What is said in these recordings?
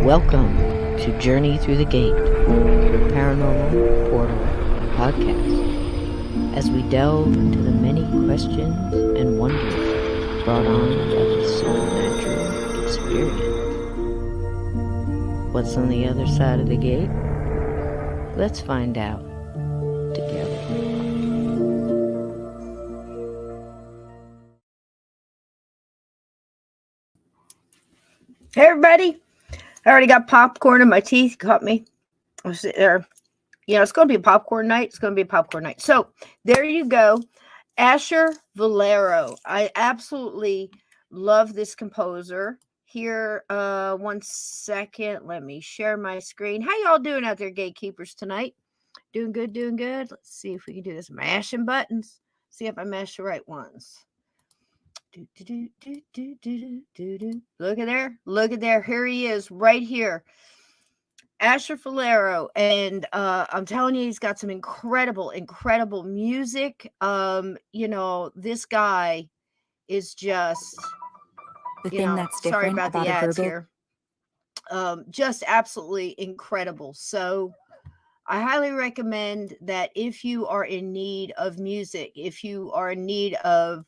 Welcome to Journey Through the Gate, the Paranormal Portal podcast, as we delve into the many questions and wonders brought on by the supernatural experience. What's on the other side of the gate? Let's find out together. Hey everybody, I already got popcorn in my teeth. Caught me. I was sitting there. It's going to be a popcorn night. So there you go. Asher Fulero. I absolutely love this composer. Here, 1 second. Let me share my screen. How y'all doing out there, gatekeepers, tonight? Doing good. Let's see if we can do this. Mashing buttons. See if I mash the right ones. Look at there. Here he is, right here. Asher Fulero, and I'm telling you, he's got some incredible music. This guy is just the thing that's different sorry about about the a ads verbal here. Just absolutely incredible. So I highly recommend that if you are in need of music, if you are in need of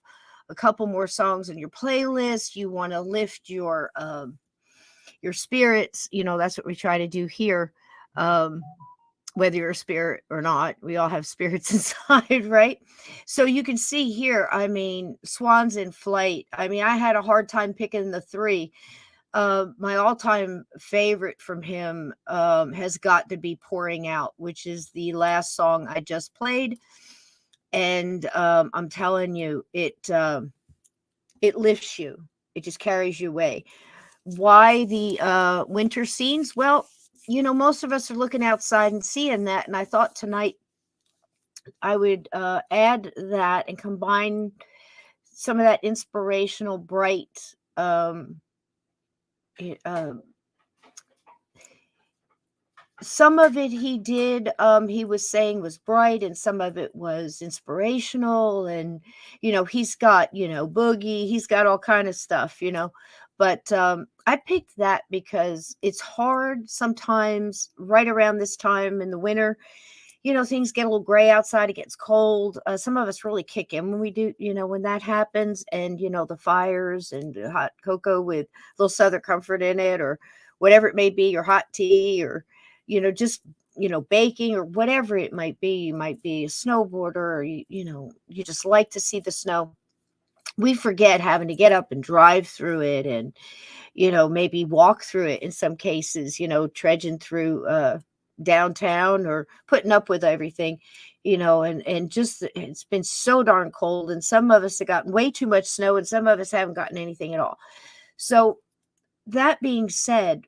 a couple more songs in your playlist, you want to lift your spirits, that's what we try to do here. Whether you're a spirit or not, we all have spirits inside, right? So you can see here, Swans in Flight. I had a hard time picking the three. My all-time favorite from him has got to be Pouring Out, which is the last song I just played. And I'm telling you, it lifts you. It just carries you away. Why the winter scenes? Well, most of us are looking outside and seeing that. And I thought tonight I would add that and combine some of that inspirational, bright some of it he did, he was saying was bright, and some of it was inspirational. And, he's got, boogie, he's got all kind of stuff, but I picked that because it's hard sometimes right around this time in the winter. Things get a little gray outside, it gets cold. Some of us really kick in when we do, when that happens, and, the fires and hot cocoa with a little Southern Comfort in it, or whatever it may be, or hot tea, or just, baking, or whatever it might be. You might be a snowboarder, or, you just like to see the snow. We forget having to get up and drive through it, and, maybe walk through it in some cases, trudging through downtown, or putting up with everything, and just, it's been so darn cold. And some of us have gotten way too much snow, and some of us haven't gotten anything at all. So that being said,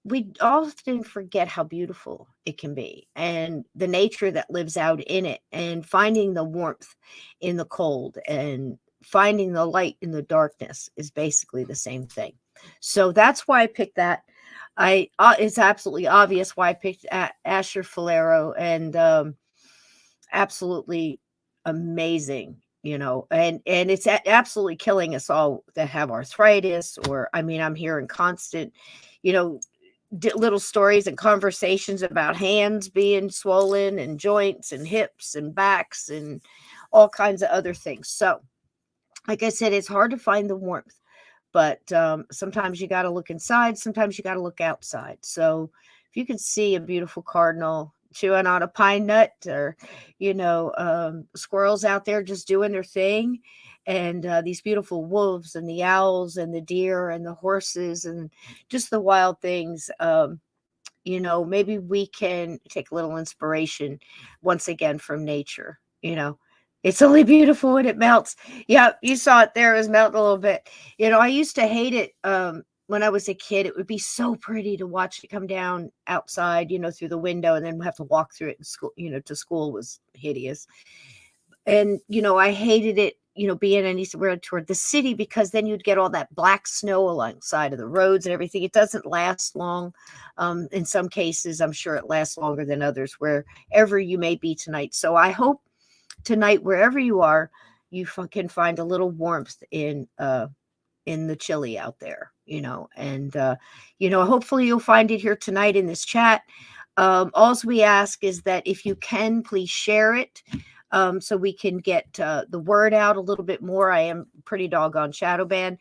we often forget how beautiful it can be, and the nature that lives out in it, and finding the warmth in the cold, and finding the light in the darkness is basically the same thing. So that's why I picked that. It's absolutely obvious why I picked Asher Fulero, and absolutely amazing. And it's absolutely killing us all that have arthritis, or I'm hearing constant, little stories and conversations about hands being swollen, and joints and hips and backs and all kinds of other things. So, like I said, it's hard to find the warmth, but sometimes you got to look inside, sometimes you got to look outside. So if you can see a beautiful cardinal chewing on a pine nut, or squirrels out there just doing their thing, and these beautiful wolves, and the owls, and the deer, and the horses, and just the wild things, you know, maybe we can take a little inspiration once again from nature. You know, it's only beautiful when it melts. Yeah, you saw it there. It was melting a little bit. You know, I used to hate it when I was a kid. It would be so pretty to watch it come down outside, you know, through the window, and then have to walk through it in school, you know, to school was hideous. And, you know, I hated it, you know, being anywhere toward the city, because then you'd get all that black snow alongside of the roads and everything. It doesn't last long. In some cases, I'm sure it lasts longer than others, wherever you may be tonight. So I hope tonight, wherever you are, you can find a little warmth in the chilly out there, you know, and, you know, hopefully you'll find it here tonight in this chat. All we ask is that if you can, please share it, so we can get the word out a little bit more. I am pretty doggone shadow banned.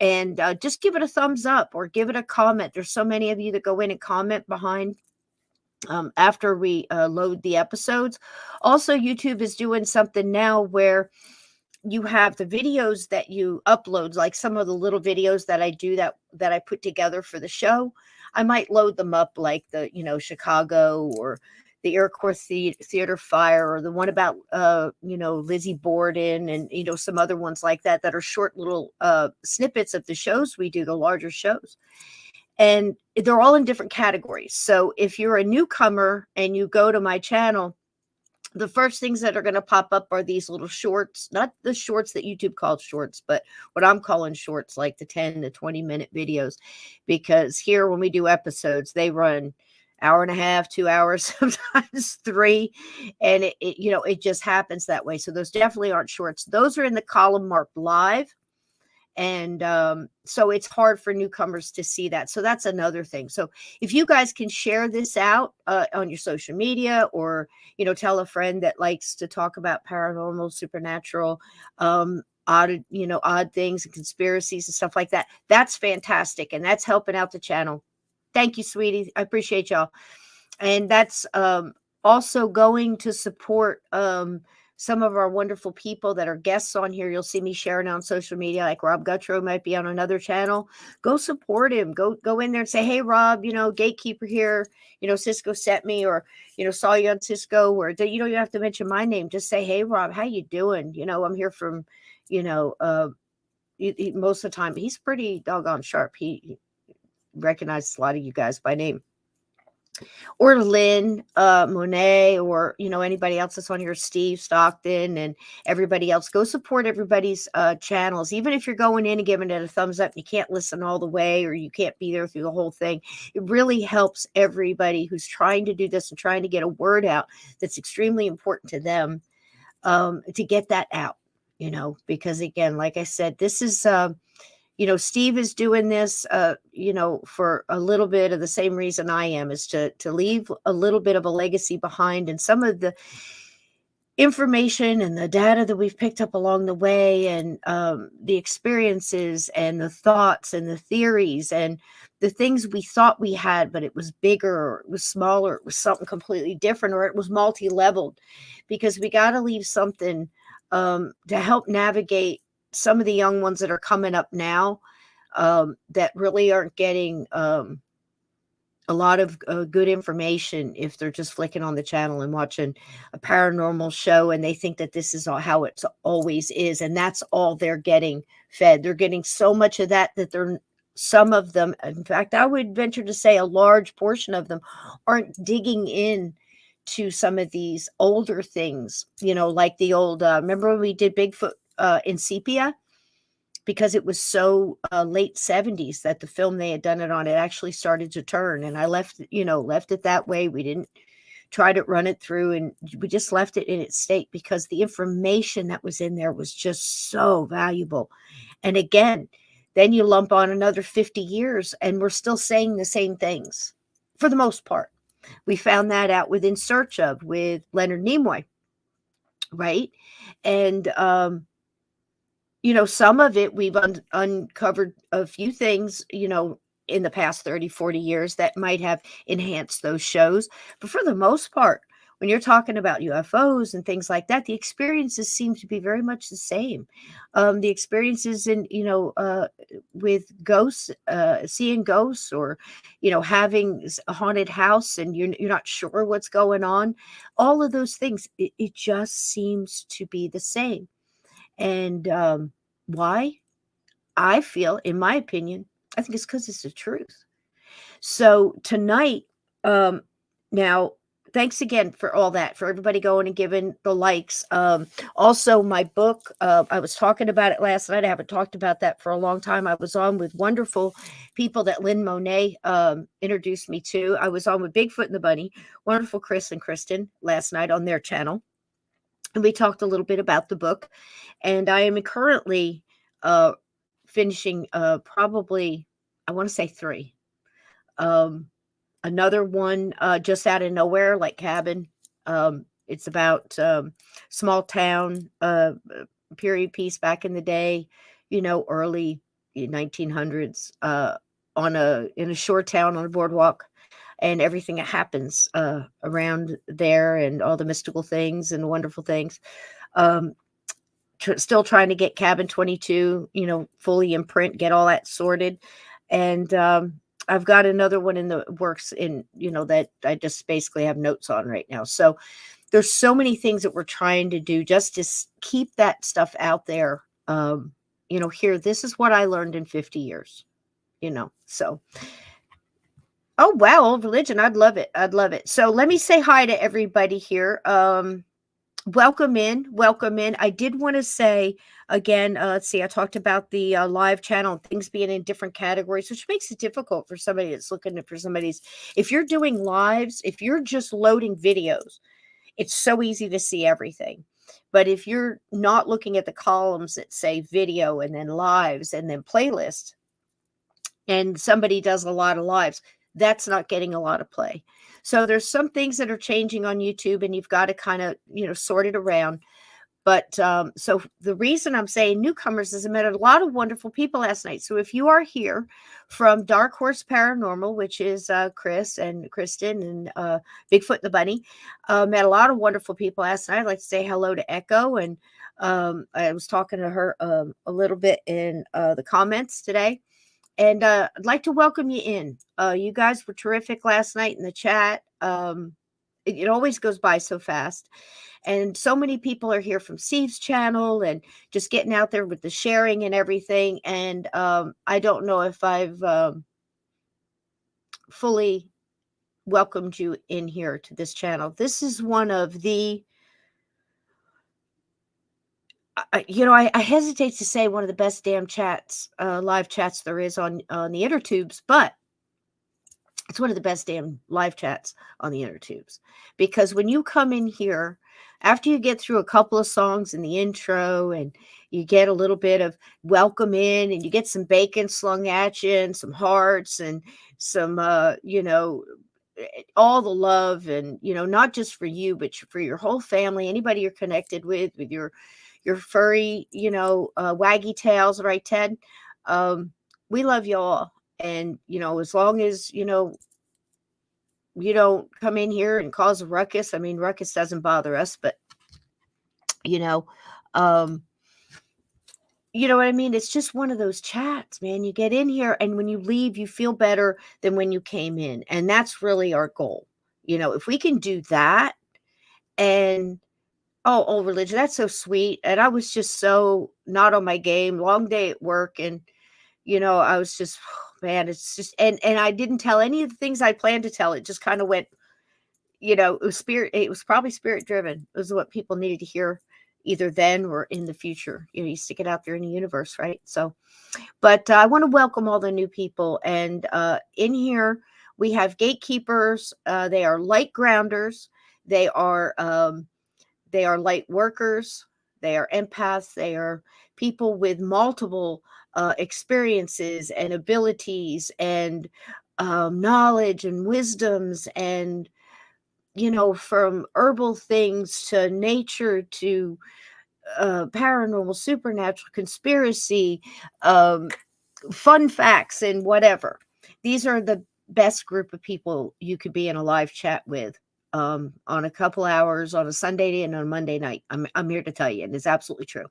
And just give it a thumbs up or give it a comment. There's so many of you that go in and comment behind after we load the episodes. Also, YouTube is doing something now where you have the videos that you upload, like some of the little videos that I do that I put together for the show. I might load them up, like the, you know, Chicago, or the Iroquois Theater fire, or the one about you know, Lizzie Borden, and, you know, some other ones like that are short little snippets of the shows we do, the larger shows. And they're all in different categories. So if you're a newcomer and you go to my channel, the first things that are going to pop up are these little shorts, not the shorts that YouTube calls shorts, but what I'm calling shorts, like the 10 to 20-minute videos. Because here, when we do episodes, they run hour and a half, 2 hours, sometimes 3. And it you know, it just happens that way. So those definitely aren't shorts. Those are in the column marked live. And so it's hard for newcomers to see that. So that's another thing. So if you guys can share this out on your social media, or, you know, tell a friend that likes to talk about paranormal, supernatural, odd, you know, odd things and conspiracies and stuff like that, that's fantastic. And that's helping out the channel. Thank you, sweetie. I appreciate y'all. And that's also going to support some of our wonderful people that are guests on here. You'll see me sharing on social media, like Rob Guttrow might be on another channel. Go support him. Go in there and say, hey, Rob, you know, Gatekeeper here, you know, Cisco sent me, or, you know, saw you on Cisco, or, you know, you have to mention my name. Just say, hey, Rob, how you doing? You know, I'm here from, you know, most of the time, he's pretty doggone sharp. He recognizes a lot of you guys by name. Or Lynn Monet, or, you know, anybody else that's on here, Steve Stockton, and everybody else. Go support everybody's channels. Even if you're going in and giving it a thumbs up, you can't listen all the way, or you can't be there through the whole thing. It really helps everybody who's trying to do this and trying to get a word out that's extremely important to them, to get that out, you know, because again, like I said, this is you know, Steve is doing this, you know, for a little bit of the same reason I am, is to leave a little bit of a legacy behind. And some of the information and the data that we've picked up along the way, and the experiences and the thoughts and the theories and the things we thought we had, but it was bigger, or it was smaller, it was something completely different, or it was multi-leveled, because we got to leave something to help navigate some of the young ones that are coming up now, that really aren't getting a lot of good information if they're just flicking on the channel and watching a paranormal show, and they think that this is how it always is, and that's all they're getting fed. They're getting so much of that some of them, in fact, I would venture to say a large portion of them, aren't digging in to some of these older things, you know, like the old, remember when we did Bigfoot in sepia, because it was so late 70s that the film they had done it on, it actually started to turn, and I left it that way. We didn't try to run it through, and we just left it in its state, because the information that was in there was just so valuable. And again, then you lump on another 50 years and we're still saying the same things for the most part. We found that out with Leonard Nimoy, right? And you know, some of it we've uncovered a few things, you know, in the past 30, 40 years that might have enhanced those shows. But for the most part, when you're talking about UFOs and things like that, the experiences seem to be very much the same. The experiences in, with ghosts, seeing ghosts, or, having a haunted house and you're not sure what's going on. All of those things, it just seems to be the same. And why? I feel, in my opinion, I think it's because it's the truth. So tonight, now, thanks again for all that, for everybody going and giving the likes. Also, my book, I was talking about it last night. I haven't talked about that for a long time. I was on with wonderful people that Lynn Monet introduced me to. I was on with Bigfoot and the Bunny, wonderful Chris and Kristen, last night on their channel. And we talked a little bit about the book. And I am currently finishing probably, I want to say 3. Another one just out of nowhere, like Cabin. It's about small town period piece back in the day, early 1900s, in a shore town on a boardwalk, and everything that happens around there, and all the mystical things and wonderful things. Still trying to get Cabin 22, fully in print, get all that sorted. And I've got another one in the works that I just basically have notes on right now. So there's so many things that we're trying to do just to keep that stuff out there. Here, this is what I learned in 50 years, so. Oh, wow. Old religion. I'd love it. I'd love it. So let me say hi to everybody here. Welcome in. Welcome in. I did want to say again, let's see, I talked about the live channel and things being in different categories, which makes it difficult for somebody that's looking for if you're doing lives, if you're just loading videos, it's so easy to see everything. But if you're not looking at the columns that say video and then lives and then playlist, and somebody does a lot of lives, that's not getting a lot of play. So there's some things that are changing on YouTube, and you've got to kind of, sort it around. But so the reason I'm saying newcomers is I met a lot of wonderful people last night. So if you are here from Dark Horse Paranormal, which is Chris and Kristen and Bigfoot the Bunny, met a lot of wonderful people last night. I'd like to say hello to Echo. And I was talking to her a little bit in the comments today. And I'd like to welcome you in. You guys were terrific last night in the chat. It always goes by so fast. And so many people are here from Steve's channel and just getting out there with the sharing and everything. And I don't know if I've fully welcomed you in here to this channel. This is one of the, I hesitate to say one of the best damn chats, live chats there is on the inner tubes, but it's one of the best damn live chats on the inner tubes. Because when you come in here, after you get through a couple of songs in the intro and you get a little bit of welcome in and you get some bacon slung at you and some hearts and some, all the love and, not just for you, but for your whole family, anybody you're connected with your furry, waggy tails, right, Ted? We love you all. And, as long as, you don't come in here and cause a ruckus. I mean, ruckus doesn't bother us, but, you know what I mean? It's just one of those chats, man. You get in here and when you leave, you feel better than when you came in. And that's really our goal. If we can do that and old religion, that's so sweet. And I was just so not on my game, long day at work. And, I was just, man, it's just, and I didn't tell any of the things I planned to tell. It just kind of went, it was probably spirit driven. It was what people needed to hear either then or in the future. You stick it out there in the universe, right? So, but I want to welcome all the new people. And in here, we have gatekeepers. They are light grounders. They are light workers. They are empaths. They are people with multiple experiences and abilities and knowledge and wisdoms and, from herbal things to nature to paranormal, supernatural, conspiracy, fun facts, and whatever. These are the best group of people you could be in a live chat with. on a couple hours on a Sunday and on a Monday night. I'm here to tell you, and it's absolutely true.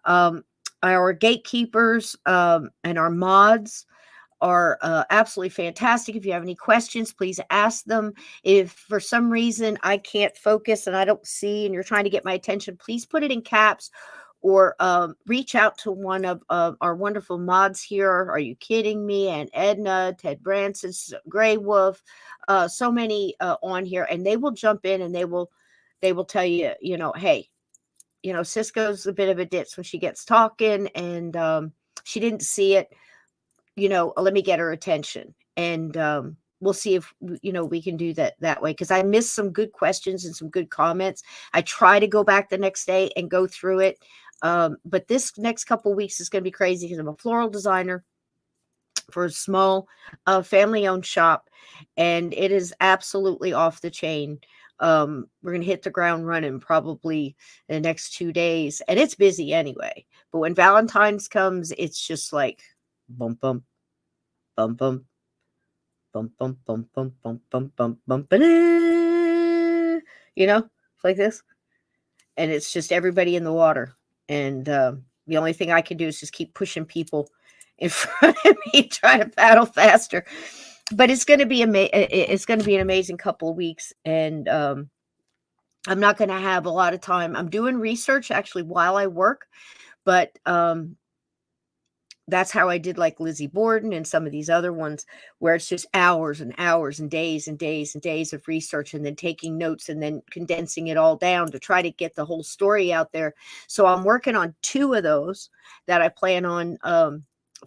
Our gatekeepers and our mods are absolutely fantastic. If you have any questions, please ask them. If for some reason I can't focus and I don't see and you're trying to get my attention, please put it in caps or reach out to one of our wonderful mods here. Are you kidding me? And Edna, Ted Branson, Grey Wolf, so many on here, and they will jump in and they will tell you, hey, Cisco's a bit of a ditz when she gets talking and she didn't see it. Let me get her attention. And we'll see if, we can do that way. Because I missed some good questions and some good comments. I try to go back the next day and go through it. But this next couple weeks is going to be crazy because I'm a floral designer for a small family-owned shop. And it is absolutely off the chain. We're going to hit the ground running probably in the next 2 days. And it's busy anyway. But when Valentine's comes, it's just like, bum bum bum bum bum bum bum bum bum bum bum bum it's like this, and it's just everybody in the water, and the only thing I can do is just keep pushing people in front of me, trying to paddle faster. But it's going to be it's going to be an amazing couple of weeks, and I'm not going to have a lot of time. I'm doing research actually while I work, but that's how I did like Lizzie Borden and some of these other ones where it's just hours and hours and days and days and days of research and then taking notes and then condensing it all down to try to get the whole story out there. So I'm working on 2 of those that I plan on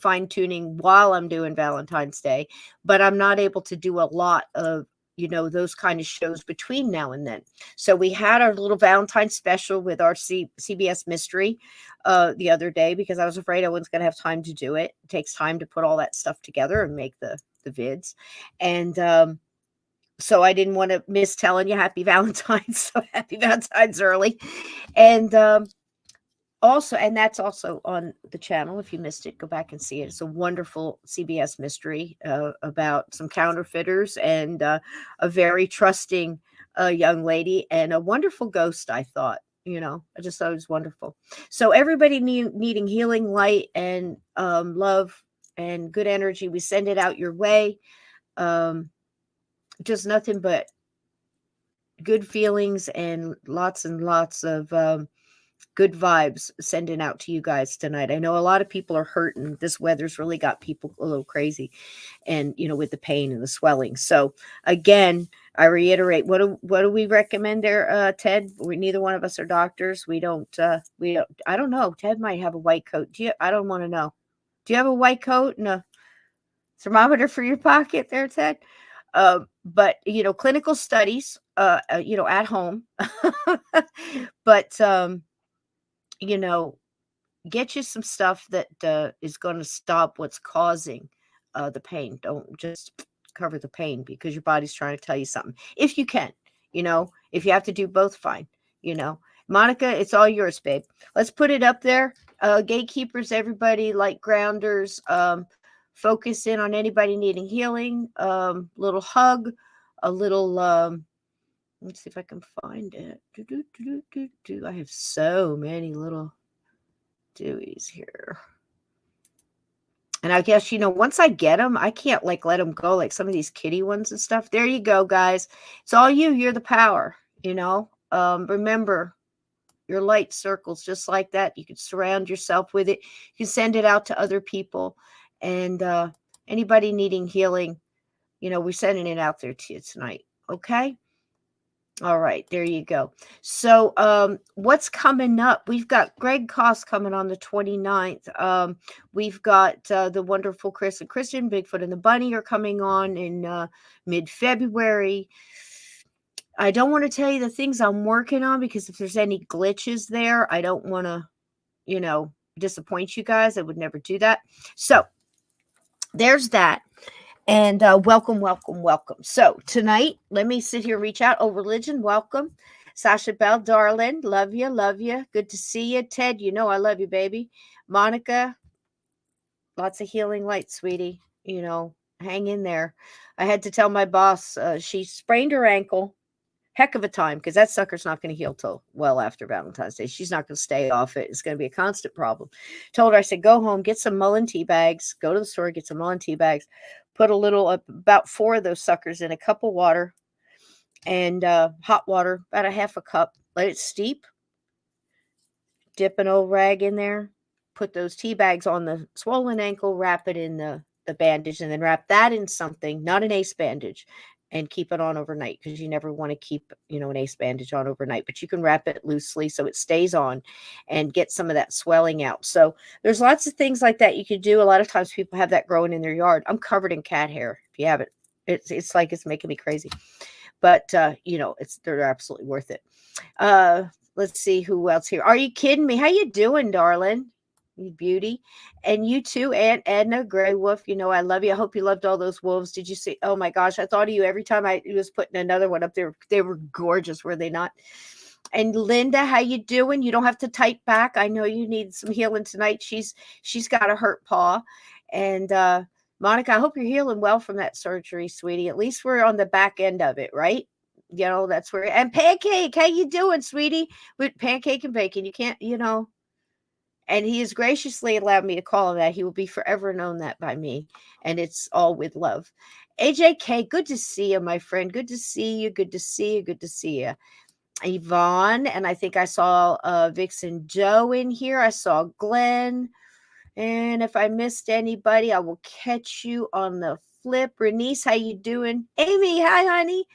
fine tuning while I'm doing Valentine's Day, but I'm not able to do a lot of those kind of shows between now and then. So we had our little Valentine's special with our CBS Mystery the other day because I was afraid I wasn't going to have time to do it. It takes time to put all that stuff together and make the vids. And so I didn't want to miss telling you happy Valentine's. So happy Valentine's early. And also, and that's also on the channel. If you missed it, go back and see it. It's a wonderful CBS mystery about some counterfeiters and a very trusting young lady and a wonderful ghost, I thought. I just thought it was wonderful. So everybody needing healing, light, and love and good energy, we send it out your way. Just nothing but good feelings and lots of good vibes sending out to you guys tonight. I know a lot of people are hurting. This weather's really got people a little crazy and, with the pain and the swelling. So again, I reiterate, what do we recommend there, Ted? Neither one of us are doctors. We don't, I don't know. Ted might have a white coat. I don't want to know. Do you have a white coat and a thermometer for your pocket there, Ted? But, clinical studies, at home, but, get you some stuff that is going to stop what's causing the pain. Don't just cover the pain because your body's trying to tell you something. If you can, if you have to do both, fine. Monica, it's all yours, babe. Let's put it up there. Gatekeepers, everybody, light grounders, focus in on anybody needing healing, little hug, a little, let's see if I can find it. I have so many little Deweys here. And I guess, once I get them, I can't let them go like some of these kitty ones and stuff. There you go, guys. It's all you. You're the power, remember your light circles just like that. You can surround yourself with it. You can send it out to other people. And anybody needing healing, we're sending it out there to you tonight. Okay? All right, there you go. So what's coming up? We've got Greg Koss coming on the 29th. We've got the wonderful Chris and Christian, Bigfoot and the Bunny are coming on in mid-February. I don't want to tell you the things I'm working on because if there's any glitches there, I don't want to, disappoint you guys. I would never do that. So there's that. And welcome. So tonight, let me sit here, reach out. Oh, religion, welcome. Sasha Bell, darling, love you. Good to see you. Ted, I love you, baby. Monica, lots of healing light, sweetie. Hang in there. I had to tell my boss she sprained her ankle heck of a time because that sucker's not going to heal till well after Valentine's Day. She's not going to stay off it. It's going to be a constant problem. Told her, I said, go home, get some Mullen tea bags, go to the store, get some Mullen tea bags, put a little, about 4 of those suckers in a cup of water and hot water, about a half a cup. Let it steep. Dip an old rag in there. Put those tea bags on the swollen ankle, wrap it in the bandage, and then wrap that in something, not an ace bandage, and keep it on overnight because you never want to keep, an ace bandage on overnight, but you can wrap it loosely so it stays on and get some of that swelling out. So there's lots of things like that you could do. A lot of times people have that growing in their yard. I'm covered in cat hair. If you haven't, it's like it's making me crazy, but they're absolutely worth it. Let's see who else here. Are you kidding me? How you doing, darling? You beauty. And you too, Aunt Edna, Gray Wolf. I love you. I hope you loved all those wolves. Did you see? Oh my gosh, I thought of you every time I was putting another one up there. They were gorgeous, were they not? And Linda, how you doing? You don't have to type back. I know you need some healing tonight. She's got a hurt paw. And Monica, I hope you're healing well from that surgery, sweetie. At least we're on the back end of it, right? That's where. And Pancake, how you doing, sweetie? With Pancake and Bacon, you can't, And he has graciously allowed me to call him that. He will be forever known that by me. And it's all with love. AJK, good to see you, my friend. Good to see you. Good to see you. Good to see you. Yvonne, and I think I saw Vixen Joe in here. I saw Glenn. And if I missed anybody, I will catch you on the flip. Renice, how you doing? Amy, hi, honey.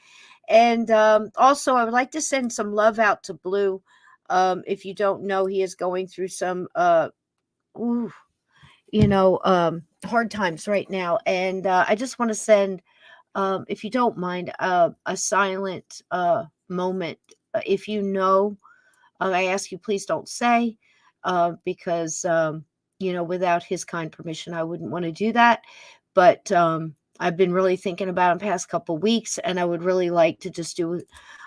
And also, I would like to send some love out to Blue. If you don't know, he is going through some, hard times right now. And I just want to send, if you don't mind, a silent moment. If I ask you, please don't say, because, without his kind permission, I wouldn't want to do that. But I've been really thinking about him past couple weeks, and I would really like to just do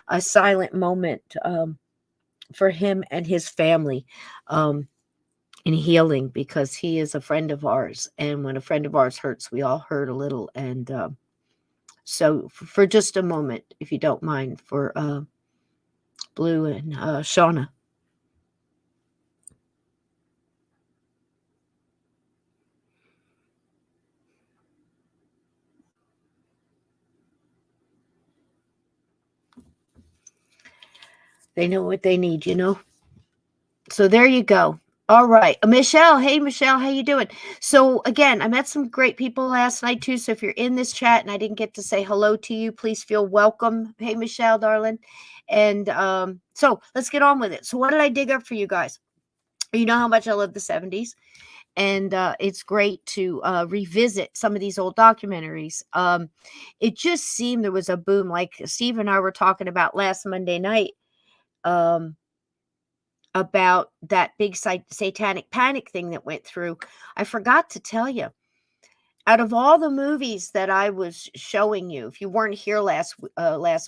a silent moment for him and his family in healing, because he is a friend of ours. And when a friend of ours hurts, we all hurt a little. And so for just a moment, if you don't mind, for Blue and Shauna. They know what they need, So there you go. All right. Michelle. Hey, Michelle. How you doing? So again, I met some great people last night too. So if you're in this chat and I didn't get to say hello to you, please feel welcome. Hey, Michelle, darling. And so let's get on with it. So what did I dig up for you guys? You know how much I love the 70s. And it's great to revisit some of these old documentaries. It just seemed there was a boom, like Steve and I were talking about last Monday night, about that big satanic panic thing that went through. I forgot to tell you, out of all the movies that I was showing you, if you weren't here last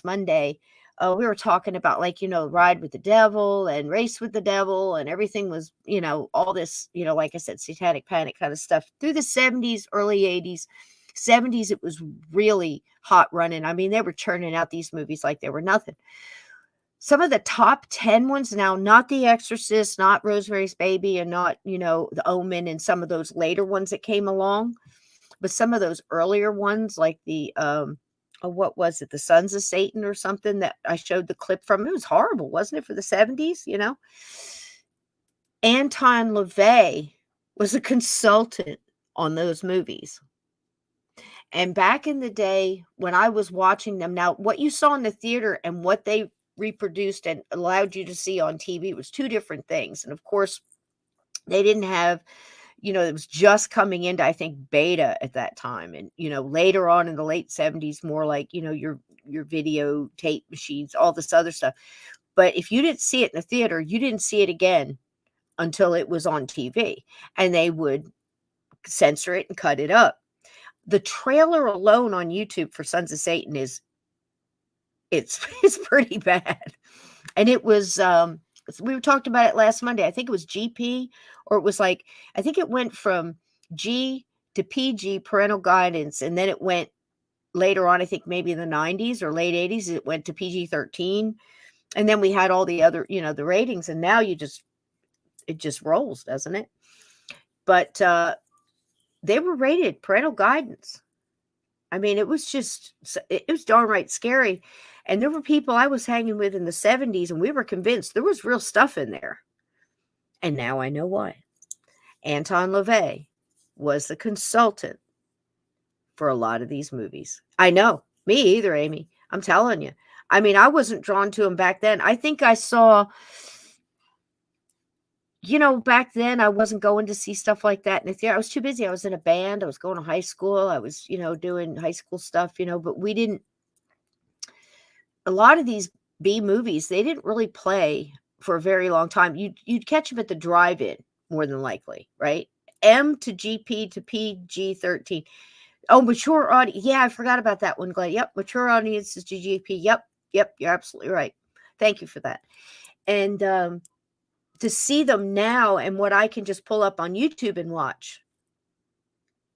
Monday, we were talking about, Ride with the Devil and Race with the Devil, and everything was, all this, like I said, satanic panic kind of stuff through the 70s, early 80s. 70s, it was really hot running. I mean, they were churning out these movies like they were nothing. Some of the top 10 ones now, not The Exorcist, not Rosemary's Baby, and not, The Omen, and some of those later ones that came along, but some of those earlier ones, like the, what was it? The Sons of Satan or something that I showed the clip from. It was horrible, wasn't it, for the 70s, Anton LaVey was a consultant on those movies. And back in the day when I was watching them, now what you saw in the theater and what they reproduced and allowed you to see on TV was two different things. And of course, they didn't have, it was just coming into, I think, beta at that time. And, later on in the late 70s, more like, your video tape machines, all this other stuff. But if you didn't see it in the theater, you didn't see it again until it was on TV, and they would censor it and cut it up. The trailer alone on YouTube for Sons of Satan it's pretty bad. And it was, we were talking about it last Monday. I think it was GP, or it was I think it went from G to PG, parental guidance. And then it went later on, I think maybe in the 90s or late 80s, it went to PG-13. And then we had all the other, the ratings, and now it just rolls, doesn't it? But they were rated parental guidance. I mean, it was darn right scary. And there were people I was hanging with in the 70s, and we were convinced there was real stuff in there. And now I know why. Anton LaVey was the consultant for a lot of these movies. I know. Me either, Amy. I'm telling you. I mean, I wasn't drawn to him back then. I think I saw, back then I wasn't going to see stuff like that in the theater. I was too busy. I was in a band. I was going to high school. I was, doing high school stuff, but we didn't, a lot of these B movies, they didn't really play for a very long time. You'd catch them at the drive-in more than likely, right? M to GP to PG-13. Oh, mature audience. Yeah, I forgot about that one, Glenn. Yep, mature audiences to GP. Yep, you're absolutely right. Thank you for that. And to see them now and what I can just pull up on YouTube and watch,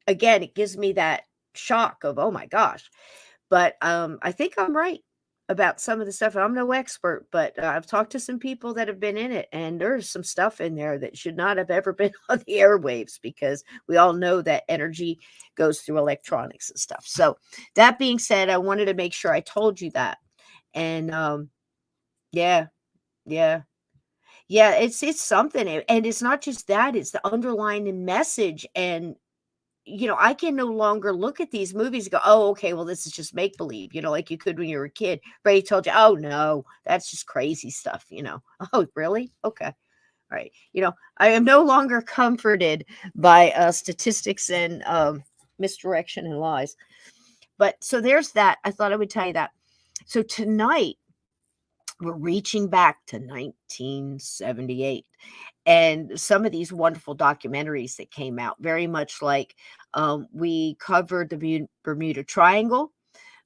again, it gives me that shock of, oh my gosh. But I think I'm right about some of the stuff. I'm no expert, but I've talked to some people that have been in it, and there's some stuff in there that should not have ever been on the airwaves, because we all know that energy goes through electronics and stuff. So that being said, I wanted to make sure I told you that. And yeah, it's something. And it's not just that, it's the underlying message. And I can no longer look at these movies and go, oh, okay, well, this is just make-believe, like you could when you were a kid. Ray told you, oh, no, that's just crazy stuff, Oh, really? Okay. All right. I am no longer comforted by statistics and misdirection and lies. But so there's that. I thought I would tell you that. So tonight, we're reaching back to 1978 and some of these wonderful documentaries that came out, very much like we covered the Bermuda Triangle.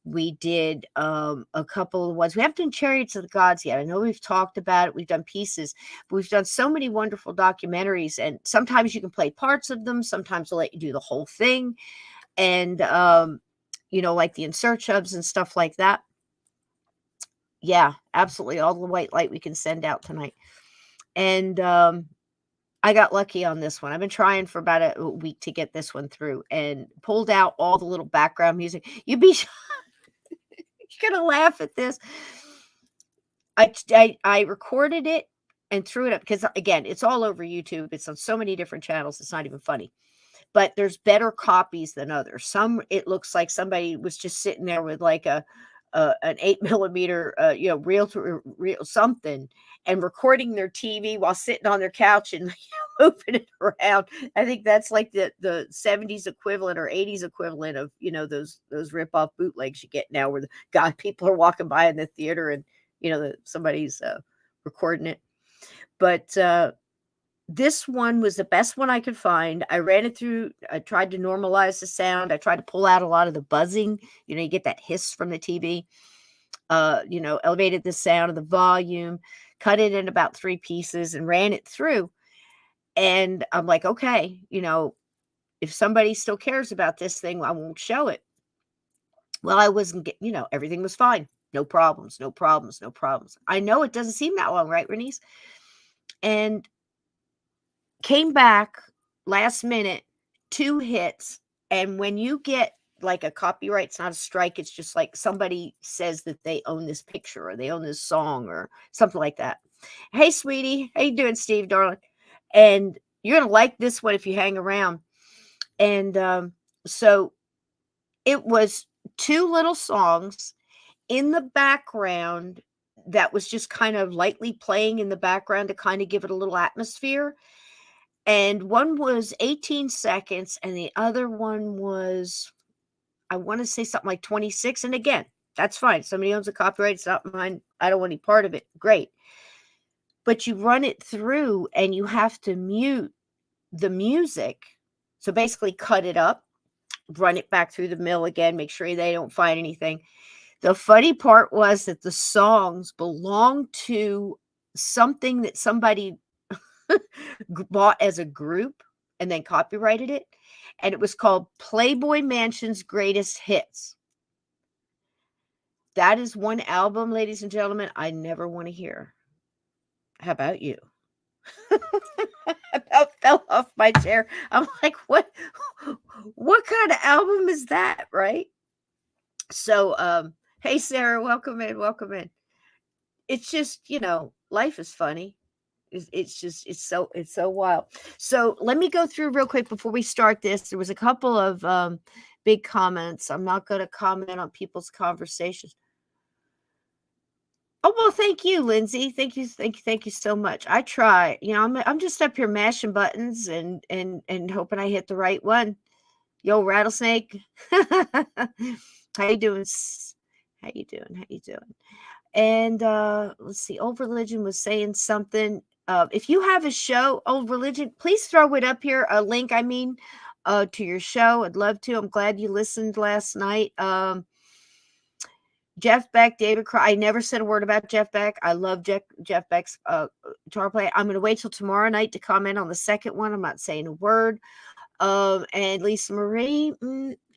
We did a couple of ones. We haven't done Chariots of the Gods yet. I know we've talked about it. We've done pieces, but we've done so many wonderful documentaries, and sometimes you can play parts of them. Sometimes they'll let you do the whole thing. And, like the In Search ofs and stuff like that. Yeah, absolutely. All the white light we can send out tonight. And I got lucky on this one. I've been trying for about a week to get this one through, and pulled out all the little background music. You're going to laugh at this. I recorded it and threw it up because, again, it's all over YouTube. It's on so many different channels. It's not even funny. But there's better copies than others. Some, it looks like somebody was just sitting there with like an 8mm, real something, and recording their TV while sitting on their couch and moving it around. I think that's like the 70s equivalent or 80s equivalent of, those rip-off bootlegs you get now, where people are walking by in the theater and, somebody's recording it. But this one was the best one I could find. I ran it through. I tried to normalize the sound. I tried to pull out a lot of the buzzing. You get that hiss from the TV. Elevated the sound of the volume, cut it in about 3 pieces, and ran it through. And I'm like, okay, if somebody still cares about this thing, I won't show it. Well, I wasn't getting, everything was fine. No problems. I know it doesn't seem that long, right, Renise? And came back last minute, 2 hits. And when you get like a copyright, it's not a strike. It's just like somebody says that they own this picture or they own this song or something like that. Hey, sweetie. How you doing, Steve, darling? And you're going to like this one if you hang around. And so it was 2 little songs in the background that was just kind of lightly playing in the background to kind of give it a little atmosphere. And one was 18 seconds and the other one was, I want to say something like 26. And again, that's fine. Somebody owns a copyright. It's not mine. I don't want any part of it. Great. But you run it through and you have to mute the music. So basically cut it up, run it back through the mill again, make sure they don't find anything. The funny part was that the songs belonged to something that somebody bought as a group and then copyrighted it. And it was called Playboy Mansion's Greatest Hits. that is one album, ladies and gentlemen, I never want to hear. How about you? I about fell off my chair. I'm like, what kind of album is that, right? So, hey Sarah, welcome in, welcome in. It's just, life is funny. It's so wild. So let me go through real quick before we start this. There was a couple of big comments. I'm not going to comment on people's conversations. Oh, well, thank you, Lindsay. Thank you so much. I try. I'm just up here mashing buttons and hoping I hit the right one. Yo, rattlesnake. How you doing? How you doing? How you doing? And let's see. Old Religion was saying something. If you have a show, Old Religion, please throw it up here. A link, to your show. I'd love to. I'm glad you listened last night. Jeff Beck, David Crow. I never said a word about Jeff Beck. I love Jeff Beck's guitar player. I'm going to wait till tomorrow night to comment on the second one. I'm not saying a word. And Lisa Marie,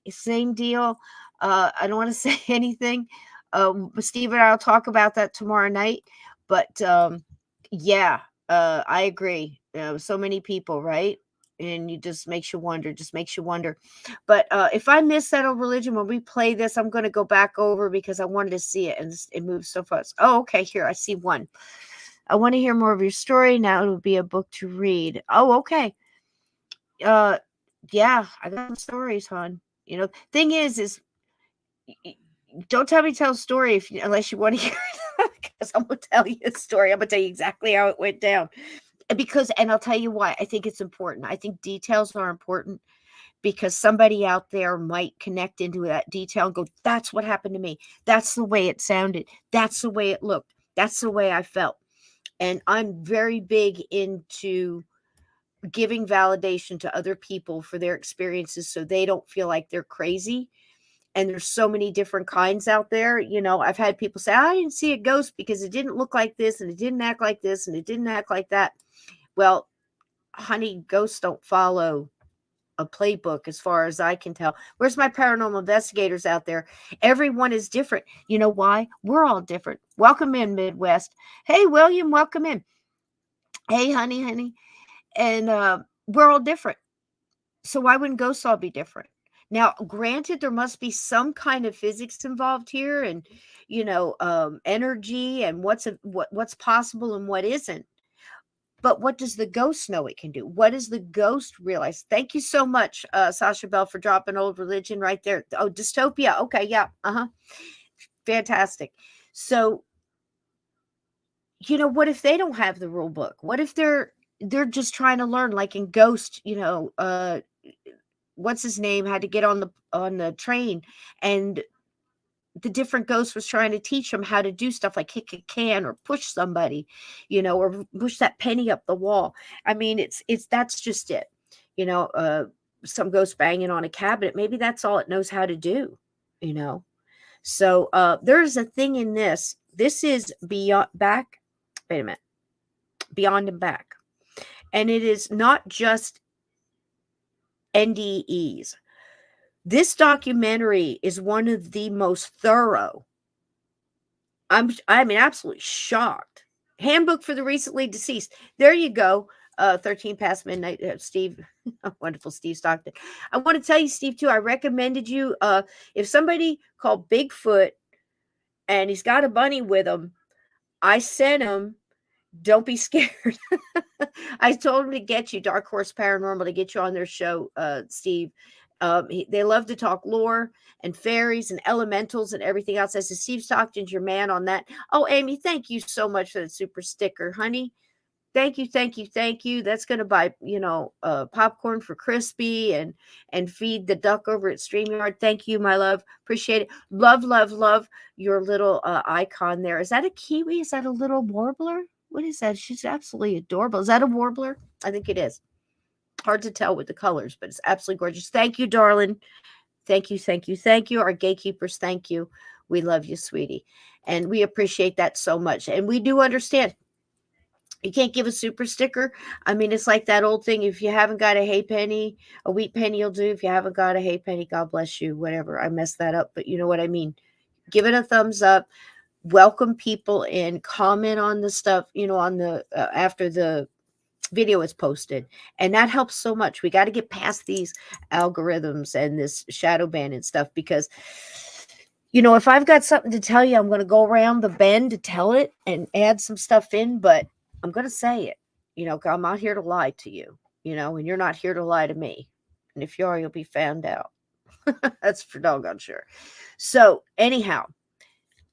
same deal. I don't want to say anything. Steve and I'll talk about that tomorrow night. But yeah, I agree. So many people, right? And you just makes you wonder. But if I miss that Old Religion when we play this, I'm going to go back over because I wanted to see it, and it moves so fast. Oh, okay. Here I see one. I want to hear more of your story. Now it would be a book to read. Oh, okay. Yeah, I got some stories, hon. Thing is don't tell me tell a story unless you want to hear it, because I'm gonna tell you a story. I'm gonna tell you exactly how it went down. And I'll tell you why. I think it's important. I think details are important because somebody out there might connect into that detail and go, that's what happened to me. That's the way it sounded. That's the way it looked. That's the way I felt. And I'm very big into giving validation to other people for their experiences so they don't feel like they're crazy. And there's so many different kinds out there. I've had people say, I didn't see a ghost because it didn't look like this and it didn't act like this and it didn't act like that. Well, honey, ghosts don't follow a playbook as far as I can tell. Where's my paranormal investigators out there? Everyone is different. You know why? We're all different. Welcome in, Midwest. Hey, William, welcome in. Hey, honey. And we're all different. So why wouldn't ghosts all be different? Now, granted, there must be some kind of physics involved here and, energy and what's possible and what isn't. But what does the ghost know it can do? What does the ghost realize? Thank you so much, Sasha Bell, for dropping Old Religion right there. Oh, dystopia. Okay, yeah. Fantastic. So, what if they don't have the rule book? What if they're just trying to learn, like in Ghost, what's his name had to get on the train, and the different ghosts was trying to teach him how to do stuff like kick a can or push somebody, or push that penny up the wall. I mean, that's just it. Some ghost banging on a cabinet. Maybe that's all it knows how to do, So there's a thing in this. This is Beyond and Back. And it is not just NDEs. This documentary is one of the most thorough. Absolutely shocked. Handbook for the Recently Deceased. There you go. 13 past midnight. Steve, wonderful Steve Stockton. I want to tell you, Steve, too, I recommended you. If somebody called Bigfoot and he's got a bunny with him, I sent him. Don't be scared. I told him to get you, Dark Horse Paranormal, to get you on their show, Steve. They love to talk lore and fairies and elementals and everything else. I said, Steve Stockton's your man on that. Oh, Amy, thank you so much for the super sticker, honey. Thank you. That's going to buy, popcorn for Crispy and feed the duck over at StreamYard. Thank you, my love. Appreciate it. Love your little icon there. Is that a kiwi? Is that a little warbler? What is that? She's absolutely adorable. Is that a warbler? I think it is. Hard to tell with the colors, but it's absolutely gorgeous. Thank you, darling. Thank you. Our gatekeepers, thank you. We love you, sweetie. And we appreciate that so much. And we do understand. You can't give a super sticker. I mean, it's like that old thing. If you haven't got a hay penny, a wheat penny will do. If you haven't got a hay penny, God bless you, whatever. I messed that up, but you know what I mean. give it a thumbs up, welcome people in, comment on the stuff, on the after the video is posted, and that helps so much. We got to get past these algorithms and this shadow ban and stuff, because if I've got something to tell you, I'm going to go around the bend to tell it and add some stuff in, but I'm going to say it. I'm not here to lie to you, and you're not here to lie to me. And if you are, you'll be found out. That's for doggone sure. So anyhow,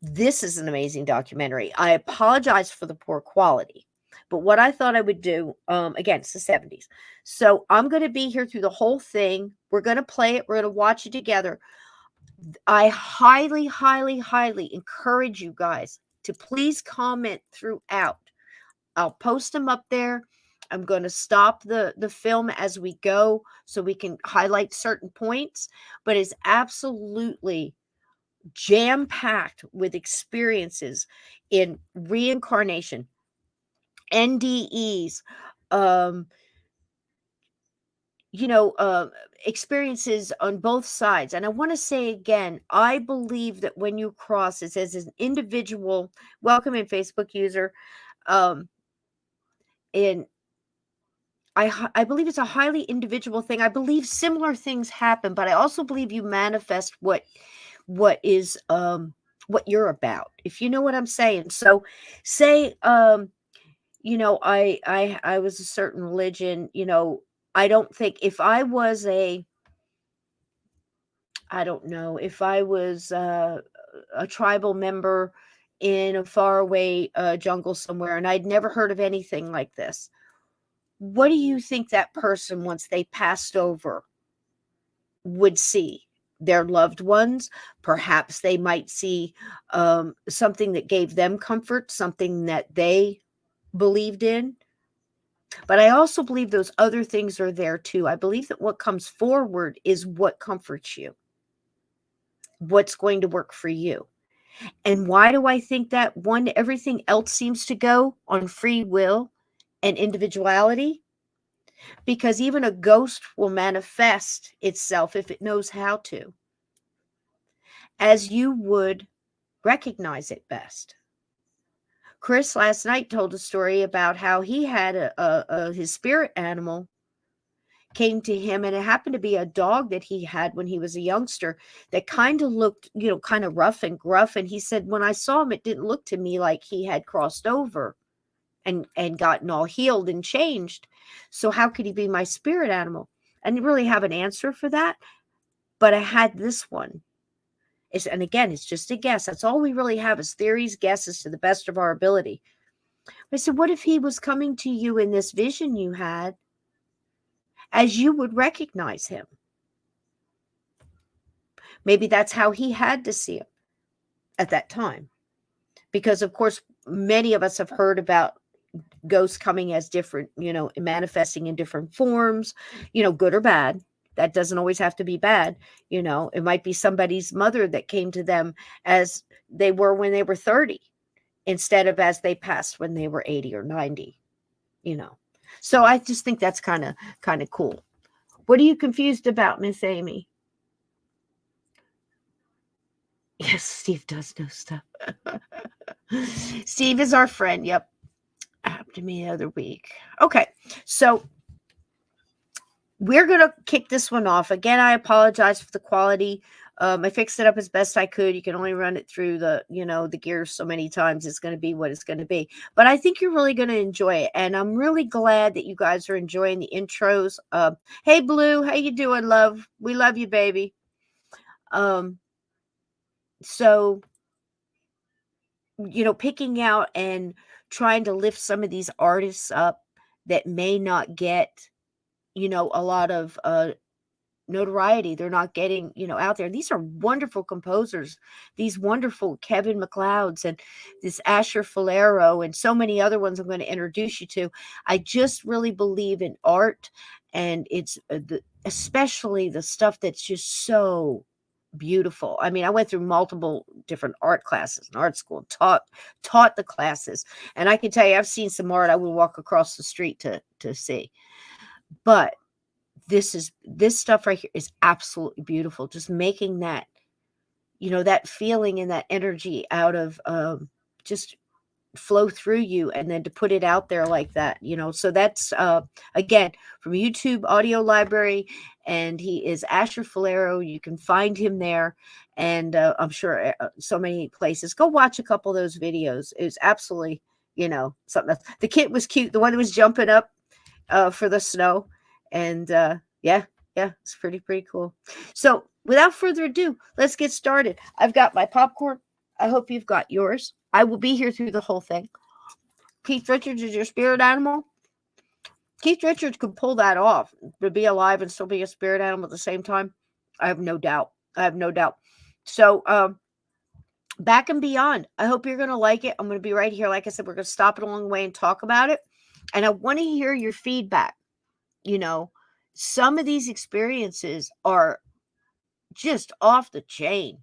this is an amazing documentary. I apologize for the poor quality, but what I thought I would do, again, it's the 70s. So I'm going to be here through the whole thing. We're going to play it. We're going to watch it together. I highly, highly, highly encourage you guys to please comment throughout. I'll post them up there. I'm going to stop the film as we go so we can highlight certain points, but it's absolutely jam-packed with experiences in reincarnation, NDEs, experiences on both sides. And I want to say again, I believe that when you cross, it says as an individual, welcome in Facebook user, and I believe it's a highly individual thing. I believe similar things happen, but I also believe you manifest what is what you're about, if you know what I'm saying. So say I was a certain religion, I don't think if I was a tribal member in a faraway jungle somewhere, and I'd never heard of anything like this, what do you think that person, once they passed over, would see? Their loved ones? Perhaps they might see something that gave them comfort, something that they believed in. But I also believe those other things are there too. I believe that what comes forward is what comforts you, what's going to work for you. And why do I think that? One, everything else seems to go on free will and individuality, because even a ghost will manifest itself if it knows how to, as you would recognize it best. Chris last night told a story about how he had his spirit animal came to him, and it happened to be a dog that he had when he was a youngster that kind of looked, kind of rough and gruff. And he said, when I saw him, it didn't look to me like he had crossed over and gotten all healed and changed. So how could he be my spirit animal? I didn't really have an answer for that, but I had this one. And again, it's just a guess. That's all we really have is theories, guesses to the best of our ability. I said, what if he was coming to you in this vision you had, as you would recognize him? Maybe that's how he had to see him at that time. Because, of course, many of us have heard about ghosts coming as different, manifesting in different forms, good or bad. That doesn't always have to be bad. It might be somebody's mother that came to them as they were when they were 30, instead of as they passed when they were 80 or 90, So I just think that's kind of cool. What are you confused about, Miss Amy? Yes, Steve does know stuff. Steve is our friend. Yep. Happened to me the other week. Okay. So we're going to kick this one off. Again, I apologize for the quality. I fixed it up as best I could. You can only run it through the gears so many times. It's going to be what it's going to be. But I think you're really going to enjoy it. And I'm really glad that you guys are enjoying the intros. Hey, Blue, how you doing, love? We love you, baby. So, picking out and trying to lift some of these artists up that may not get, a lot of notoriety. They're not getting, out there. These are wonderful composers, these wonderful Kevin MacLeods and this Asher Fulero and so many other ones I'm going to introduce you to. I just really believe in art, and it's especially the stuff that's just so beautiful. I mean, I went through multiple different art classes in art school, taught the classes, and I can tell you, I've seen some art I would walk across the street to see. But this stuff right here is absolutely beautiful. Just making that that feeling and that energy out of just flow through you, and then to put it out there like that, so that's again from YouTube audio library, and he is Asher Fulero. You can find him there, and I'm sure so many places. Go watch a couple of those videos. It was absolutely something else. The kid was cute, the one that was jumping up for the snow, and yeah, it's pretty cool. So without further ado, let's get started. I've got my popcorn. I hope you've got yours. I will be here through the whole thing. Keith Richards is your spirit animal. Keith Richards could pull that off, to be alive and still be a spirit animal at the same time. I have no doubt. So, Back and Beyond. I hope you're going to like it. I'm going to be right here. Like I said, we're going to stop it along the way and talk about it. And I want to hear your feedback. Some of these experiences are just off the chain.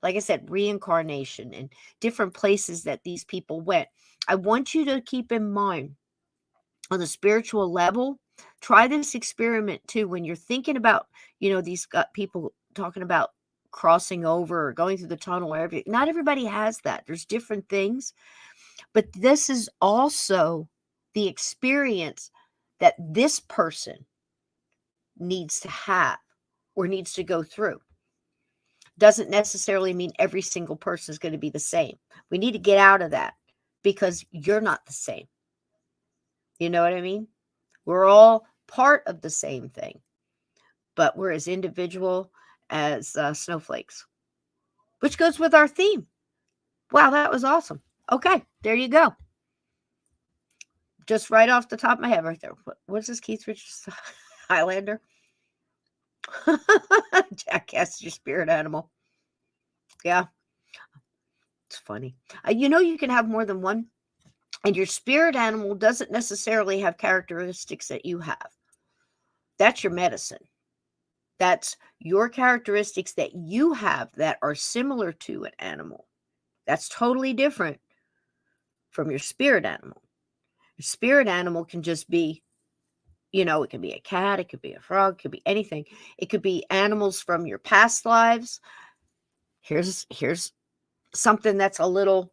Like I said, reincarnation and different places that these people went. I want you to keep in mind, on the spiritual level, try this experiment too. When you're thinking about, these people talking about crossing over or going through the tunnel, wherever, not everybody has that. There's different things, but this is also the experience that this person needs to have or needs to go through. Doesn't necessarily mean every single person is going to be the same. We need to get out of that, because you're not the same. You know what I mean? We're all part of the same thing, but we're as individual as snowflakes, which goes with our theme. Wow, that was awesome. Okay, there you go. Just right off the top of my head right there. What's this, Keith Richards? Highlander? Jackass, your spirit animal. Yeah, it's funny. You can have more than one, and your spirit animal doesn't necessarily have characteristics that you have. That's your medicine. That's your characteristics that you have that are similar to an animal. That's totally different from your spirit animal. Your spirit animal can just be, it can be a cat, it could be a frog, it could be anything. It could be animals from your past lives. Here's something that's a little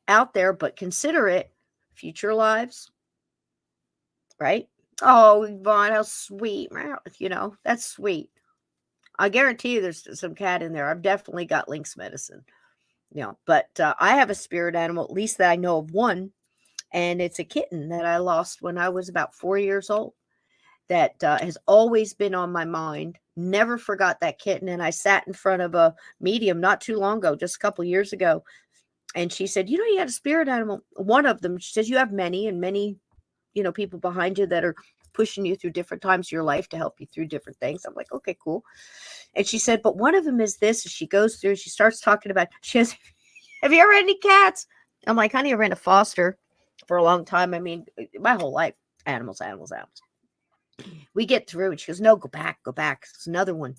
out there, but consider it future lives, right? Oh, Yvonne, how sweet. That's sweet. I guarantee you there's some cat in there. I've definitely got Lynx medicine. But I have a spirit animal, at least that I know of one, and it's a kitten that I lost when I was about 4 years old. That has always been on my mind. Never forgot that kitten. And I sat in front of a medium not too long ago, just a couple years ago. And she said, you had a spirit animal. One of them, she says, you have many and many, people behind you that are pushing you through different times of your life to help you through different things. I'm like, okay, cool. And she said, but one of them is this. As she goes through, she starts talking about, she has, have you ever had any cats? I'm like, honey, I ran a foster for a long time. I mean, my whole life, animals. We get through and she goes, no, go back. It's another one,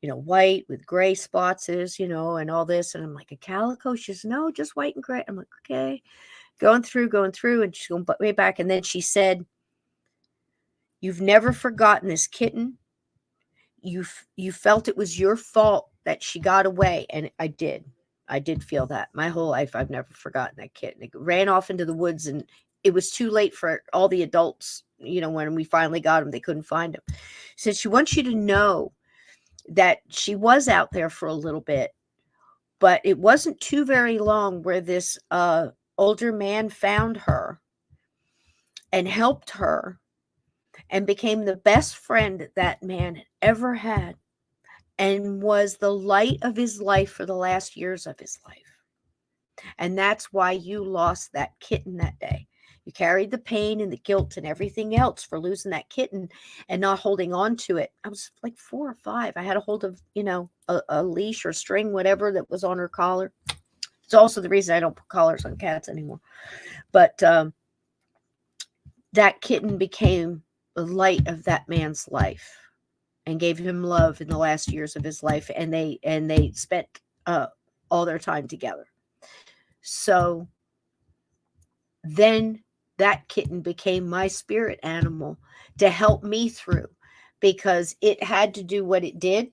white with gray spots and all this. And I'm like, a calico? She says, no, just white and gray. I'm like, okay, going through. And she's going way back. And then she said, you've never forgotten this kitten. You felt it was your fault that she got away. And I did feel that my whole life. I've never forgotten that kitten. It ran off into the woods, and it was too late for all the adults. When we finally got him, they couldn't find him. So she wants you to know that she was out there for a little bit, but it wasn't too very long where this older man found her and helped her and became the best friend that man had ever had, and was the light of his life for the last years of his life. And that's why you lost that kitten that day. You carried the pain and the guilt and everything else for losing that kitten and not holding on to it. I was like 4 or 5. I had a hold of, a leash or string, whatever that was on her collar. It's also the reason I don't put collars on cats anymore. But that kitten became the light of that man's life and gave him love in the last years of his life. And they spent all their time together. So then that kitten became my spirit animal to help me through, because it had to do what it did,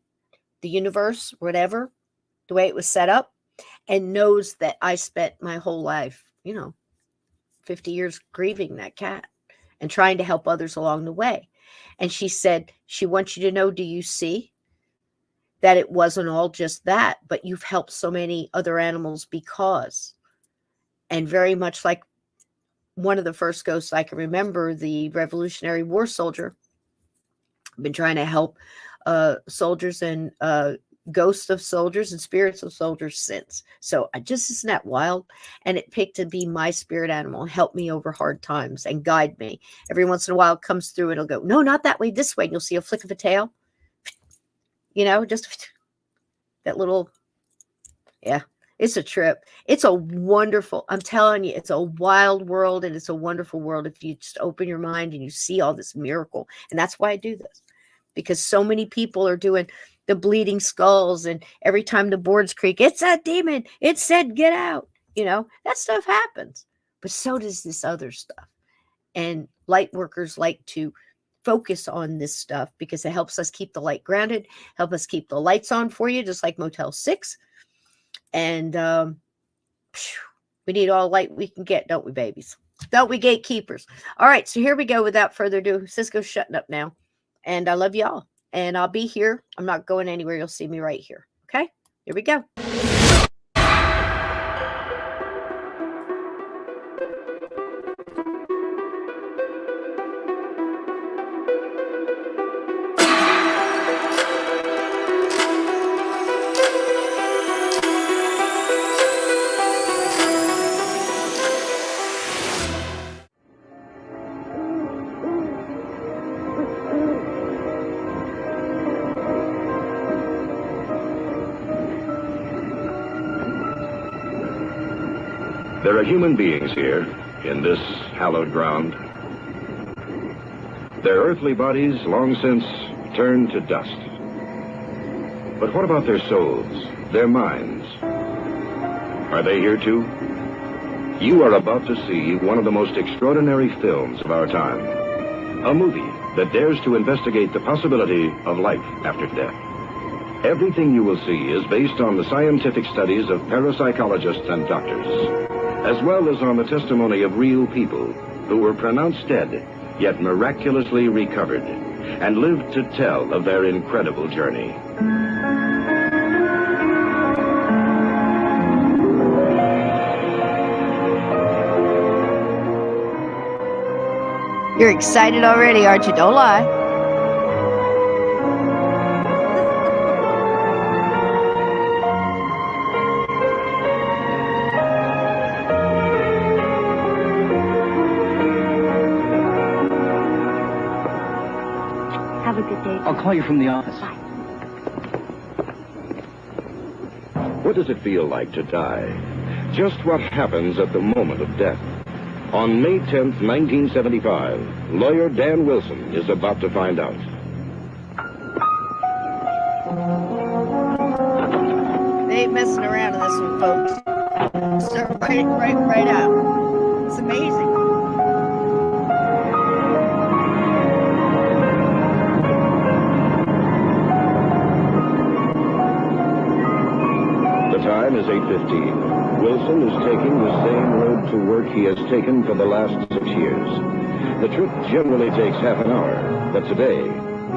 the universe, whatever, the way it was set up, and knows that I spent my whole life, 50 years grieving that cat and trying to help others along the way. And she said, she wants you to know, do you see that it wasn't all just that, but you've helped so many other animals because, and very much like one of the first ghosts I can remember, the Revolutionary War soldier. I've been trying to help soldiers and ghosts of soldiers and spirits of soldiers since. So isn't that wild? And it picked to be my spirit animal and help me over hard times and guide me. Every once in a while it comes through and it'll go, no, not that way, this way. And you'll see a flick of a tail, just that little, yeah. It's a trip. It's a wonderful, I'm telling you, it's a wild world, and it's a wonderful world if you just open your mind and you see all this miracle. And that's why I do this, because so many people are doing the bleeding skulls, and every time the boards creak, it's a demon. It said, get out. That stuff happens, but so does this other stuff. And light workers like to focus on this stuff because it helps us keep the light grounded, help us keep the lights on for you, just like Motel 6. And we need all the light we can get, don't we, babies? Don't we, gatekeepers? All right, so here we go. Without further ado, Cisco's shutting up now. And I love y'all. And I'll be here. I'm not going anywhere. You'll see me right here. Okay? Here we go. There are human beings here, in this hallowed ground. Their earthly bodies long since turned to dust. But what about their souls, their minds? Are they here too? You are about to see one of the most extraordinary films of our time. A movie that dares to investigate the possibility of life after death. Everything you will see is based on the scientific studies of parapsychologists and doctors, as well as on the testimony of real people who were pronounced dead, yet miraculously recovered, and lived to tell of their incredible journey. You're excited already, aren't you? Don't lie. Have a good day. I'll call you from the office. Bye. What does it feel like to die? Just what happens at the moment of death? On May 10th, 1975, lawyer Dan Wilson is about to find out. They ain't messing around in this one, folks. Start right out. It's amazing. The time is 8:15. Wilson is taking the same road to work he has taken for the last 6 years. The trip generally takes half an hour, but today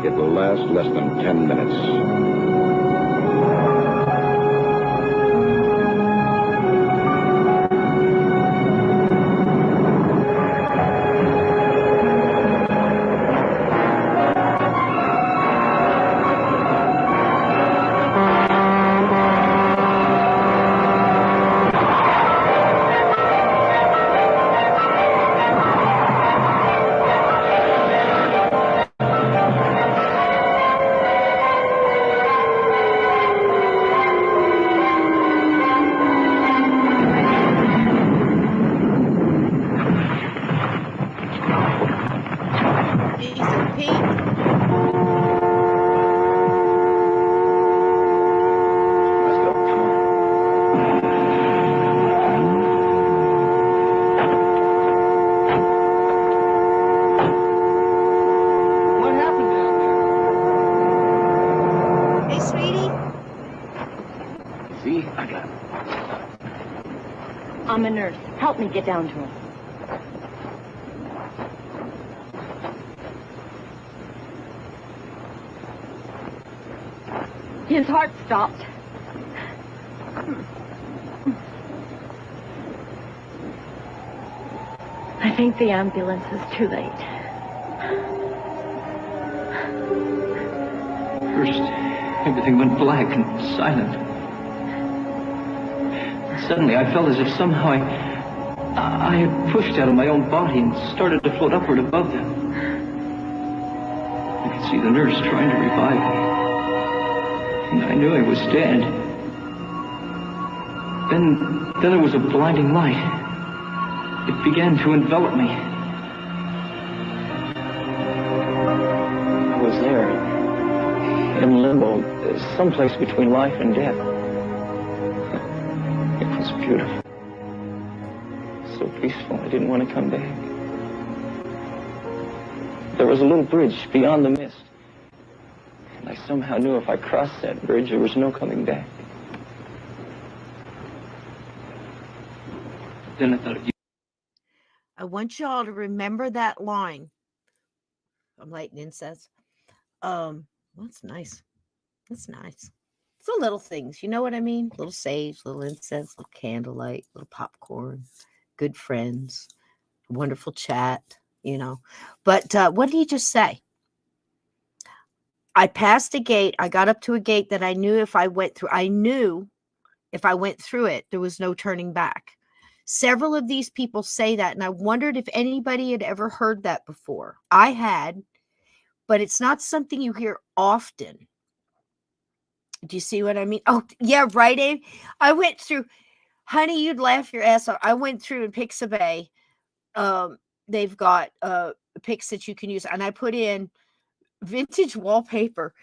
it will last less than 10 minutes. get down to him. His heart stopped. I think the ambulance is too late. First, everything went black and silent. Suddenly, I felt as if somehow I had pushed out of my own body and started to float upward above them. I could see the nurse trying to revive me, and I knew I was dead. Then there was a blinding light. It began to envelop me. I was there, in limbo, someplace between life and death. It was beautiful. So peaceful, I didn't want to come back. There was a little bridge beyond the mist. And I somehow knew if I crossed that bridge, there was no coming back. Then I thought of you. I want y'all to remember that line. I'm lighting incense. That's nice. That's nice. It's the little things, you know what I mean? Little sage, little incense, little candlelight, little popcorn, good friends, wonderful chat, you know. But what did he just say? I passed a gate. I got up to a gate that I knew if I went through, it, there was no turning back. Several of these people say that, and I wondered if anybody had ever heard that before. I had, but it's not something you hear often. Do you see what I mean? Oh, yeah, right, Abe? I went through, honey, you'd laugh your ass off. I went through in Pixabay. They've got pics that you can use, and I put in vintage wallpaper.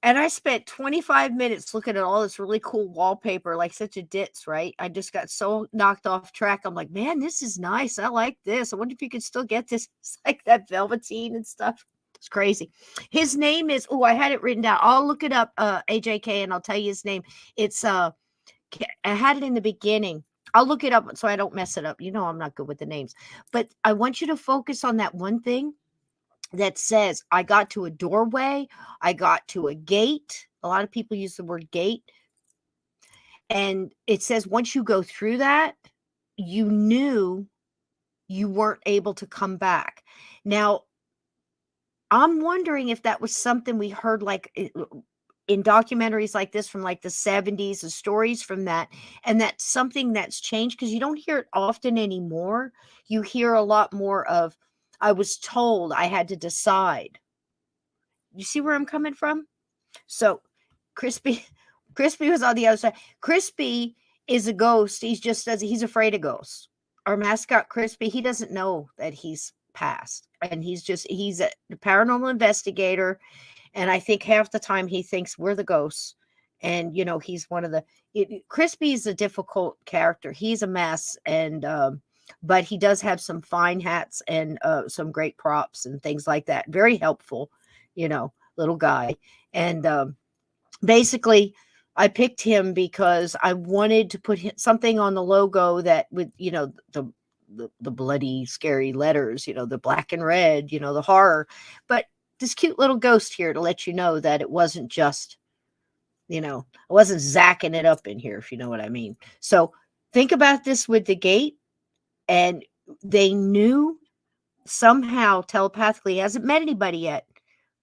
And I spent 25 minutes looking at all this really cool wallpaper, like such a ditz, right? I just got so knocked off track. I'm like, man, this is nice. I like this. I wonder if you could still get this. It's like that velveteen and stuff. It's crazy. His name is, I had it written down. I'll look it up, AJK, and I'll tell you his name. It's, I had it in the beginning. I'll look it up so I don't mess it up. You know, I'm not good with the names. But I want you to focus on that one thing that says, I got to a doorway, I got to a gate. A lot of people use the word gate. And it says, once you go through that, you knew you weren't able to come back. Now, I'm wondering if that was something we heard like in documentaries like this from like the 70s, the stories from that. And that's something that's changed because you don't hear it often anymore. You hear a lot more of, I was told I had to decide. You see where I'm coming from? So Crispy was on the other side. Crispy is a ghost. He's afraid of ghosts. Our mascot, Crispy, he doesn't know that he's passed. And he's a paranormal investigator. And I think half the time he thinks we're the ghosts. And, you know, he's one of Crispy is a difficult character. He's a mess. And, but he does have some fine hats and some great props and things like that. Very helpful, you know, little guy. And basically, I picked him because I wanted to put something on the logo that would, you know, the bloody, scary letters, you know, the black and red, you know, the horror. But this cute little ghost here to let you know that it wasn't just, you know, I wasn't zacking it up in here, if you know what I mean. So think about this with the gate. And they knew somehow telepathically, he hasn't met anybody yet,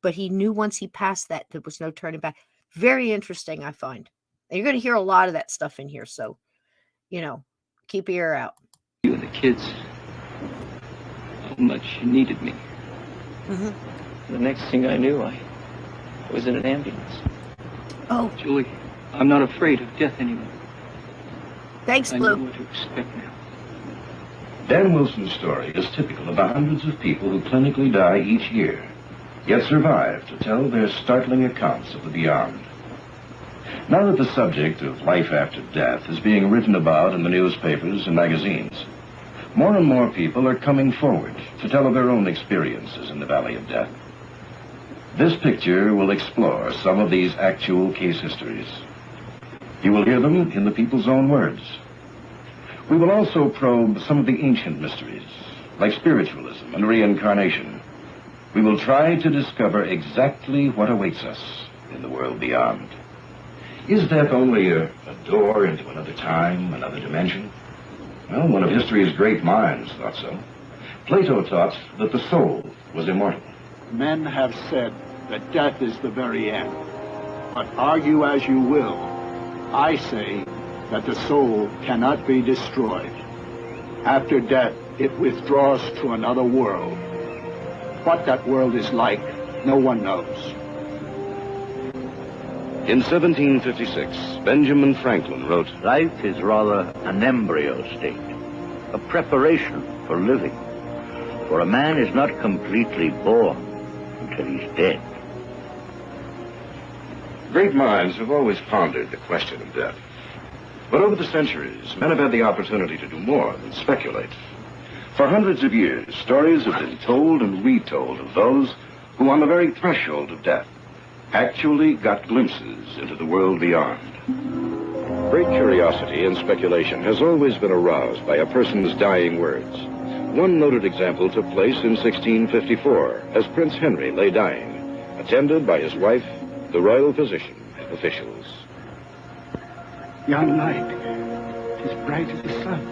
but he knew once he passed that, there was no turning back. Very interesting, I find. And you're going to hear a lot of that stuff in here. So, you know, keep your ear out. You and the kids, how much you needed me. Mm-hmm. The next thing I knew, I was in an ambulance. Oh. Julie, I'm not afraid of death anymore. Thanks, I Blue. know what to expect now. Dan Wilson's story is typical of the hundreds of people who clinically die each year, yet survive to tell their startling accounts of the beyond. Now that the subject of life after death is being written about in the newspapers and magazines, more and more people are coming forward to tell of their own experiences in the Valley of Death. This picture will explore some of these actual case histories. You will hear them in the people's own words. We will also probe some of the ancient mysteries, like spiritualism and reincarnation. We will try to discover exactly what awaits us in the world beyond. Is death only a door into another time, another dimension? Well, one of history's great minds thought so. Plato taught that the soul was immortal. Men have said that death is the very end. But argue as you will, I say that the soul cannot be destroyed. After death, it withdraws to another world. What that world is like, no one knows. In 1756, Benjamin Franklin wrote, Life is rather an embryo state, a preparation for living. For a man is not completely born until he's dead. Great minds have always pondered the question of death. But over the centuries, men have had the opportunity to do more than speculate. For hundreds of years, stories have been told and retold of those who, on the very threshold of death, actually got glimpses into the world beyond. Great curiosity and speculation has always been aroused by a person's dying words. One noted example took place in 1654, as Prince Henry lay dying, attended by his wife, the royal physician, and officials. Young light, 'tis bright as the sun.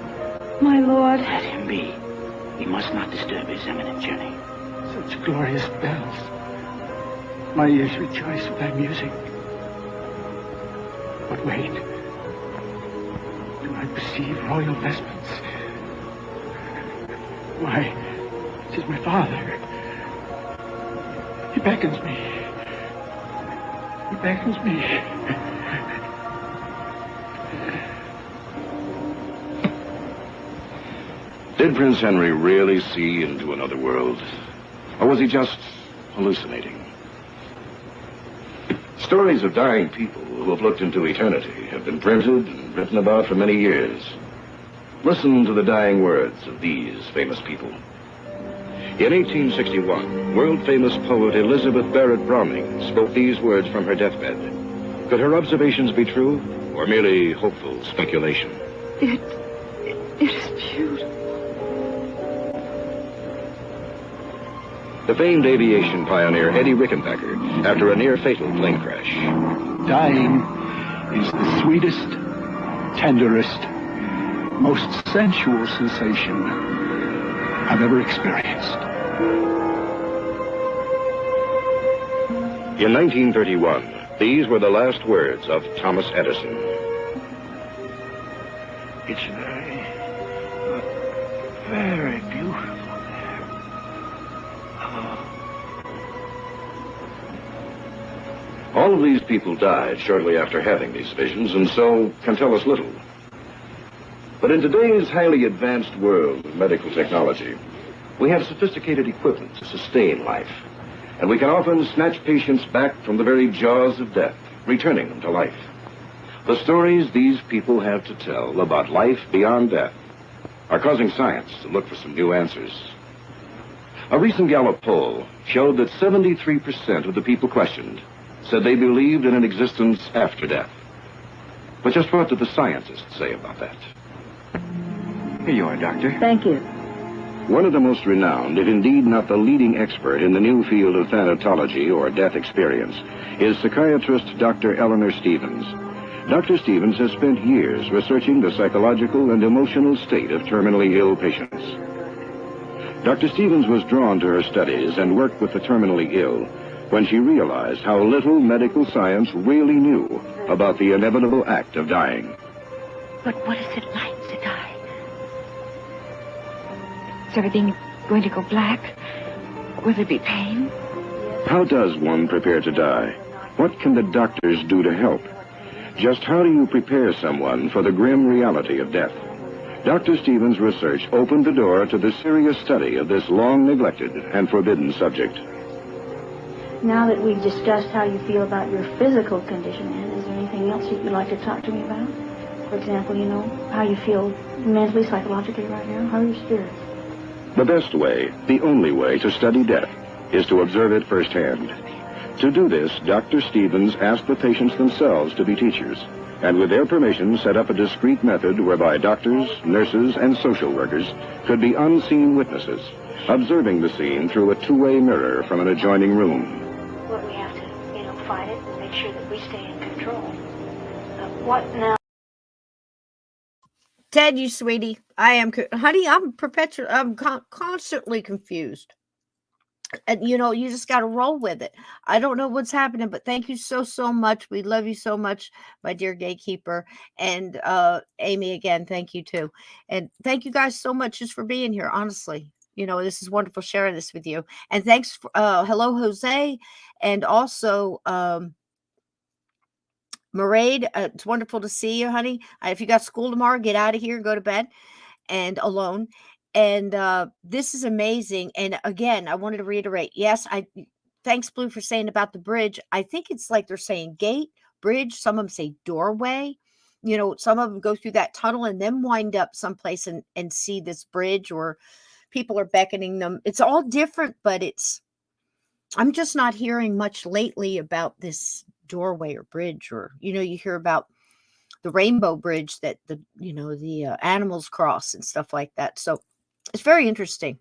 My lord. Let him be. We must not disturb his eminent journey. Such glorious bells. My ears rejoice with thy music. But wait. Do I perceive royal vestments? Why, 'tis my father. He beckons me. He beckons me. Did Prince Henry really see into another world? Or was he just hallucinating? Stories of dying people who have looked into eternity have been printed and written about for many years. Listen to the dying words of these famous people. In 1861, world-famous poet Elizabeth Barrett Browning spoke these words from her deathbed. Could her observations be true, or merely hopeful speculation? It is beautiful. The famed aviation pioneer Eddie Rickenbacker, after a near-fatal plane crash. Dying is the sweetest, tenderest, most sensual sensation I've ever experienced. In 1931, these were the last words of Thomas Edison. It's very beautiful. All of these people died shortly after having these visions, and so can tell us little. But in today's highly advanced world of medical technology, we have sophisticated equipment to sustain life, and we can often snatch patients back from the very jaws of death, returning them to life. The stories these people have to tell about life beyond death are causing science to look for some new answers. A recent Gallup poll showed that 73% of the people questioned said they believed in an existence after death. But just what did the scientists say about that? Here you are, Doctor. Thank you. One of the most renowned, if indeed not the leading expert in the new field of thanatology or death experience, is psychiatrist Dr. Eleanor Stevens. Dr. Stevens has spent years researching the psychological and emotional state of terminally ill patients. Dr. Stevens was drawn to her studies and worked with the terminally ill when she realized how little medical science really knew about the inevitable act of dying. But what is it like to die? Is everything going to go black? Will there be pain? How does one prepare to die? What can the doctors do to help? Just how do you prepare someone for the grim reality of death? Dr. Stevens' research opened the door to the serious study of this long-neglected and forbidden subject. Now that we've discussed how you feel about your physical condition, Anne, is there anything else you'd like to talk to me about? For example, you know, how you feel mentally, psychologically right now? How are your spirits? The best way, the only way to study death is to observe it firsthand. To do this, Dr. Stevens asked the patients themselves to be teachers. and with their permission set up a discreet method whereby doctors, nurses, and social workers could be unseen witnesses, observing the scene through a two-way mirror from an adjoining room. But we have to, fight it and make sure that we stay in control. What now? Ted, you sweetie, I am, honey, I'm constantly confused. And, you just got to roll with it. I don't know what's happening, but thank you so much. We love you so much, my dear gatekeeper. And Amy, again, thank you too. And thank you guys so much just for being here, honestly. This is wonderful sharing this with you. And thanks, hello, Jose. And also, Mairead, it's wonderful to see you, honey. If you got school tomorrow, get out of here and go to bed and alone. And this is amazing. And again, I wanted to reiterate, yes, thanks, Blue, for saying about the bridge. I think it's like they're saying gate, bridge. Some of them say doorway. Some of them go through that tunnel and then wind up someplace and see this bridge, or people are beckoning them. It's all different, but I'm just not hearing much lately about this doorway or bridge, or, you hear about the rainbow bridge that the animals cross and stuff like that. So it's very interesting.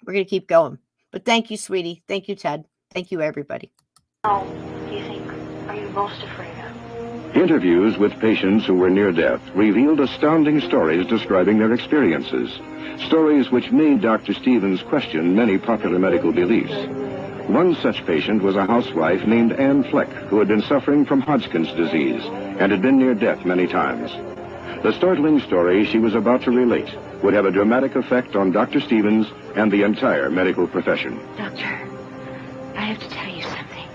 We're going to keep going. But thank you, sweetie. Thank you, Ted. Thank you, everybody. How do you think are you most afraid of? Interviews with patients who were near death revealed astounding stories describing their experiences. Stories which made Dr. Stevens question many popular medical beliefs. One such patient was a housewife named Anne Fleck, who had been suffering from Hodgkin's disease and had been near death many times. The startling story she was about to relate would have a dramatic effect on Dr. Stevens and the entire medical profession. Doctor, I have to tell you something.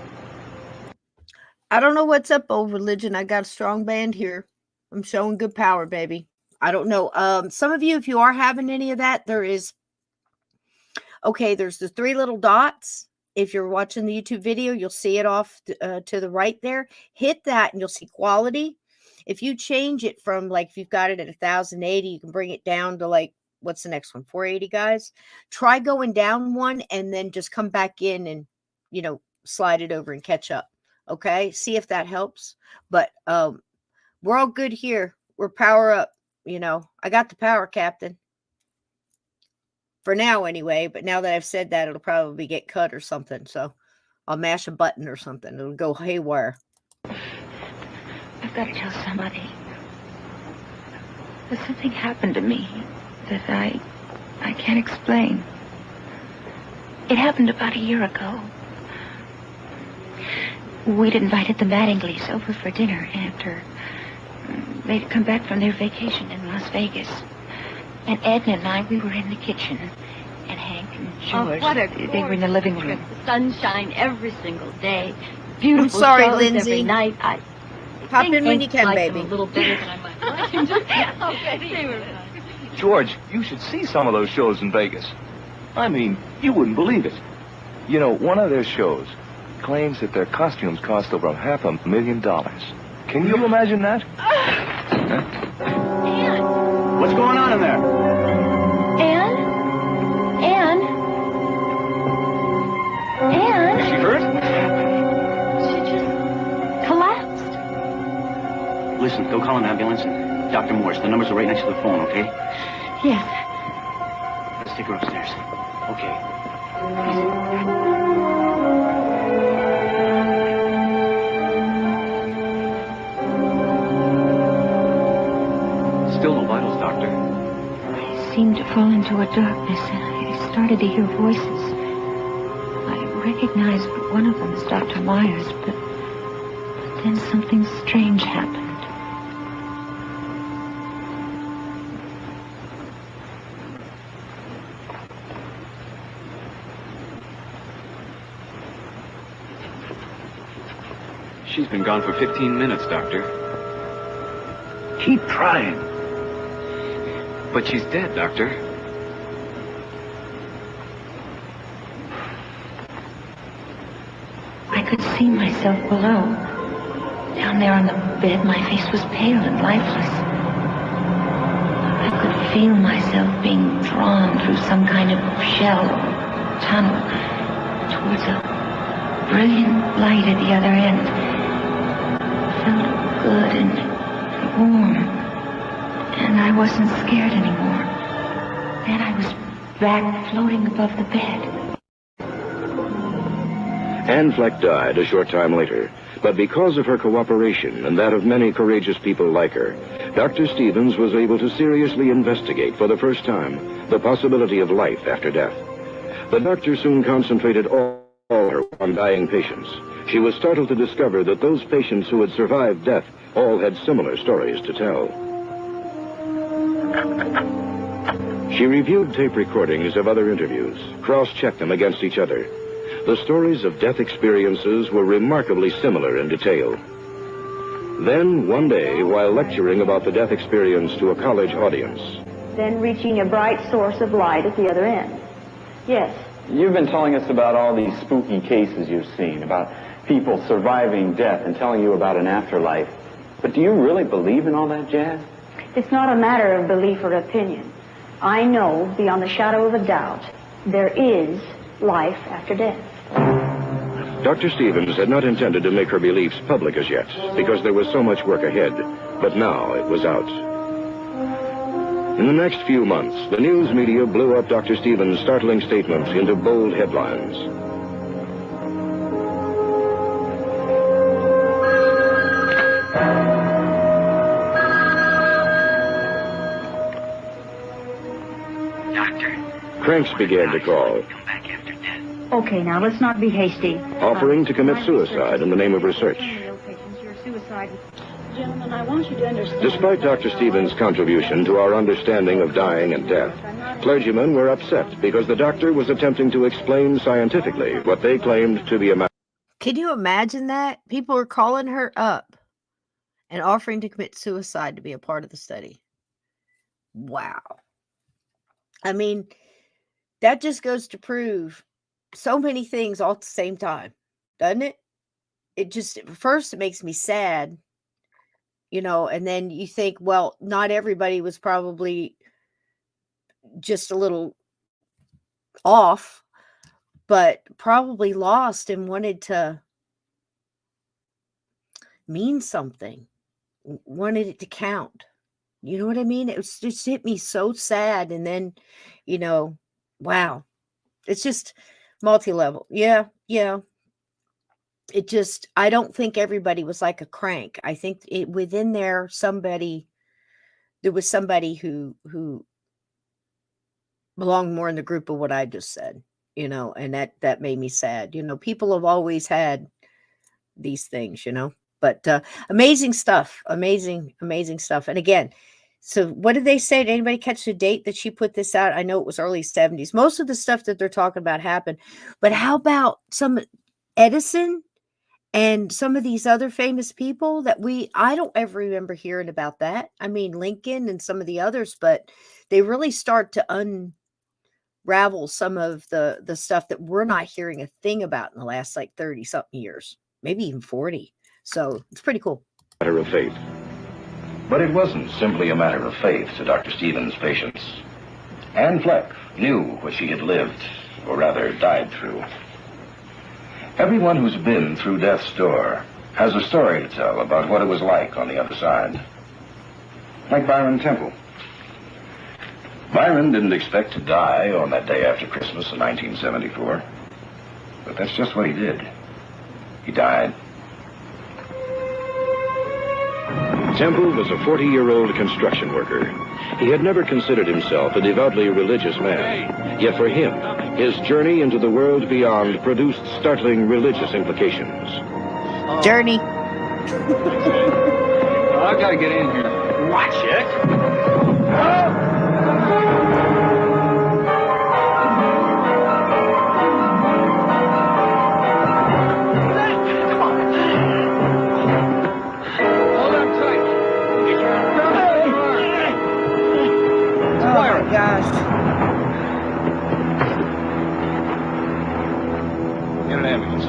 I don't know what's up, old religion. I got a strong band here. I'm showing good power, baby. I don't know. Some of you, if you are having any of that, there's the 3 little dots. If you're watching the YouTube video, you'll see it off to the right there. Hit that and you'll see quality. If you change it from, like, if you've got it at 1080, you can bring it down to, like, what's the next one? 480, guys. Try going down one and then just come back in and, slide it over and catch up. Okay. See if that helps. But we're all good here. We're power up. I got the power, Captain. For now, anyway. But now that I've said that, it'll probably get cut or something. So I'll mash a button or something. It'll go haywire. I've got to tell somebody. But something happened to me that I can't explain. It happened about a year ago. We'd invited the Mattingleys over for dinner after they'd come back from their vacation in Las Vegas. And Edna and I, we were in the kitchen. And Hank and George, they were in the living room. Sunshine every single day. Beautiful I'm sorry, shows Lindsay. every night. Pop in when you can, baby. A little better than I might like him. Okay. George, you should see some of those shows in Vegas. I mean, you wouldn't believe it. One of their shows claims that their costumes cost over $500,000. Can you imagine that? Anne! What's going on in there? Anne? Anne? Anne? Is she hurt? She just collapsed. Listen, go call an ambulance and Dr. Morse. The numbers are right next to the phone, okay? Yes. Let's take her upstairs. Okay. Still no vitals, Doctor. I seemed to fall into a darkness, and I started to hear voices. I recognized one of them as Dr. Myers, but then something strange happened. She's been gone for 15 minutes, Doctor. Keep trying. But she's dead, Doctor. I could see myself below. Down there on the bed, my face was pale and lifeless. I could feel myself being drawn through some kind of shell or tunnel towards a brilliant light at the other end. I felt good and warm. And I wasn't scared anymore. Then I was back floating above the bed. Anne Fleck died a short time later, but because of her cooperation and that of many courageous people like her, Dr. Stevens was able to seriously investigate for the first time the possibility of life after death. The doctor soon concentrated all her on dying patients. She was startled to discover that those patients who had survived death all had similar stories to tell. She reviewed tape recordings of other interviews, cross-checked them against each other. The stories of death experiences were remarkably similar in detail. Then, one day, while lecturing about the death experience to a college audience, Then reaching a bright source of light at the other end. Yes. You've been telling us about all these spooky cases you've seen, about people surviving death and telling you about an afterlife. But do you really believe in all that jazz? It's not a matter of belief or opinion. I know, beyond the shadow of a doubt, there is life after death. Dr. Stevens had not intended to make her beliefs public as yet, because there was so much work ahead, but now it was out. In the next few months, the news media blew up Dr. Stevens' startling statements into bold headlines. Doctor. Cranks began to call, Okay, now let's not be hasty. offering to commit suicide in the name of research. Gentlemen, I want you to understand. Despite Dr. Stevens' contribution to our understanding of dying and death, clergymen were upset because the doctor was attempting to explain scientifically what they claimed to be a matter. Can you imagine that? People are calling her up and offering to commit suicide to be a part of the study. Wow. I mean, that just goes to prove so many things all at the same time, doesn't it? It just, first it makes me sad, you know, and then you think, well, not everybody was probably just a little off, but probably lost and wanted to mean something, wanted it to count. You know what I mean? It was just hit me so sad. And then, you know, wow, it's just multi-level. Yeah. It just, I don't think everybody was like a crank. I think within there, there was somebody who belonged more in the group of what I just said, you know, and that made me sad. You know, people have always had these things, you know, but amazing stuff, amazing stuff. And again, so what did they say? Did anybody catch the date that she put this out? I know it was early 70s. Most of the stuff that they're talking about happened, but how about some Edison and some of these other famous people that I don't ever remember hearing about that. I mean, Lincoln and some of the others, but they really start to unravel some of the stuff that we're not hearing a thing about in the last like 30 something years, maybe even 40. So it's pretty cool. Matter of faith. But it wasn't simply a matter of faith to Dr. Stevens' patients. Anne Fleck knew what she had lived, or rather died through. Everyone who's been through death's door has a story to tell about what it was like on the other side. Like Byron Temple. Byron didn't expect to die on that day after Christmas in 1974. But that's just what he did. He died. Temple was a 40-year-old construction worker. He had never considered himself a devoutly religious man. Yet for him, his journey into the world beyond produced startling religious implications. Journey. Well, I've got to get in here. Watch it. Gosh. Get an ambulance.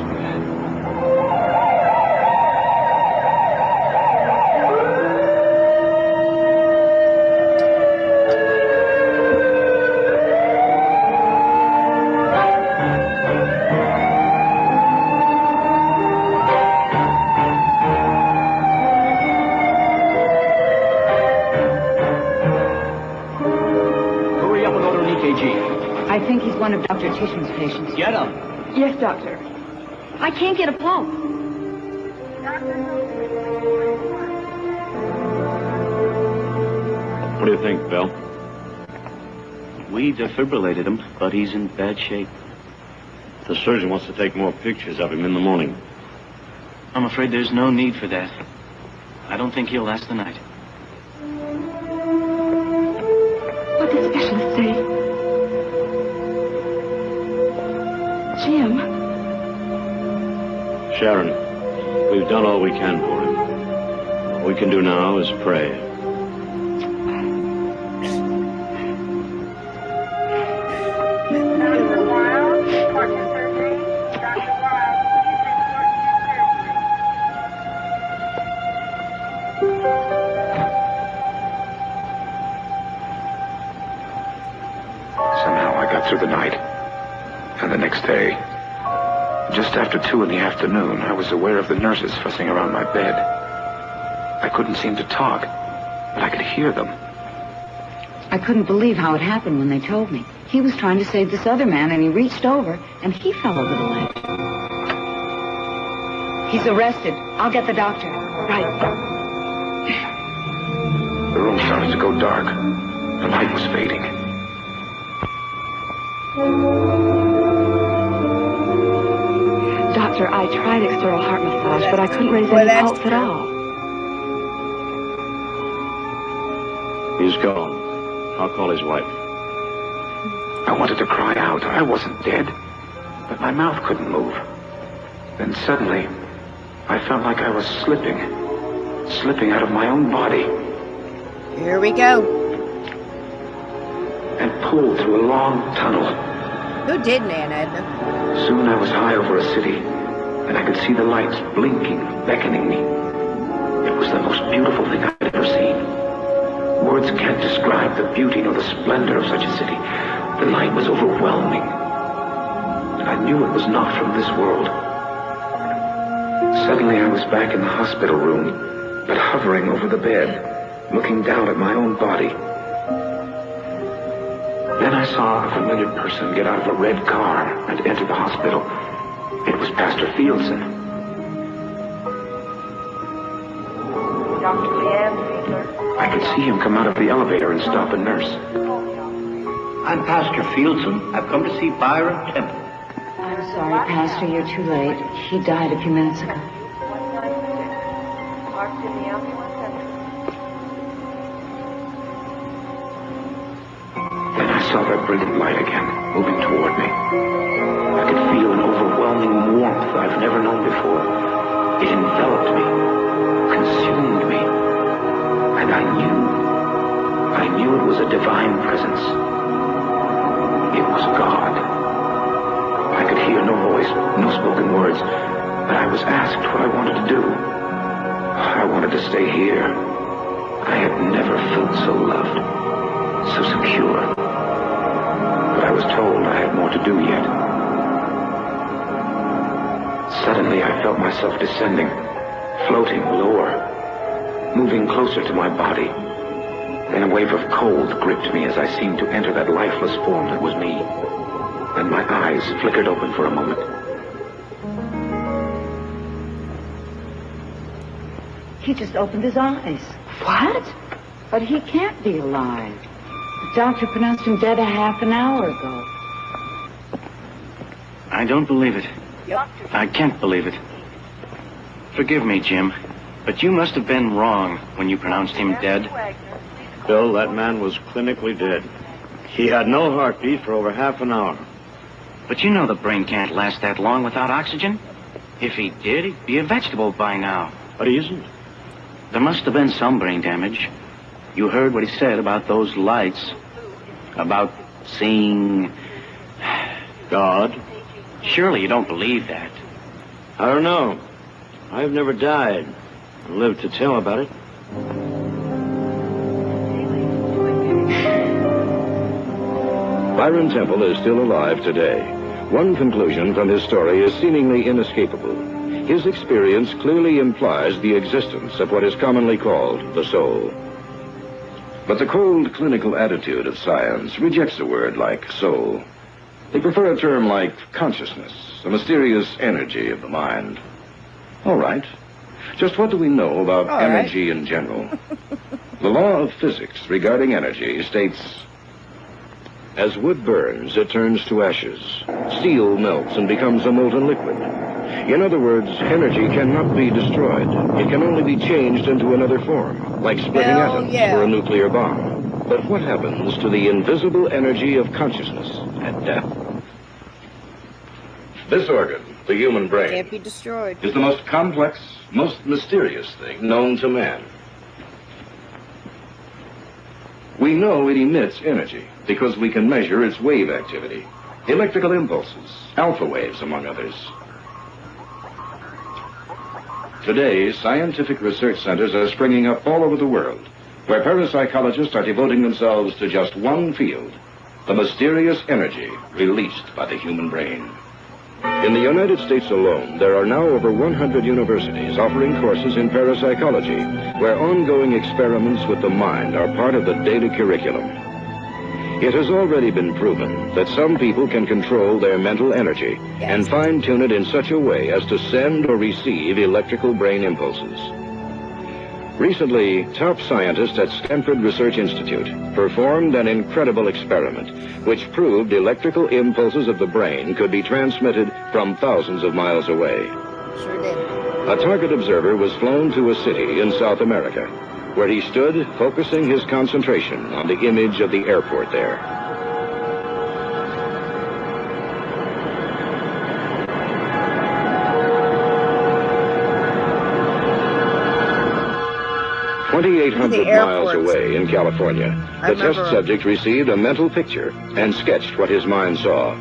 I think he's one of Dr. Tishman's patients. Get him. Yes, doctor. I can't get a pulse. What do you think, Bill? We defibrillated him, but he's in bad shape. The surgeon wants to take more pictures of him in the morning. I'm afraid there's no need for that. I don't think he'll last the night. What did the specialist say? Jim. Sharon, we've done all we can for him. All we can do now is pray. Somehow I got through the night. And the next day, just after 2 in the afternoon, I was aware of the nurses fussing around my bed. I couldn't seem to talk, but I could hear them. I couldn't believe how it happened when they told me. He was trying to save this other man, and he reached over, and he fell over the ledge. He's arrested. I'll get the doctor. Right. The room started to go dark. The light was fading. Doctor, I tried external heart massage, but I couldn't raise any pulse at all. He's gone. I'll call his wife. I wanted to cry out. I wasn't dead, but my mouth couldn't move. Then suddenly, I felt like I was slipping out of my own body. Here we go. And pulled through a long tunnel. Who didn't, Aunt Edna? Soon I was high over a city, and I could see the lights blinking, beckoning me. It was the most beautiful thing I'd ever seen. Words can't describe the beauty nor the splendor of such a city. The light was overwhelming. And I knew it was not from this world. Suddenly I was back in the hospital room, but hovering over the bed, looking down at my own body. Then I saw a familiar person get out of a red car and enter the hospital. It was Pastor Fieldson. Dr. Leanne Fiedler. I could see him come out of the elevator and stop a nurse. I'm Pastor Fieldson. I've come to see Byron Temple. I'm sorry, Pastor, you're too late. He died a few minutes ago. Marked in the ambulance center. Then I saw that brilliant light again, moving toward me. I could feel an overwhelming warmth I've never known before. It enveloped me, consumed me. And I knew it was a divine presence. It was God. I could hear no voice, no spoken words, but I was asked what I wanted to do. I wanted to stay here. I had never felt so loved, so secure. But I was told I had more to do yet. Suddenly I felt myself descending, floating lower, moving closer to my body. Then a wave of cold gripped me as I seemed to enter that lifeless form that was me. Then my eyes flickered open for a moment. He just opened his eyes. What? But he can't be alive. The doctor pronounced him dead a half an hour ago. I don't believe it. Yep. I can't believe it. Forgive me, Jim, but you must have been wrong when you pronounced him dead. Bill, that man was clinically dead. He had no heartbeat for over half an hour. But you know the brain can't last that long without oxygen. If he did, he'd be a vegetable by now. But he isn't. There must have been some brain damage. You heard what he said about those lights. About seeing God. Surely you don't believe that. I don't know. I've never died and lived to tell about it. Byron Temple is still alive today. One conclusion from his story is seemingly inescapable. His experience clearly implies the existence of what is commonly called the soul. But the cold clinical attitude of science rejects a word like soul. They prefer a term like consciousness, a mysterious energy of the mind. All right. Just what do we know about energy in general? The law of physics regarding energy states, as wood burns, it turns to ashes. Steel melts and becomes a molten liquid. In other words, energy cannot be destroyed. It can only be changed into another form, like splitting atoms for a nuclear bomb. But what happens to the invisible energy of consciousness at death? This organ, the human brain, Can't be destroyed. is the most complex, most mysterious thing known to man. We know it emits energy because we can measure its wave activity, electrical impulses, alpha waves, among others. Today, scientific research centers are springing up all over the world, where parapsychologists are devoting themselves to just one field, the mysterious energy released by the human brain. In the United States alone, there are now over 100 universities offering courses in parapsychology, where ongoing experiments with the mind are part of the daily curriculum. It has already been proven that some people can control their mental energy and fine-tune it in such a way as to send or receive electrical brain impulses. Recently, top scientists at Stanford Research Institute performed an incredible experiment which proved electrical impulses of the brain could be transmitted from thousands of miles away. Sure did. A target observer was flown to a city in South America, where he stood focusing his concentration on the image of the airport there. "2,800 miles away in California, the test subject received a mental picture and sketched what his mind saw.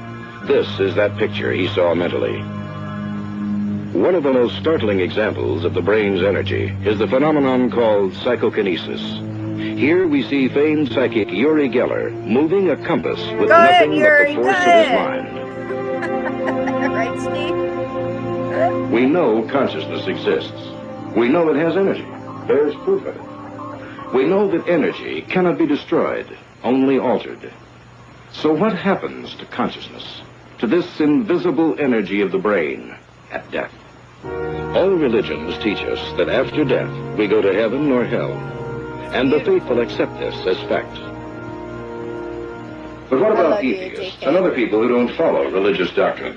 This is that picture he saw mentally. One of the most startling examples of the brain's energy is the phenomenon called psychokinesis. Here we see famed psychic Uri Geller moving a compass with nothing but the force of his mind. Right, Steve? We know consciousness exists. We know it has energy. There's proof of it. We know that energy cannot be destroyed, only altered. So what happens to consciousness, to this invisible energy of the brain at death? All religions teach us that after death we go to heaven or hell, and the faithful accept this as fact. But what about atheists and other people who don't follow religious doctrine?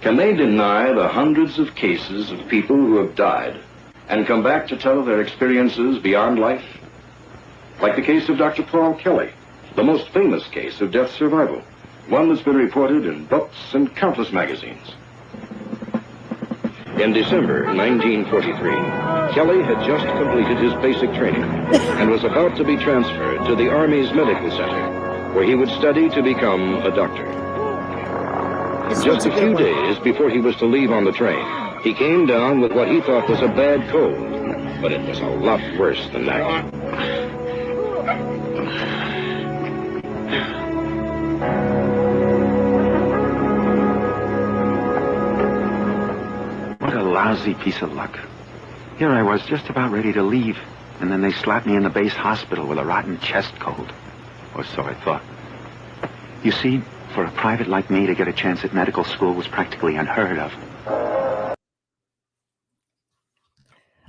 Can they deny the hundreds of cases of people who have died and come back to tell their experiences beyond life? Like the case of Dr. Paul Kelly, the most famous case of death survival, one that's been reported in books and countless magazines. In December 1943, Kelly had just completed his basic training and was about to be transferred to the Army's medical center, where he would study to become a doctor. Just a few days before he was to leave on the train, he came down with what he thought was a bad cold, but it was a lot worse than that. What a lousy piece of luck. Here I was just about ready to leave, and then they slapped me in the base hospital with a rotten chest cold. Or so I thought. You see, for a private like me to get a chance at medical school was practically unheard of.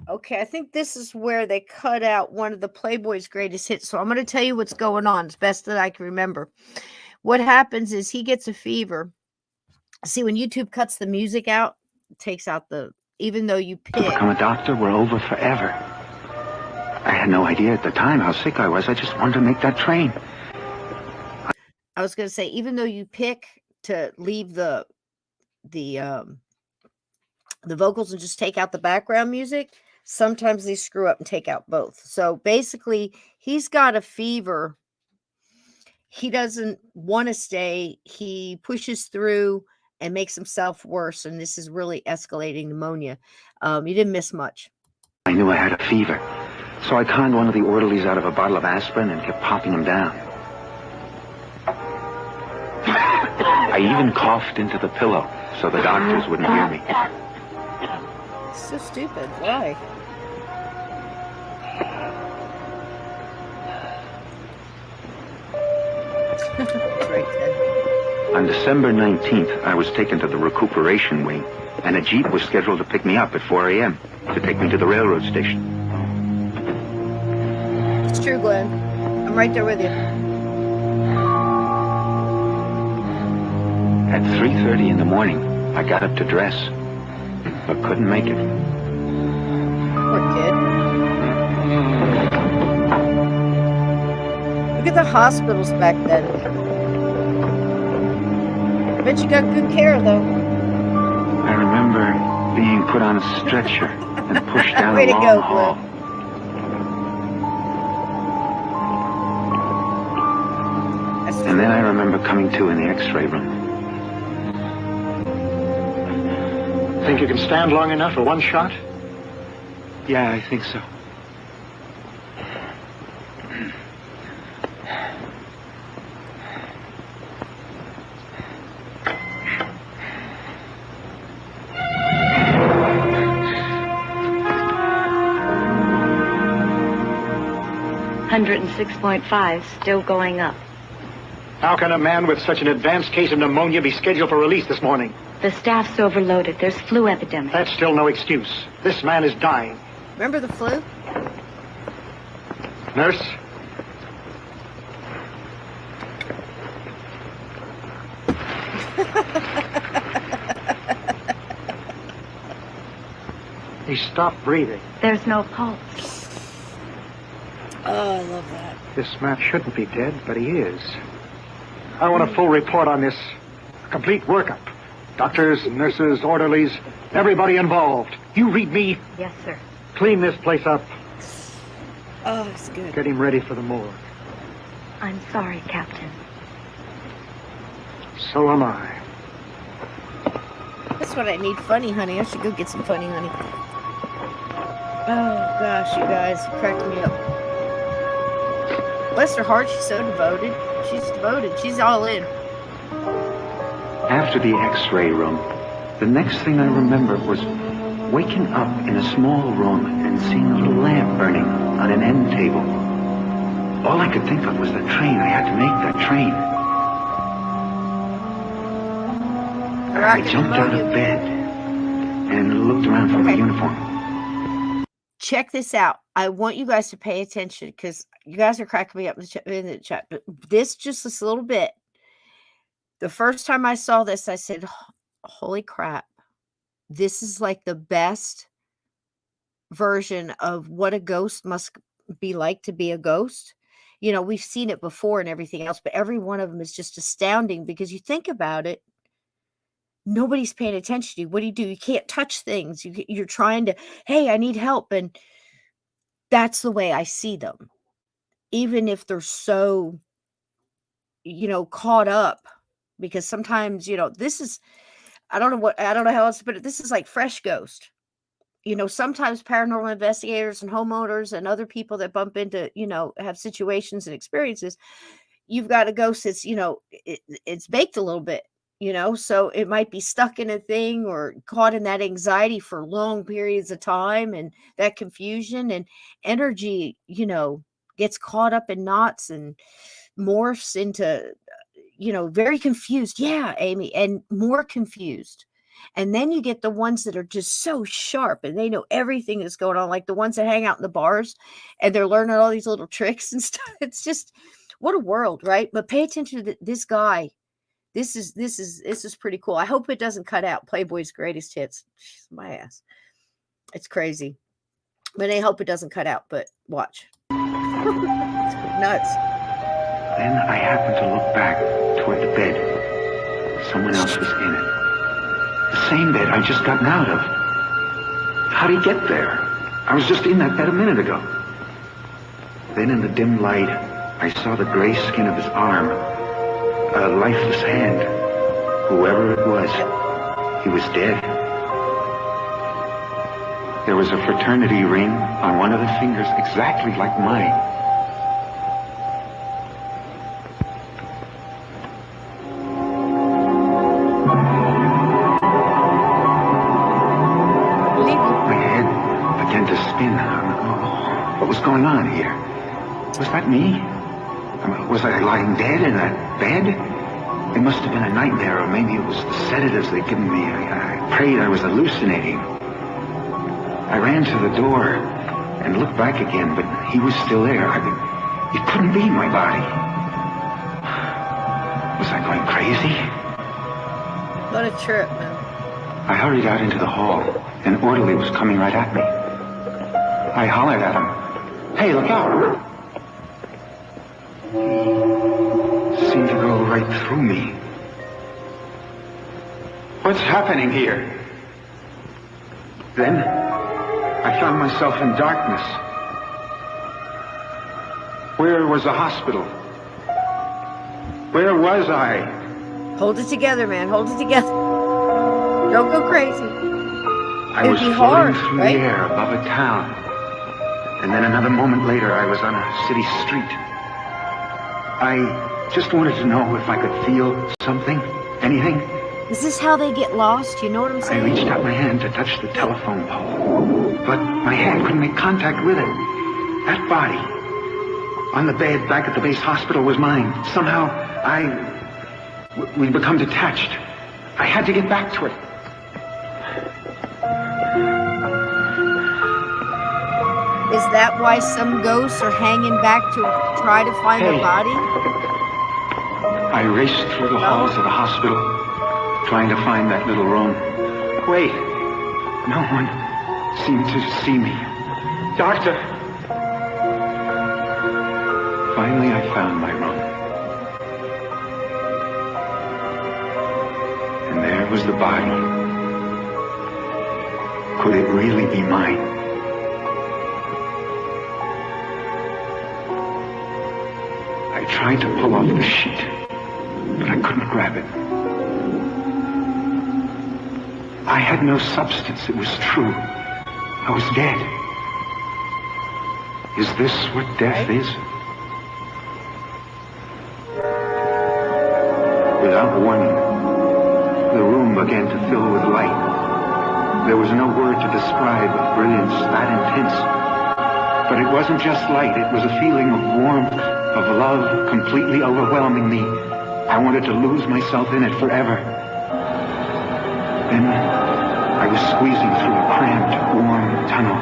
Okay, I think this is where they cut out one of the Playboy's greatest hits. So I'm going to tell you what's going on as best that I can remember. What happens is he gets a fever. See, when YouTube cuts the music out, it takes out the, even though you pick. To become a doctor, we're over forever. I had no idea at the time how sick I was. I just wanted to make that train. I was going to say, even though you pick to leave the vocals and just take out the background music, sometimes they screw up and take out both. So basically, he's got a fever. He doesn't want to stay. He pushes through and makes himself worse. And this is really escalating pneumonia. You didn't miss much. I knew I had a fever. So I conned one of the orderlies out of a bottle of aspirin and kept popping him down. I even coughed into the pillow so the doctors wouldn't hear me. It's so stupid. Why? Right there. On December 19th, I was taken to the recuperation wing, and a jeep was scheduled to pick me up at 4 a.m. to take me to the railroad station. It's true, Glenn. I'm right there with you. At 3:30 in the morning, I got up to dress, but couldn't make it. Poor kid. Look at the hospitals back then. I bet you got good care, though. I remember being put on a stretcher and pushed down Way a to long go, hall. Glenn. And then I remember coming to in the X-ray room. Think you can stand long enough for one shot? Yeah, I think so. .5 still going up. How can a man with such an advanced case of pneumonia be scheduled for release this morning? The staff's overloaded. There's flu epidemic. That's still no excuse. This man is dying. Remember the flu? Nurse? He stopped breathing. There's no pulse. Oh, I love that. This man shouldn't be dead, but he is. I want a full report on this. A complete workup. Doctors, nurses, orderlies, everybody involved. You read me. Yes, sir. Clean this place up. Oh, it's good. Get him ready for the morgue. I'm sorry, Captain. So am I. That's what I need. Funny honey. I should go get some funny honey. Oh, gosh, you guys. You're cracking me up. Bless her heart, she's so devoted. She's devoted. She's all in. After the X-ray room, the next thing I remember was waking up in a small room and seeing a little lamp burning on an end table. All I could think of was the train. I had to make that train. I jumped out of bed and looked around for my uniform. Check this out. I want you guys to pay attention because you guys are cracking me up in the chat. But this little bit. The first time I saw this, I said, holy crap. This is like the best version of what a ghost must be like to be a ghost. You know, we've seen it before and everything else, but every one of them is just astounding because you think about it. Nobody's paying attention to you. What do? You can't touch things. You're trying to, hey, I need help. And that's the way I see them. Even if they're so, caught up. Because sometimes, this is, I don't know how else to put it. This is like fresh ghost. Sometimes paranormal investigators and homeowners and other people that bump into, have situations and experiences. You've got a ghost that's, it's baked a little bit. So it might be stuck in a thing or caught in that anxiety for long periods of time and that confusion and energy, gets caught up in knots and morphs into, very confused. Yeah, Amy, and more confused. And then you get the ones that are just so sharp and they know everything that's going on, like the ones that hang out in the bars and they're learning all these little tricks and stuff. It's just, what a world, right? But pay attention to this guy. This is pretty cool. I hope it doesn't cut out Playboy's Greatest Hits. My ass. It's crazy. But I hope it doesn't cut out, but watch. It's nuts. Then I happened to look back toward the bed. Someone else was in it. The same bed I'd just gotten out of. How'd he get there? I was just in that bed a minute ago. Then in the dim light, I saw the gray skin of his arm. A lifeless hand. Whoever it was, he was dead. There was a fraternity ring on one of the fingers exactly like mine. My head began to spin. What was going on here? Was that me? Was I lying dead in that bed? And must have been a nightmare, or maybe it was the sedatives they'd given me. I prayed I was hallucinating. I ran to the door and looked back again, but he was still there. It couldn't be my body. Was I going crazy? What a trip, man. I hurried out into the hall. An orderly was coming right at me. I hollered at him, "Hey, look out!" He seemed to go right through me. What's happening here? Then I found myself in darkness. Where was the hospital? Where was I? Hold it together, man. Hold it together. Don't go crazy. I was floating through the air above a town. And then another moment later, I was on a city street. I just wanted to know if I could feel something, anything. Is this how they get lost? You know what I'm I saying? reached out my hand to touch the telephone pole, but my hand couldn't make contact with it. That body on the bed back at the base hospital was mine. Somehow, we'd become detached. I had to get back to it. Is that why some ghosts are hanging back to try to find the body? I raced through the halls of the hospital, trying to find that little room. Wait, no one seemed to see me. Doctor! Finally, I found my room. And there was the body. Could it really be mine? I tried to pull off the sheet, but I couldn't grab it. I had no substance. It was true. I was dead. Is this what death is? Without warning, the room began to fill with light. There was no word to describe a brilliance that intense. But it wasn't just light. It was a feeling of warmth, of love, completely overwhelming me. I wanted to lose myself in it forever. Then I was squeezing through a cramped, warm tunnel.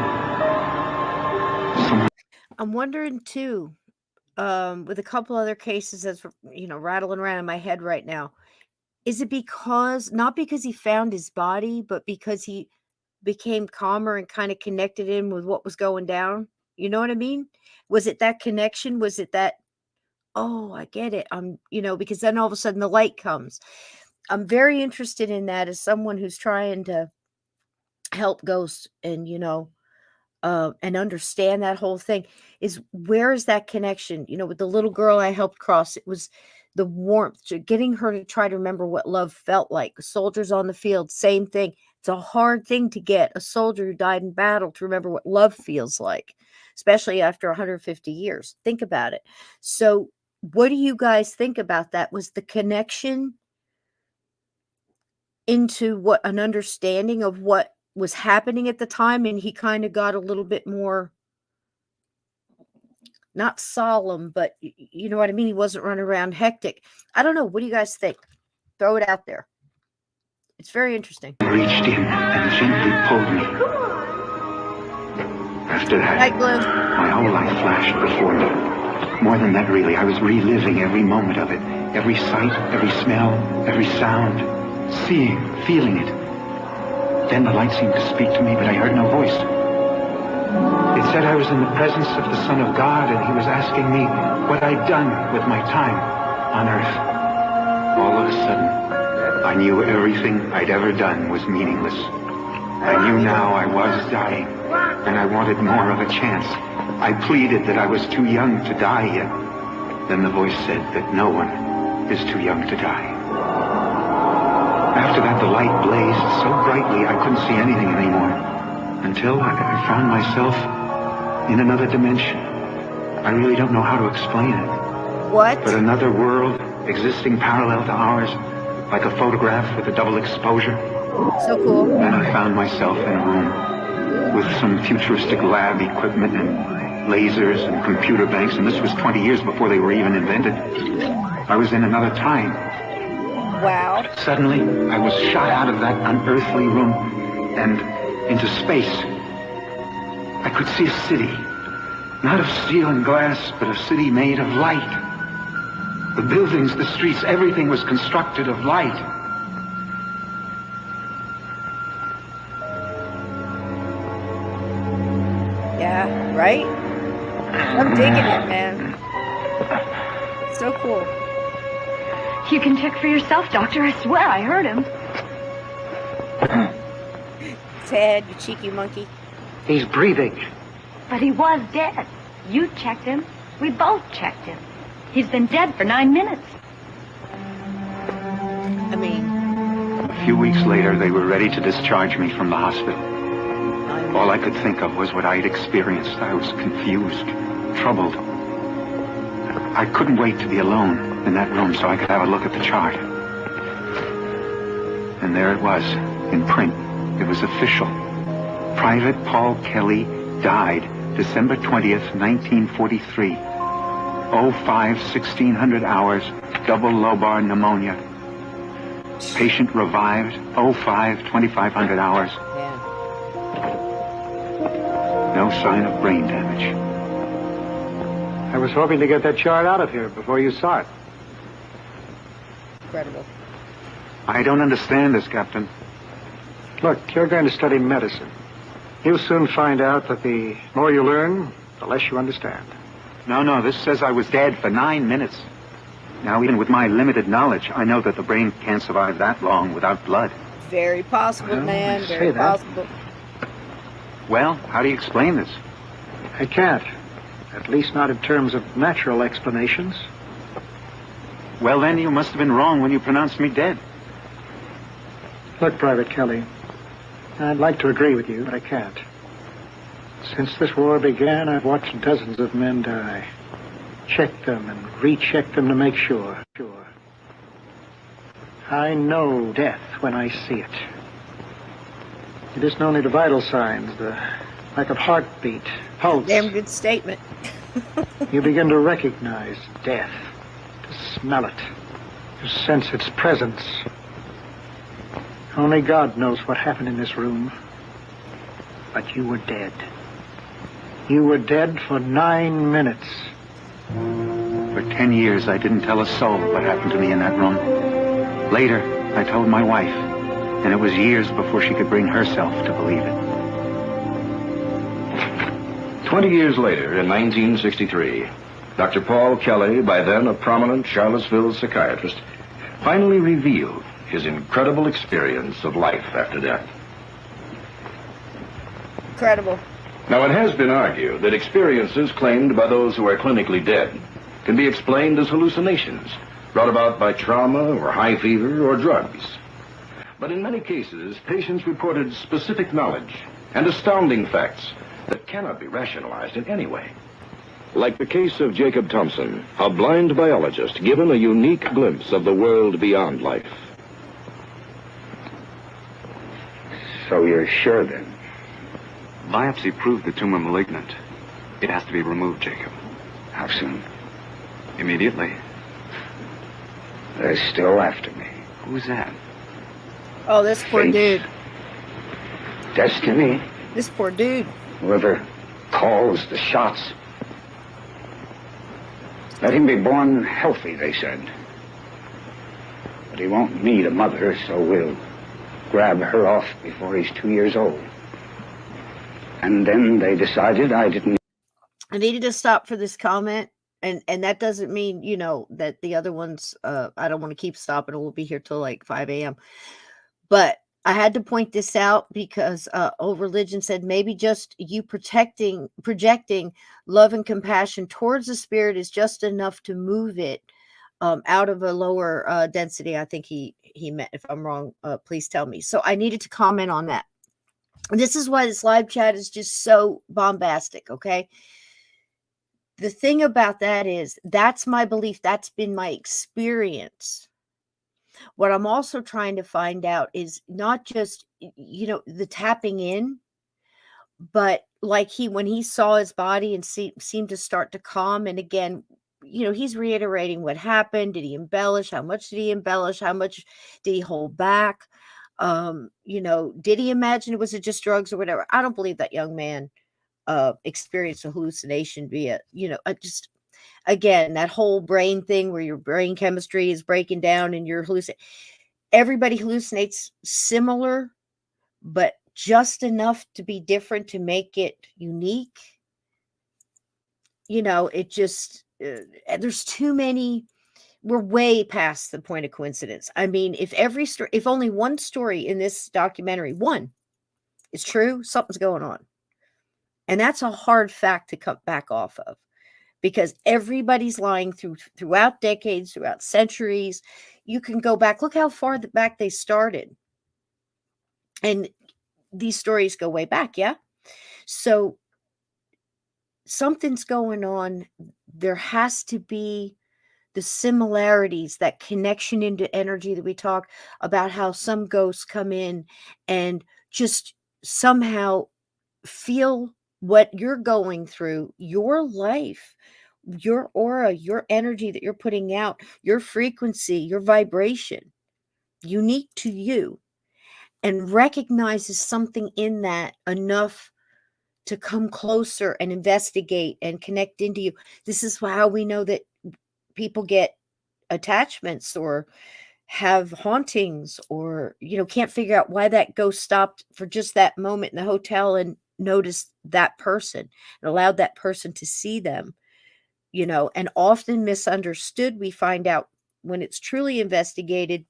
I'm wondering too, with a couple other cases that's rattling around in my head right now. Is it not because he found his body, but because he became calmer and kind of connected in with what was going down? You know what I mean? Was it that connection? Was it that, oh, I get it. Because then all of a sudden the light comes. I'm very interested in that as someone who's trying to help ghosts and, and understand that whole thing is where is that connection? With the little girl I helped cross, it was the warmth, getting her to try to remember what love felt like. Soldiers on the field, same thing. It's a hard thing to get a soldier who died in battle to remember what love feels like, especially after 150 years. Think about it. So what do you guys think about that? Was the connection into what an understanding of what was happening at the time, and he kind of got a little bit more, not solemn, but you know what I mean? He wasn't running around hectic. I don't know. What do you guys think? Throw it out there. It's very interesting. He reached in and gently pulled me. After that, my whole life flashed before me. More than that, really. I was reliving every moment of it. Every sight, every smell, every sound. Seeing, feeling it. Then the light seemed to speak to me, but I heard no voice. It said I was in the presence of the Son of God, and he was asking me what I'd done with my time on earth. All of a sudden, I knew everything I'd ever done was meaningless. I knew now I was dying, and I wanted more of a chance. I pleaded that I was too young to die yet. Then the voice said that no one is too young to die. After that, the light blazed so brightly I couldn't see anything anymore, until I found myself in another dimension. I really don't know how to explain it. What? But another world existing parallel to ours, like a photograph with a double exposure. So cool. Then I found myself in a room with some futuristic lab equipment and lasers and computer banks, and this was 20 years before they were even invented. I was in another time, Wow. Suddenly, I was shot out of that unearthly room and into space. I could see a city, not of steel and glass, but a city made of light. The buildings, the streets, everything was constructed of light. Yeah, right? I'm digging it, man. So cool. You can check for yourself, Doctor. I swear I heard him. Ted, you cheeky monkey. He's breathing. But he was dead. You checked him. We both checked him. He's been dead for 9 minutes. I mean... A few weeks later, they were ready to discharge me from the hospital. All I could think of was what I had experienced. I was confused, troubled. I couldn't wait to be alone in that room so I could have a look at the chart. And there it was, in print. It was official. Private Paul Kelly died December 20th, 1943. 1600 hours, double lobar pneumonia. Patient revived, 2500 hours. No sign of brain damage. I was hoping to get that chart out of here before you saw it. Incredible. I don't understand this, Captain. Look, you're going to study medicine. You'll soon find out that the more you learn, the less you understand. No, this says I was dead for 9 minutes. Now, even with my limited knowledge, I know that the brain can't survive that long without blood. Very possible, Well, man. I Very say that. possible. Well, how do you explain this? I can't. At least not in terms of natural explanations. Well, then you must have been wrong when you pronounced me dead. Look, Private Kelly, I'd like to agree with you, but I can't. Since this war began, I've watched dozens of men die. Checked them and rechecked them to make sure. I know death when I see it. It isn't only the vital signs, the lack of heartbeat, pulse. Damn good statement. You begin to recognize death, to smell it, to sense its presence. Only God knows what happened in this room. But you were dead. You were dead for 9 minutes. For 10 years, I didn't tell a soul what happened to me in that room. Later, I told my wife, and it was years before she could bring herself to believe it. 20 years later, in 1963, Dr. Paul Kelly, by then a prominent Charlottesville psychiatrist, finally revealed his incredible experience of life after death. Incredible. Now, it has been argued that experiences claimed by those who are clinically dead can be explained as hallucinations brought about by trauma or high fever or drugs. But in many cases, patients reported specific knowledge and astounding facts that cannot be rationalized in any way. Like the case of Jacob Thompson, a blind biologist given a unique glimpse of the world beyond life. So you're sure, then? Biopsy proved the tumor malignant. It has to be removed, Jacob. How soon? Immediately. They're still after me. Who's that? Oh, this poor Fate. dude. Destiny. This poor dude. Whoever calls the shots. Let him be born healthy, they said. But he won't need a mother, so we'll grab her off before he's 2 years old. And then they decided I didn't... I needed to stop for this comment. And that doesn't mean, you know, that the other ones, I don't want to keep stopping. We'll be here till like 5 a.m. But I had to point this out because Old Religion said maybe just you projecting love and compassion towards the spirit is just enough to move it out of a lower density. I think he meant. If I'm wrong, please tell me. So I needed to comment on that. This is why this live chat is just so bombastic, okay? The thing about that is, that's my belief. That's been my experience. What I'm also trying to find out is not just, you know, the tapping in, but like when he saw his body and seemed to start to calm. And again, he's reiterating what happened. Did he embellish? How much did he embellish? How much did he hold back? Did he imagine it was just drugs or whatever? I don't believe that young man experienced a hallucination via, again, that whole brain thing where your brain chemistry is breaking down and you're hallucinating. Everybody hallucinates similar, but just enough to be different to make it unique. It just, there's too many. We're way past the point of coincidence. I mean, if only one story in this documentary, one, is true, something's going on. And that's a hard fact to come back off of, because everybody's lying throughout decades, throughout centuries. You can go back, look how far back they started. And these stories go way back, yeah? So something's going on. There has to be the similarities, that connection into energy that we talk about, how some ghosts come in and just somehow feel what you're going through, your life, your aura, your energy that you're putting out, your frequency, your vibration, unique to you, and recognizes something in that enough to come closer and investigate and connect into you. This is how we know that people get attachments or have hauntings, or can't figure out why that ghost stopped for just that moment in the hotel and noticed that person and allowed that person to see them, and often misunderstood. We find out when it's truly investigated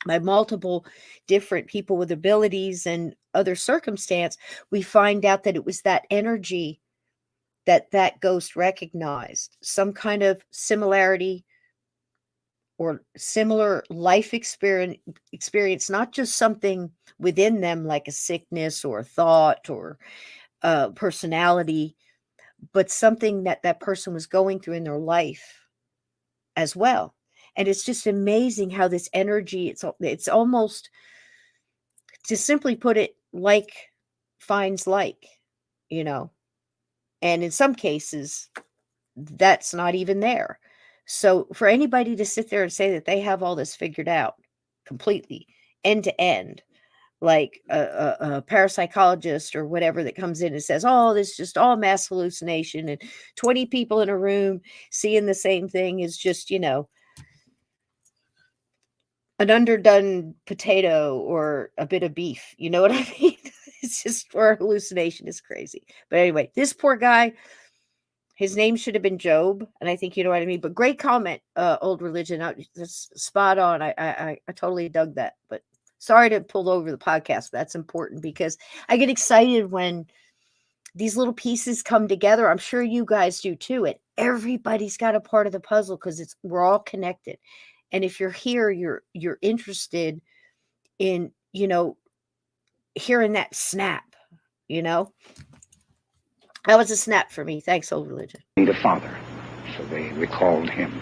by multiple different people with abilities and other circumstance, we find out that it was that energy that ghost recognized, some kind of similarity or similar life experience, not just something within them like a sickness or a thought or personality, but something that person was going through in their life as well. And it's just amazing how this energy, it's almost, to simply put it, like finds like, and in some cases that's not even there. So for anybody to sit there and say that they have all this figured out completely end to end, like a parapsychologist or whatever that comes in and says, oh, this is just all mass hallucination and 20 people in a room seeing the same thing is just, an underdone potato or a bit of beef. You know what I mean? It's just, for hallucination is crazy. But anyway, this poor guy, his name should have been Job, and I think you know what I mean. But great comment, Old Religion. That's spot on. I totally dug that. But sorry to pull over the podcast. That's important because I get excited when these little pieces come together. I'm sure you guys do too. And everybody's got a part of the puzzle because we're all connected. And if you're here, you're interested in, hearing that snap, That was a snap for me. Thanks, Old Religion. Need a father, so they recalled him.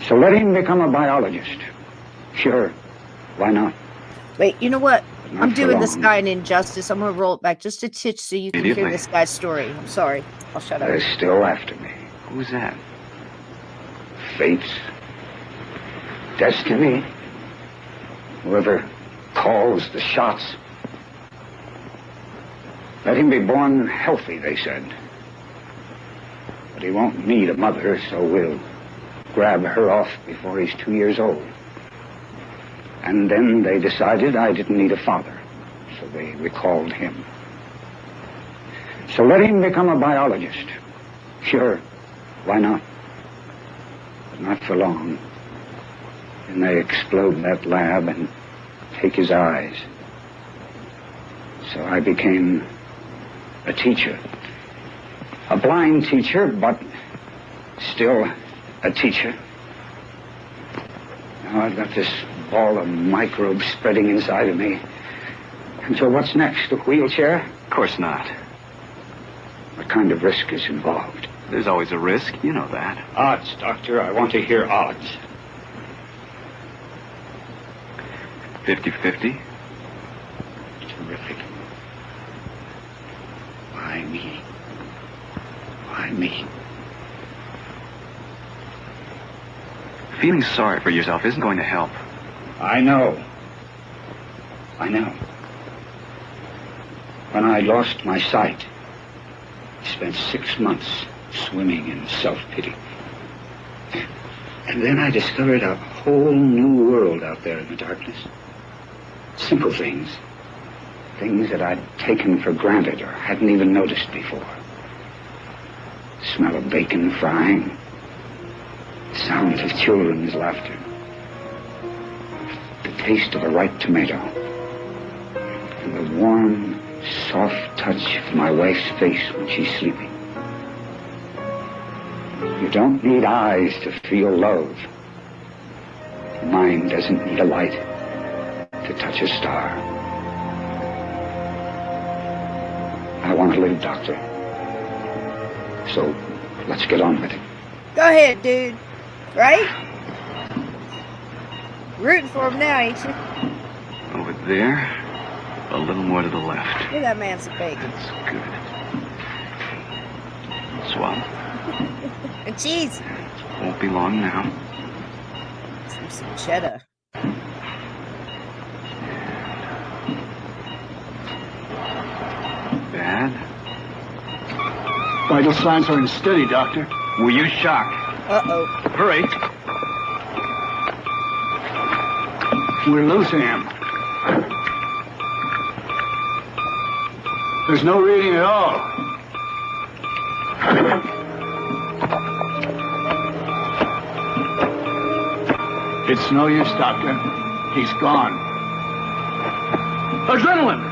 So let him become a biologist. Sure, why not? Wait, you know what? Not I'm for doing this long. guy an injustice. I'm going to roll it back just a titch so you can hear this guy's story. I'm sorry. I'll shut up. They're still after me. Who's that? Fates, destiny, whoever calls the shots. Let him be born healthy, they said. But he won't need a mother, so we'll grab her off before he's 2 years old. And then they decided I didn't need a father, so they recalled him. So let him become a biologist. Sure, why not? But not for long. Then they explode that lab and take his eyes. So I became a teacher. A blind teacher, but still a teacher. Now I've got this ball of microbes spreading inside of me. And so what's next? A wheelchair? Of course not. What kind of risk is involved? There's always a risk, you know that. Odds, Doctor. I want to hear odds. 50-50. Terrific. Why me? Why me? Feeling sorry for yourself isn't going to help. I know. When I lost my sight, I spent 6 months swimming in self-pity. And then I discovered a whole new world out there in the darkness. Simple things. Things that I'd taken for granted or hadn't even noticed before. The smell of bacon frying. The sound of children's laughter. The taste of a ripe tomato. And the warm, soft touch of my wife's face when she's sleeping. You don't need eyes to feel love. The mind doesn't need a light to touch a star. I want to live, Doctor. So, let's get on with it. Go ahead, dude. Right? Rooting for him now, ain't you? Over there, a little more to the left. Look at that man some bacon. Good. Swallow. And cheese. Won't be long now. Some cheddar. Bad. Vital signs are unsteady, Doctor. Were you shocked? Uh-oh. Hurry. We're losing him. There's no reading at all. It's no use, Doctor. He's gone. Adrenaline!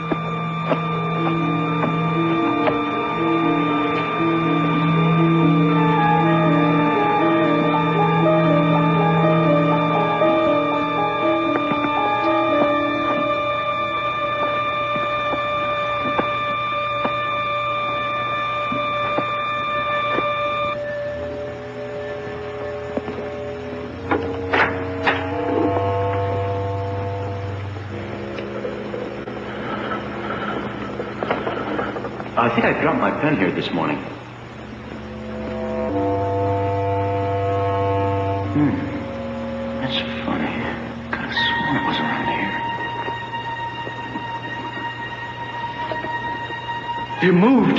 I think I dropped my pen here this morning. That's funny. Could have sworn it was around here. He moved.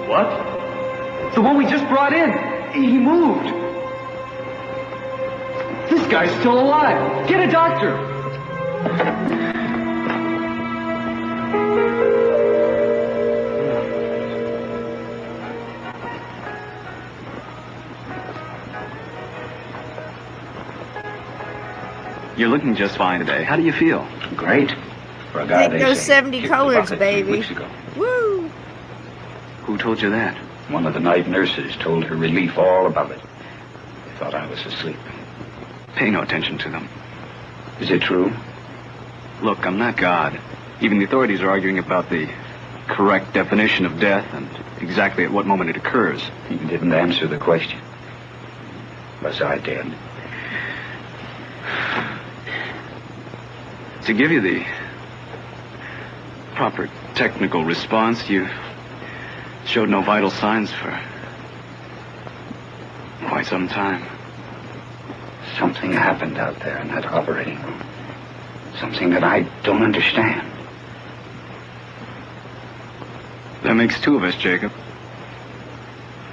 What? The one we just brought in. He moved. This guy's still alive. Get a doctor. You're looking just fine today. How do you feel? Great. For a guy Take those 70 colors, baby. Woo! Who told you that? One of the night nurses told her relief all about it. They thought I was asleep. Pay no attention to them. Is it true? Look, I'm not God. Even the authorities are arguing about the correct definition of death and exactly at what moment it occurs. You didn't answer the question. Was I dead? To give you the proper technical response, you showed no vital signs for quite some time. Something happened out there in that operating room. Something that I don't understand. That makes two of us, Jacob.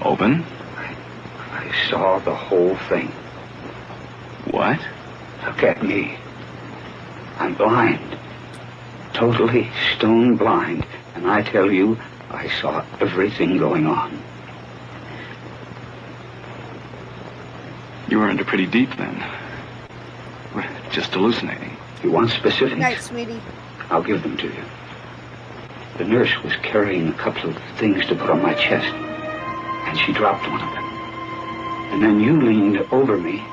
Open. I saw the whole thing. What? Look at me. I'm blind. Totally stone blind. And I tell you, I saw everything going on. You were under pretty deep then. Just hallucinating. You want specifics? Night, sweetie. I'll give them to you. The nurse was carrying a couple of things to put on my chest, and she dropped one of them. And then you leaned over me,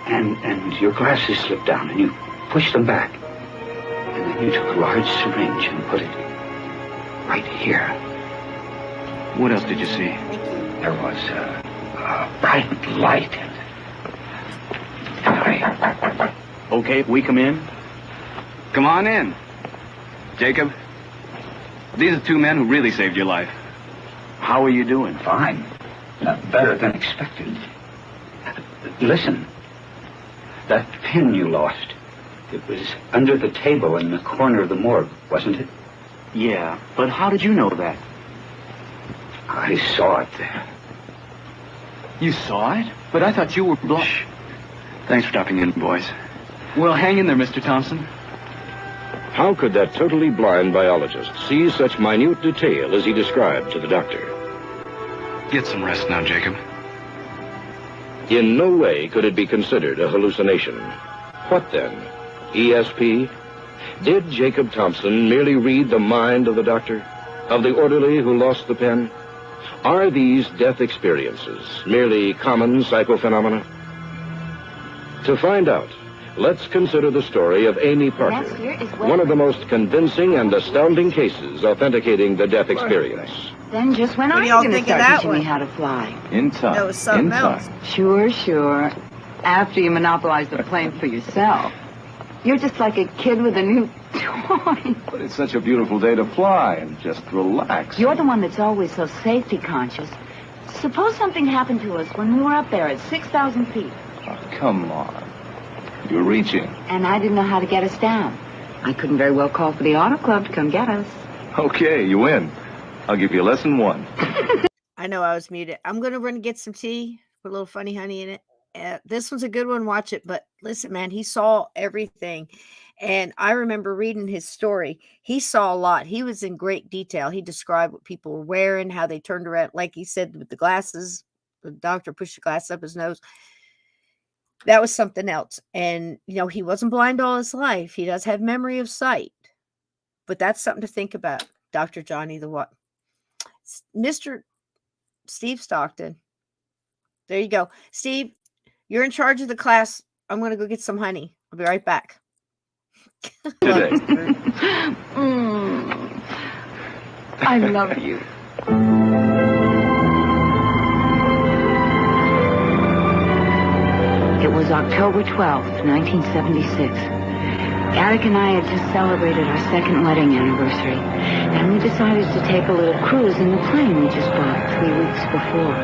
and your glasses slipped down, and you pushed them back. And then you took a large syringe and put it right here. What else did you see? There was a bright light. Okay, if we come in? Come on in. Jacob, these are two men who really saved your life. How are you doing? Fine. Better than expected. Listen. That pin you lost. It was under the table in the corner of the morgue, wasn't it? Yeah, but how did you know that? I saw it there. You saw it? But I thought you were blind. Thanks for stopping in, boys. Well, hang in there, Mr. Thompson. How could that totally blind biologist see such minute detail as he described to the doctor? Get some rest now, Jacob. In no way could it be considered a hallucination. What then? ESP? Did Jacob Thompson merely read the mind of the doctor? Of the orderly who lost the pen? Are these death experiences merely common psychophenomena? To find out, let's consider the story of Amy Parker, one of the most convincing and astounding cases authenticating the death experience. Then just when What do I y'all was going to think of start that teaching me one? how to fly. In time. That was something In else. time. Sure. After you monopolize the plane for yourself. You're just like a kid with a new toy. But it's such a beautiful day to fly and just relax. You're the one that's always so safety conscious. Suppose something happened to us when we were up there at 6,000 feet. Oh, come on. You're reaching. And I didn't know how to get us down. I couldn't very well call for the auto club to come get us. Okay, you win. I'll give you lesson 1. I know I was muted. I'm going to run and get some tea. Put a little funny honey in it. This one's a good one. Watch it. But listen, man, he saw everything. And I remember reading his story. He saw a lot. He was in great detail. He described what people were wearing, how they turned around. Like he said, with the glasses, the doctor pushed the glass up his nose. That was something else. And, you know, he wasn't blind all his life. He does have memory of sight. But that's something to think about. Dr. Johnny the what? Mr. Steve Stockton. There you go. Steve, you're in charge of the class. I'm going to go get some honey. I'll be right back. Today. I love you. It was October 12th, 1976. Eric and I had just celebrated our second wedding anniversary, and we decided to take a little cruise in the plane we just bought 3 weeks before.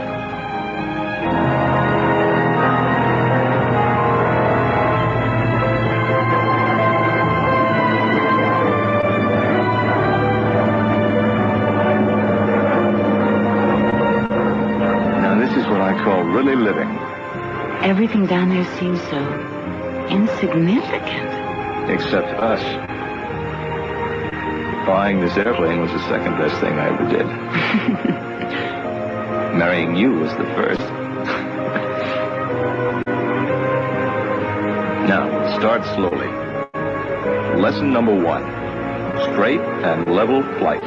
Now, this is what I call really living. Everything down there seems so insignificant. Except us. Buying this airplane was the second best thing I ever did. Marrying you was the first. Now, start slowly. Lesson number 1. Straight and level flight.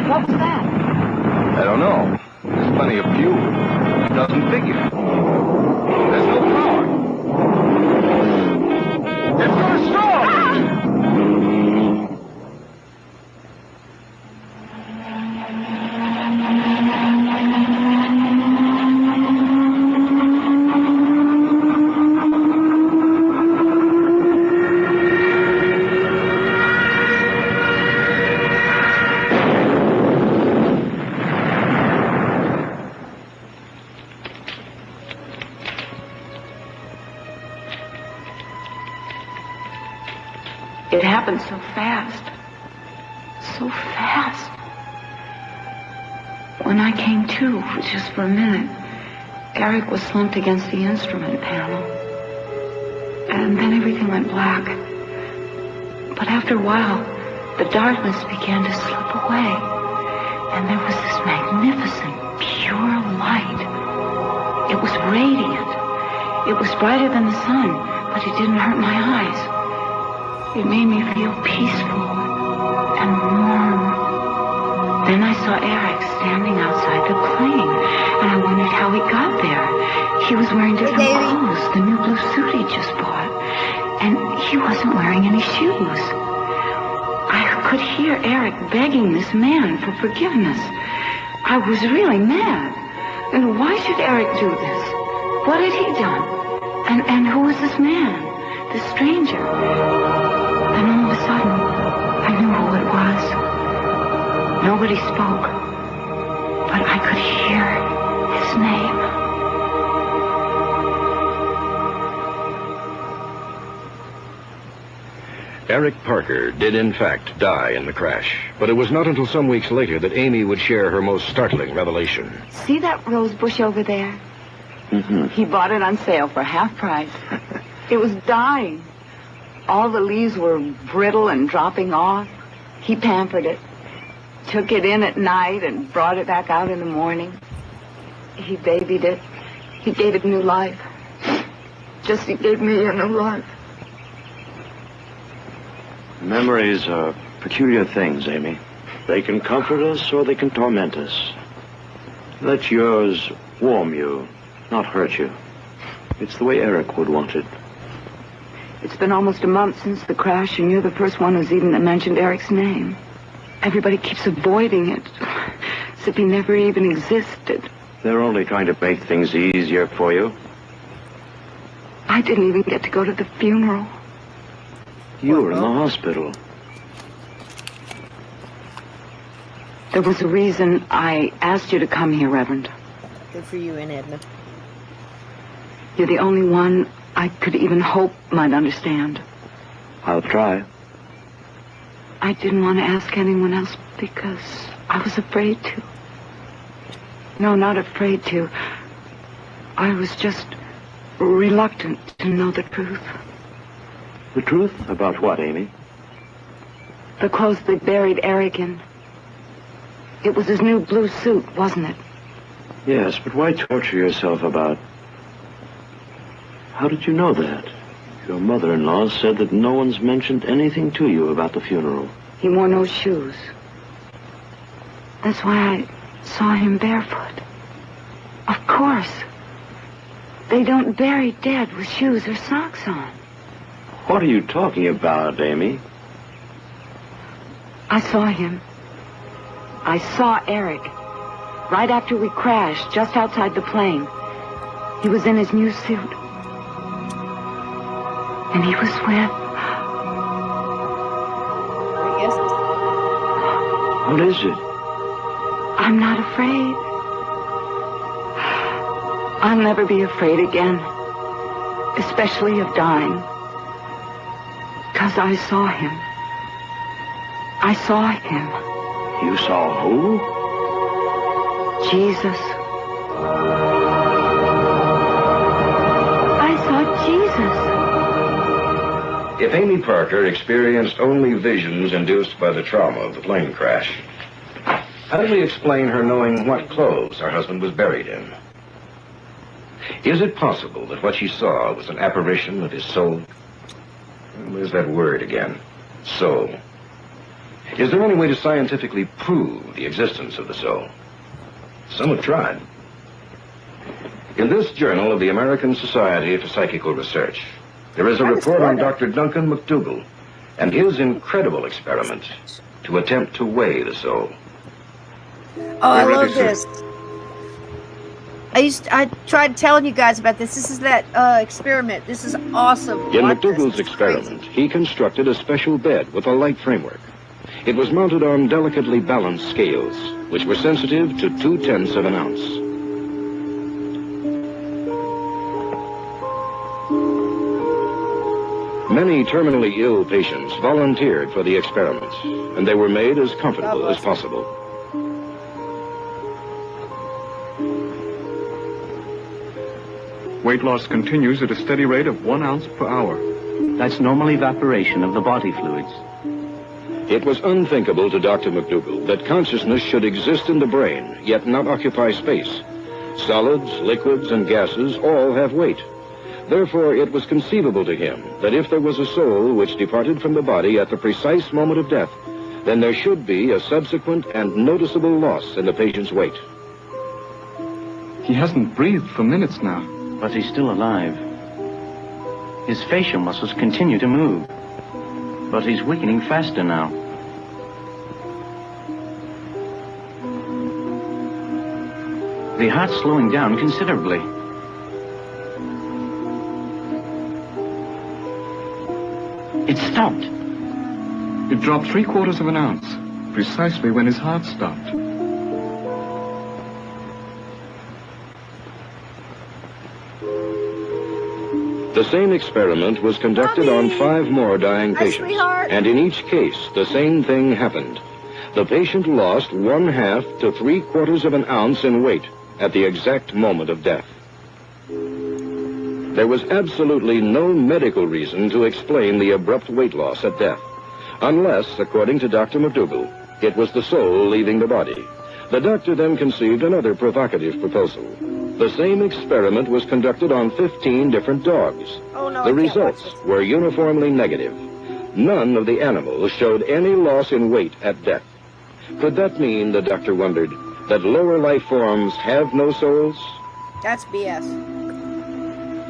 What was that? I don't know. There's plenty of fuel. It doesn't figure. There's no power. It's gonna stall! It happened so fast. So fast. When I came to, just for a minute, Eric was slumped against the instrument panel. And then everything went black. But after a while, the darkness began to slip away. And there was this magnificent, pure light. It was radiant. It was brighter than the sun, but it didn't hurt my eyes. It made me feel peaceful and warm. Then I saw Eric standing outside the plane, and I wondered how he got there. He was wearing different clothes, the new blue suit he just bought, and he wasn't wearing any shoes. I could hear Eric begging this man for forgiveness. I was really mad. And why should Eric do this? What had he done? And who was this man? This stranger? Then all of a sudden, I knew who it was. Nobody spoke, but I could hear his name. Eric Parker did in fact die in the crash, but it was not until some weeks later that Amy would share her most startling revelation. See that rose bush over there? Mm-hmm. He bought it on sale for half price. It was dying. All the leaves were brittle and dropping off. He pampered it, took it in at night and brought it back out in the morning. He babied it. He gave it new life. Just he gave me a new life. Memories are peculiar things, Amy. They can comfort us or they can torment us. Let yours warm you, not hurt you. It's the way Eric would want it. It's been almost a month since the crash, and you're the first one who's even mentioned Eric's name. Everybody keeps avoiding it, as if he never even existed. They're only trying to make things easier for you. I didn't even get to go to the funeral. You were in the hospital. There was a reason I asked you to come here, Reverend. Good for you and Edna. You're the only one I could even hope might understand. I'll try. I didn't want to ask anyone else because I was afraid to. No, not afraid to. I was just reluctant to know the truth. The truth? About what, Amy? The clothes they buried Eric in. It was his new blue suit, wasn't it? Yes, but why torture yourself about... How did you know that? Your mother-in-law said that no one's mentioned anything to you about the funeral. He wore no shoes. That's why I saw him barefoot. Of course. They don't bury dead with shoes or socks on. What are you talking about, Amy? I saw him. I saw Eric. Right after we crashed, just outside the plane. He was in his new suit. And he was with... What is it? I'm not afraid. I'll never be afraid again. Especially of dying. Because I saw him. I saw him. You saw who? Jesus. I saw Jesus. If Amy Parker experienced only visions induced by the trauma of the plane crash, how do we explain her knowing what clothes her husband was buried in? Is it possible that what she saw was an apparition of his soul? Where's that word again? Soul. Is there any way to scientifically prove the existence of the soul? Some have tried. In this journal of the American Society for Psychical Research, there is a report on Dr. Duncan McDougall and his incredible experiment to attempt to weigh the soul. Oh, I love this. I tried telling you guys about this. This is that experiment. This is awesome. In McDougall's experiment, he constructed a special bed with a light framework. It was mounted on delicately balanced scales, which were sensitive to 0.2 of an ounce. Many terminally ill patients volunteered for the experiment, and they were made as comfortable as possible. Weight loss continues at a steady rate of 1 ounce per hour. That's normal evaporation of the body fluids. It was unthinkable to Dr. McDougall that consciousness should exist in the brain, yet not occupy space. Solids, liquids, and gases all have weight. Therefore, it was conceivable to him that if there was a soul which departed from the body at the precise moment of death, then there should be a subsequent and noticeable loss in the patient's weight. He hasn't breathed for minutes now. But he's still alive. His facial muscles continue to move. But he's weakening faster now. The heart's slowing down considerably. It stopped. It dropped 3/4 of an ounce, precisely when his heart stopped. The same experiment was conducted on 5 more dying patients, and in each case, the same thing happened. The patient lost 1/2 to 3/4 of an ounce in weight at the exact moment of death. There was absolutely no medical reason to explain the abrupt weight loss at death, unless, according to Dr. McDougall, it was the soul leaving the body. The doctor then conceived another provocative proposal. The same experiment was conducted on 15 different dogs. The results were uniformly negative. None of the animals showed any loss in weight at death. Could that mean, the doctor wondered, that lower life forms have no souls? That's BS.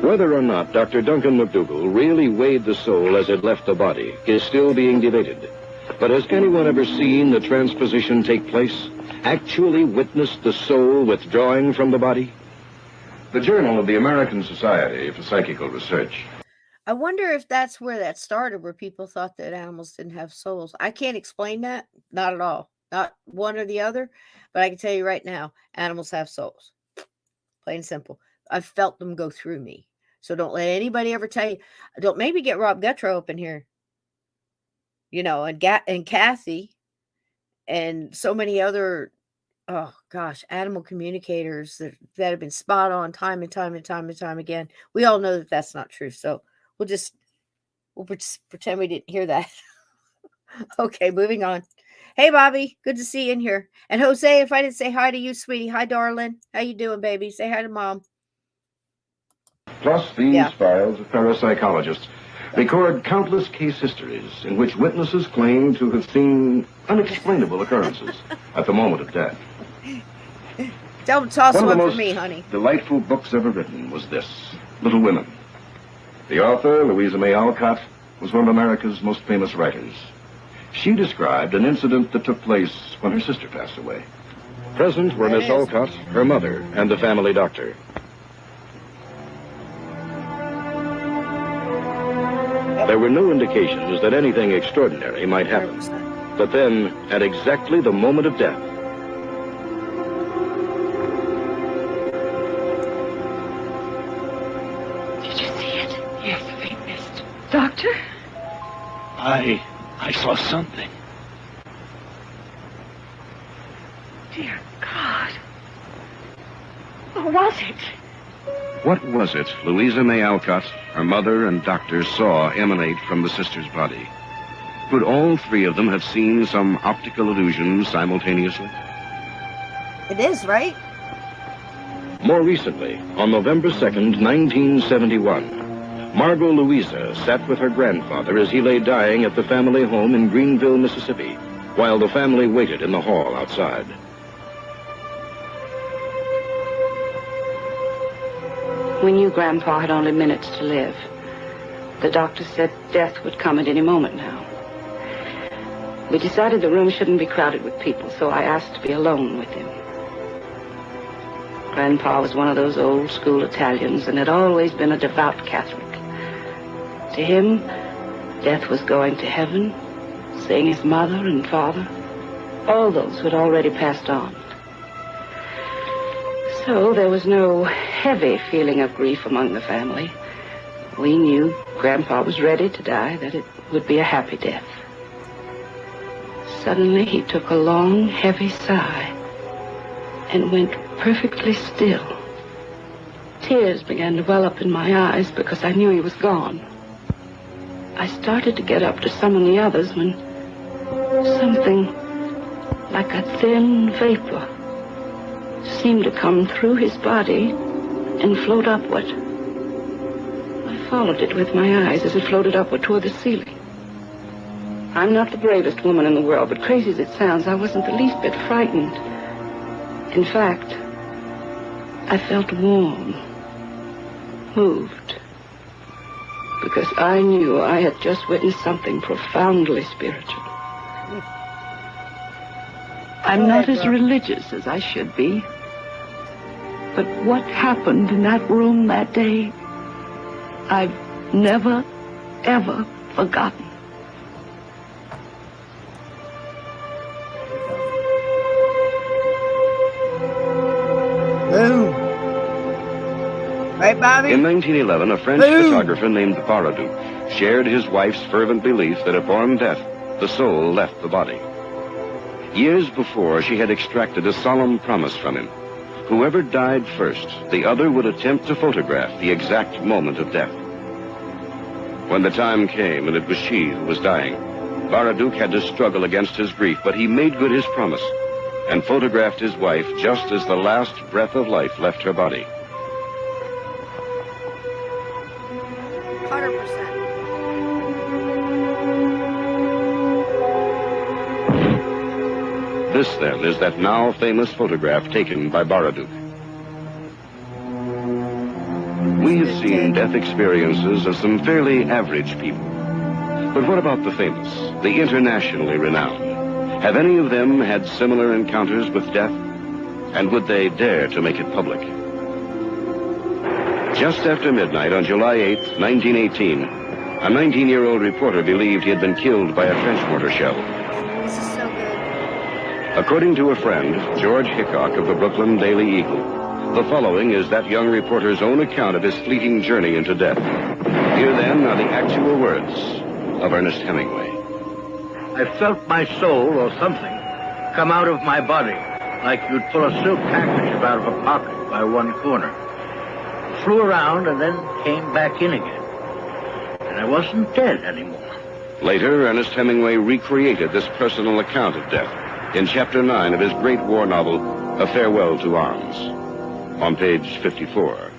Whether or not Dr. Duncan McDougall really weighed the soul as it left the body is still being debated. But has anyone ever seen the transposition take place? Actually witnessed the soul withdrawing from the body? The Journal of the American Society for Psychical Research. I wonder if that's where that started, where people thought that animals didn't have souls. I can't explain that. Not at all. Not one or the other. But I can tell you right now, animals have souls. Plain and simple. I've felt them go through me. So don't let anybody ever tell you. Don't maybe get Rob Guttrow up in here. You know, and Kathy and so many other, oh gosh, animal communicators that have been spot on time and time again. We all know that that's not true. So we'll just pretend we didn't hear that. Okay, moving on. Hey, Bobby, good to see you in here. And Jose, if I didn't say hi to you, sweetie, hi, darling. How you doing, baby? Say hi to Mom. Plus, these files of parapsychologists record countless case histories in which witnesses claim to have seen unexplainable occurrences at the moment of death. Don't toss One of one the for most me, honey. delightful books ever written was this, Little Women. The author, Louisa May Alcott, was one of America's most famous writers. She described an incident that took place when her sister passed away. Present were Miss Alcott, her mother, and the family doctor. There were no indications that anything extraordinary might happen. But then, at exactly the moment of death, Did you see it? Yes, a faint mist. Doctor? I saw something. Dear God. What was it? what was it Louisa May Alcott, her mother, and doctor saw emanate from the sister's body? Could all three of them have seen some optical illusion simultaneously? It is, right? More recently, on November 2nd, 1971, Margot Louisa sat with her grandfather as he lay dying at the family home in Greenville, Mississippi, while the family waited in the hall outside. We knew Grandpa had only minutes to live. The doctor said death would come at any moment now. We decided the room shouldn't be crowded with people, so I asked to be alone with him. Grandpa was one of those old school Italians and had always been a devout Catholic. To him, death was going to heaven, seeing his mother and father, all those who had already passed on. So there was no heavy feeling of grief among the family. We knew Grandpa was ready to die, that it would be a happy death. Suddenly he took a long, heavy sigh and went perfectly still. Tears began to well up in my eyes because I knew he was gone. I started to get up to summon the others when something like a thin vapor seemed to come through his body and float upward. I followed it with my eyes as it floated upward toward the ceiling. I'm not the bravest woman in the world, but crazy as it sounds, I wasn't the least bit frightened. In fact, I felt warm, moved, because I knew I had just witnessed something profoundly spiritual. I'm not as religious as I should be, but what happened in that room that day, I've never, ever forgotten. Right, Bobby? In 1911, a French photographer named Baraduc shared his wife's fervent belief that upon death, the soul left the body. Years before, she had extracted a solemn promise from him. Whoever died first, the other would attempt to photograph the exact moment of death. When the time came and it was she who was dying, Baraduc had to struggle against his grief, but he made good his promise and photographed his wife just as the last breath of life left her body. 100%. This, then, is that now famous photograph taken by Baraduc. We have seen death experiences of some fairly average people. But what about the famous, the internationally renowned? Have any of them had similar encounters with death? And would they dare to make it public? Just after midnight on July 8th, 1918, a 19-year-old reporter believed he had been killed by a French mortar shell. This is so good. According to a friend, George Hickok of the Brooklyn Daily Eagle, the following is that young reporter's own account of his fleeting journey into death. Here, then, are the actual words of Ernest Hemingway. I felt my soul, or something, come out of my body, like you'd pull a silk handkerchief out of a pocket by one corner. Flew around and then came back in again. And I wasn't dead anymore. Later, Ernest Hemingway recreated this personal account of death in Chapter 9 of his great war novel, A Farewell to Arms, on page 54.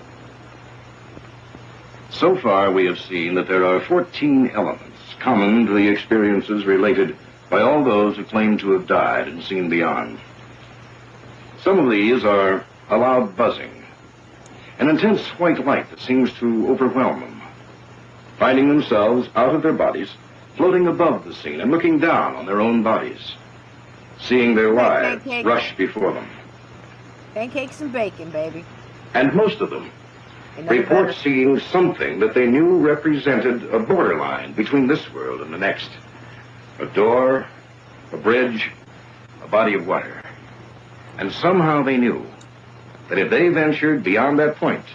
So far, we have seen that there are 14 elements common to the experiences related by all those who claim to have died and seen beyond. Some of these are a loud buzzing, an intense white light that seems to overwhelm them, finding themselves out of their bodies, floating above the scene and looking down on their own bodies, seeing their lives rush before them. Pancakes and bacon, baby. And most of them report seeing something that they knew represented a borderline between this world and the next. A door, a bridge, a body of water. And somehow they knew that if they ventured beyond that point,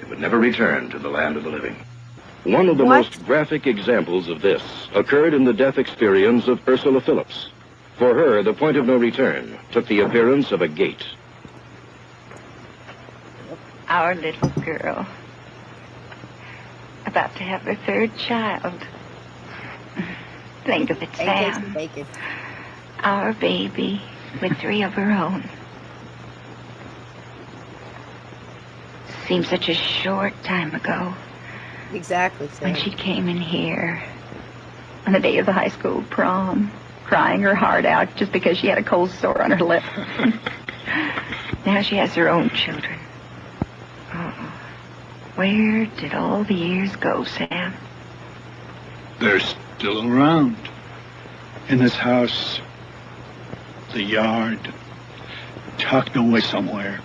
they would never return to the land of the living. One of the most graphic examples of this occurred in the death experience of Ursula Phillips. For her, the point of no return took the appearance of a gate. Our little girl, about to have her third child. Think of it, Sam. Our baby with 3 of her own. Seems such a short time ago. Exactly, Sam. When she came in here on the day of the high school prom, crying her heart out just because she had a cold sore on her lip. Now she has her own children. Oh, where did all the years go, Sam? They're still around. In this house, the yard, tucked away somewhere.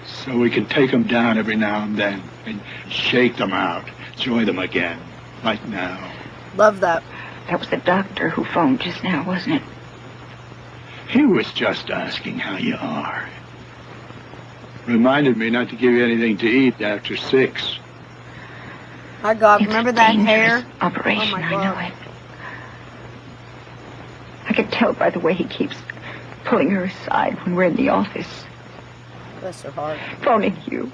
So we can take them down every now and then and shake them out, enjoy them again, like now. Love that. That was the doctor who phoned just now, wasn't it? He was just asking how you are. Reminded me not to give you anything to eat after 6. My God, remember that hair? Operation, oh my I God. know it. I could tell by the way he keeps pulling her aside when we're in the office. Bless her heart. Phoning you.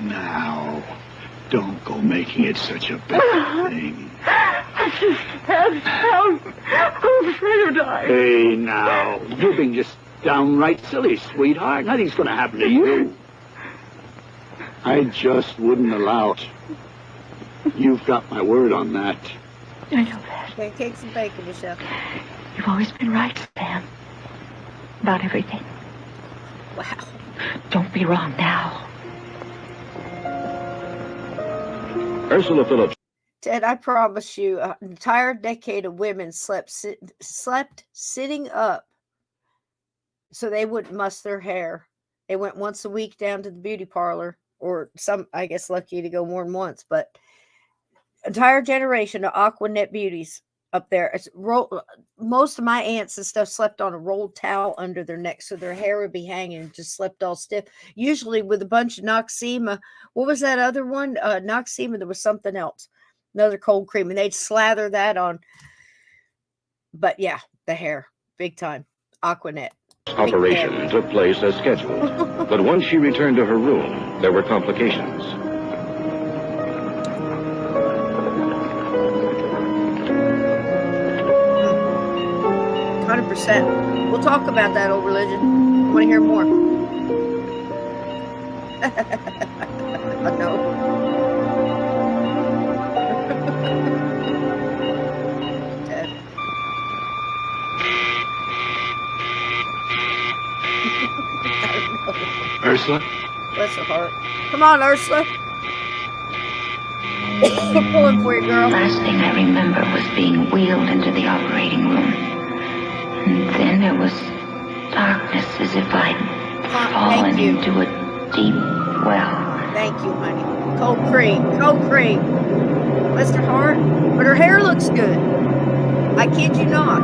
Now, don't go making it such a big thing. I just passed out. I'm afraid of dying. Hey, now, you're being just downright silly, sweetheart. Nothing's going to happen to you. I just wouldn't allow it. You've got my word on that. I know that. Pancakes and bacon, Michelle. You've always been right, Sam. About everything. Wow. Don't be wrong now. Ursula Phillips. Ted, I promise you, an entire decade of women slept sitting up so they wouldn't muss their hair. They went once a week down to the beauty parlor, or some, I guess, lucky to go more than once, but entire generation of Aquanet beauties up there. Most of my aunts and stuff slept on a rolled towel under their neck, so their hair would be hanging and just slept all stiff. Usually with a bunch of Noxema. What was that other one? Noxema. There was something else, another cold cream, and they'd slather that on. But yeah, the hair, big time. Aquanet. Operation took place as scheduled, but once she returned to her room, there were complications. 100%. We'll talk about that old religion. I want to hear more. I know. Ursula? Bless her heart. Come on, Ursula. We're pulling for you, girl. Last thing I remember was being wheeled into the operating room. And then there was darkness as if I'd fallen into a deep well. Thank you, honey. Cold cream. Cold cream. Bless her heart. But her hair looks good. I kid you not.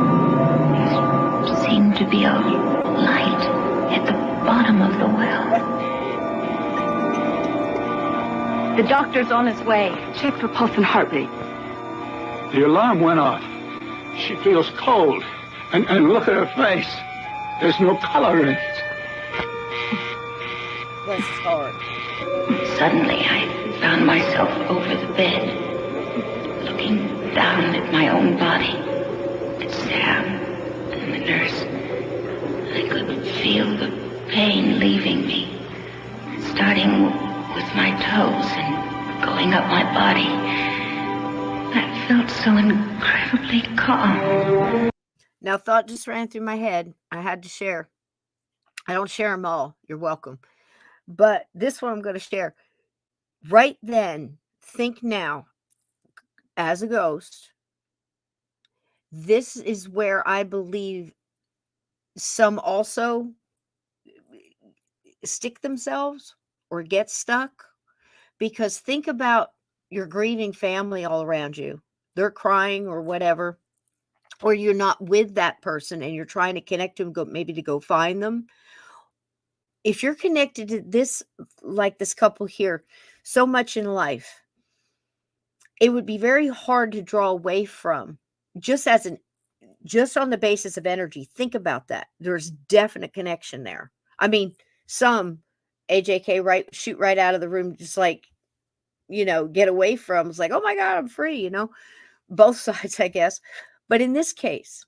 There seemed to be a light at the bottom of the well. The doctor's on his way. Check for pulse and heartbeat. The alarm went off. She feels cold. And look at her face. There's no color in it. Bless his heart. Suddenly, I found myself over the bed, looking down at my own body, at Sam and the nurse. I could feel the pain leaving me, starting with my toes and going up my body. I felt so incredibly calm. Now, thought just ran through my head. I had to share. I don't share them all. You're welcome. But this one I'm going to share. Right then, think now, as a ghost, this is where I believe some also stick themselves or get stuck. Because think about your grieving family all around you. They're crying or whatever. Or you're not with that person and you're trying to connect to them, maybe to go find them. If you're connected to this, like this couple here, so much in life, it would be very hard to draw away from. Just on the basis of energy, think about that. There's definite connection there. I mean, some AJK shoot right out of the room, just like, get away from. It's like, oh my God, I'm free, both sides, I guess. But in this case,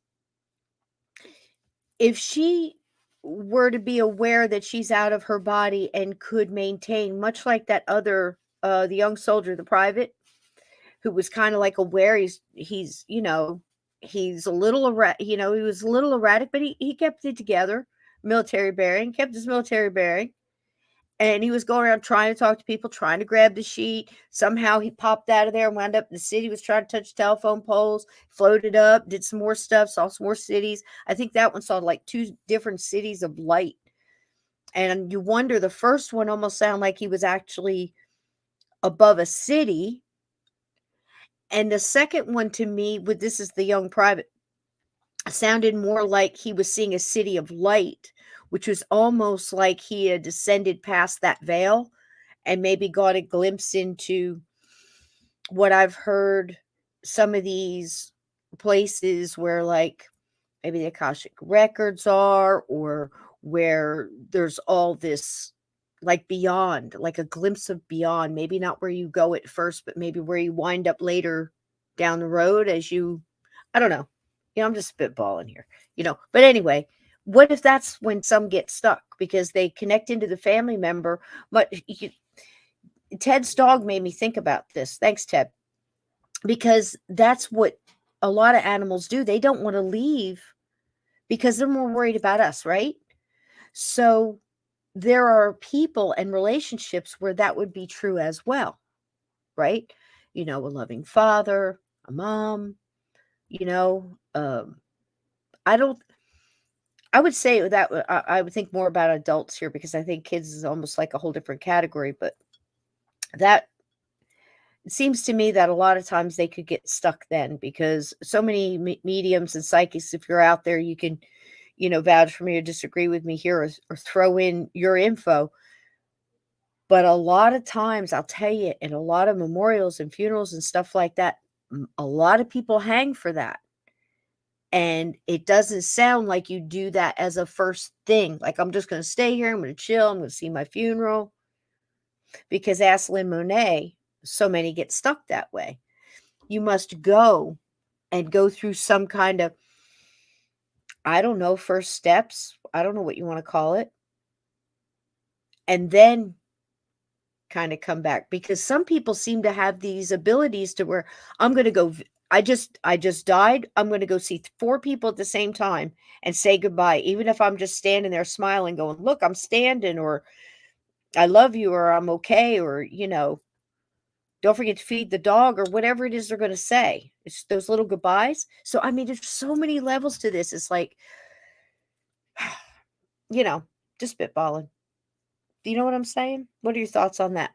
if she were to be aware that she's out of her body and could maintain, much like that other, the young soldier, the private, who was kind of like aware, he's a little erratic, he was a little erratic, but he kept it together, kept his military bearing. And he was going around trying to talk to people, trying to grab the sheet. Somehow he popped out of there and wound up in the city, was trying to touch telephone poles, floated up, did some more stuff, saw some more cities. I think that one saw like 2 different cities of light. And you wonder, the first one almost sounded like he was actually above a city. And the second one, to me, this is the young private, sounded more like he was seeing a city of light, which was almost like he had descended past that veil and maybe got a glimpse into what I've heard, some of these places where like maybe the Akashic records are, or where there's all this like beyond, like a glimpse of beyond, maybe not where you go at first, but maybe where you wind up later down the road I don't know. I'm just spitballing here, but anyway, what if that's when some get stuck because they connect into the family member? But Ted's dog made me think about this. Thanks, Ted. Because that's what a lot of animals do. They don't want to leave because they're more worried about us, right? So there are people and relationships where that would be true as well, right? A loving father, a mom, I would say that I would think more about adults here because I think kids is almost like a whole different category, but that it seems to me that a lot of times they could get stuck then, because so many mediums and psychics, if you're out there, you can, vouch for me or disagree with me here, or throw in your info. But a lot of times, I'll tell you, in a lot of memorials and funerals and stuff like that, a lot of people hang for that. And it doesn't sound like you do that as a first thing. Like, I'm just going to stay here. I'm going to chill. I'm going to see my funeral. Because ask Lynn Monet, so many get stuck that way. You must go and go through some kind of, I don't know, first steps. I don't know what you want to call it. And then kind of come back, because some people seem to have these abilities to where I'm going to go, I just died. I'm going to go see 4 people at the same time and say goodbye. Even if I'm just standing there smiling, going, look, I'm standing, or I love you, or I'm okay, or, don't forget to feed the dog, or whatever it is they're going to say. It's those little goodbyes. So, I mean, there's so many levels to this. It's like, just spitballing. Do you know what I'm saying? What are your thoughts on that?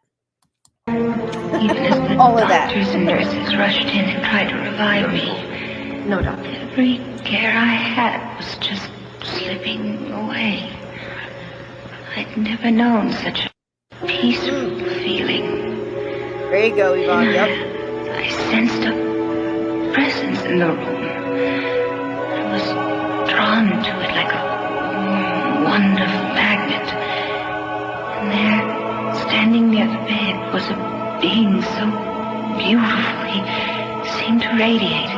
Even as the All of that. doctors and nurses rushed in and tried to revive me. No, doctor. Every care I had was just slipping away. I'd never known such a peaceful feeling. There you go, Yvonne. Yep. I sensed a presence in the room. I was drawn to it like a wonderful magnet. And there, standing near the bed, was a being so beautiful. He seemed to radiate.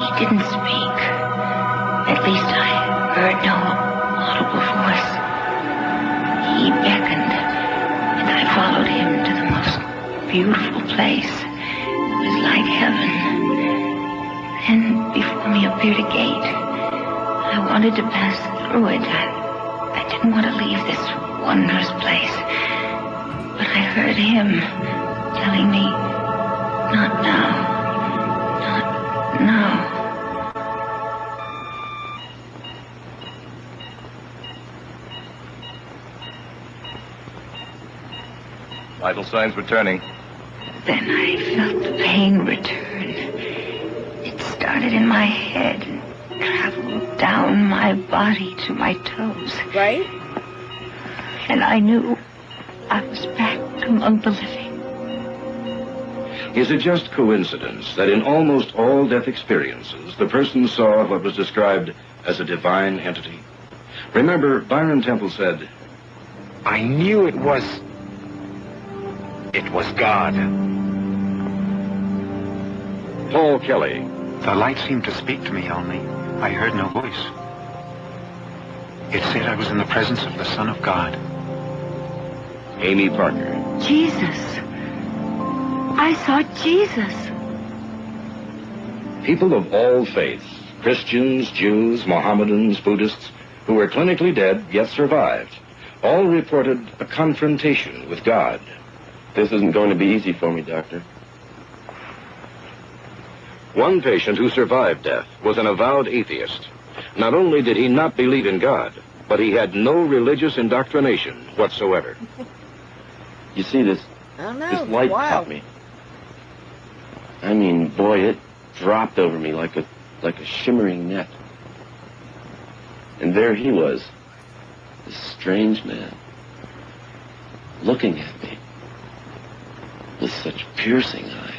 He didn't speak. At least I heard no audible voice. He beckoned, and I followed him to the most beautiful place. It was like heaven. Then before me appeared a gate. I wanted to pass through it. I didn't want to leave this wondrous place. But I heard him telling me, not now, not now. Vital signs returning. Then I felt the pain return. It started in my head and traveled down my body to my toes. Right? And I knew I was back among the living. Is it just coincidence that in almost all death experiences, the person saw what was described as a divine entity? Remember, Byron Temple said, I knew it was God. Paul Kelly. The light seemed to speak to me, only I heard no voice. It said I was in the presence of the Son of God. Amy Parker. Jesus. I saw Jesus. People of all faiths, Christians, Jews, Mohammedans, Buddhists, who were clinically dead yet survived, all reported a confrontation with God. This isn't going to be easy for me, Doctor. One patient who survived death was an avowed atheist. Not only did he not believe in God, but he had no religious indoctrination whatsoever. You see, this light caught me. I mean, boy, it dropped over me like a shimmering net. And there he was, this strange man, looking at me with such piercing eyes.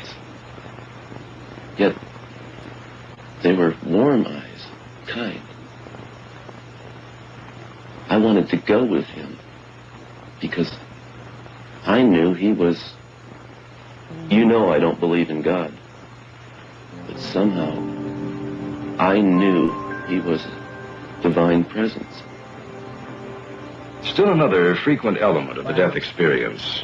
Yet they were warm eyes, kind. I wanted to go with him because I knew he was... You know I don't believe in God. But somehow I knew he was a divine presence. Still another frequent element of the death experience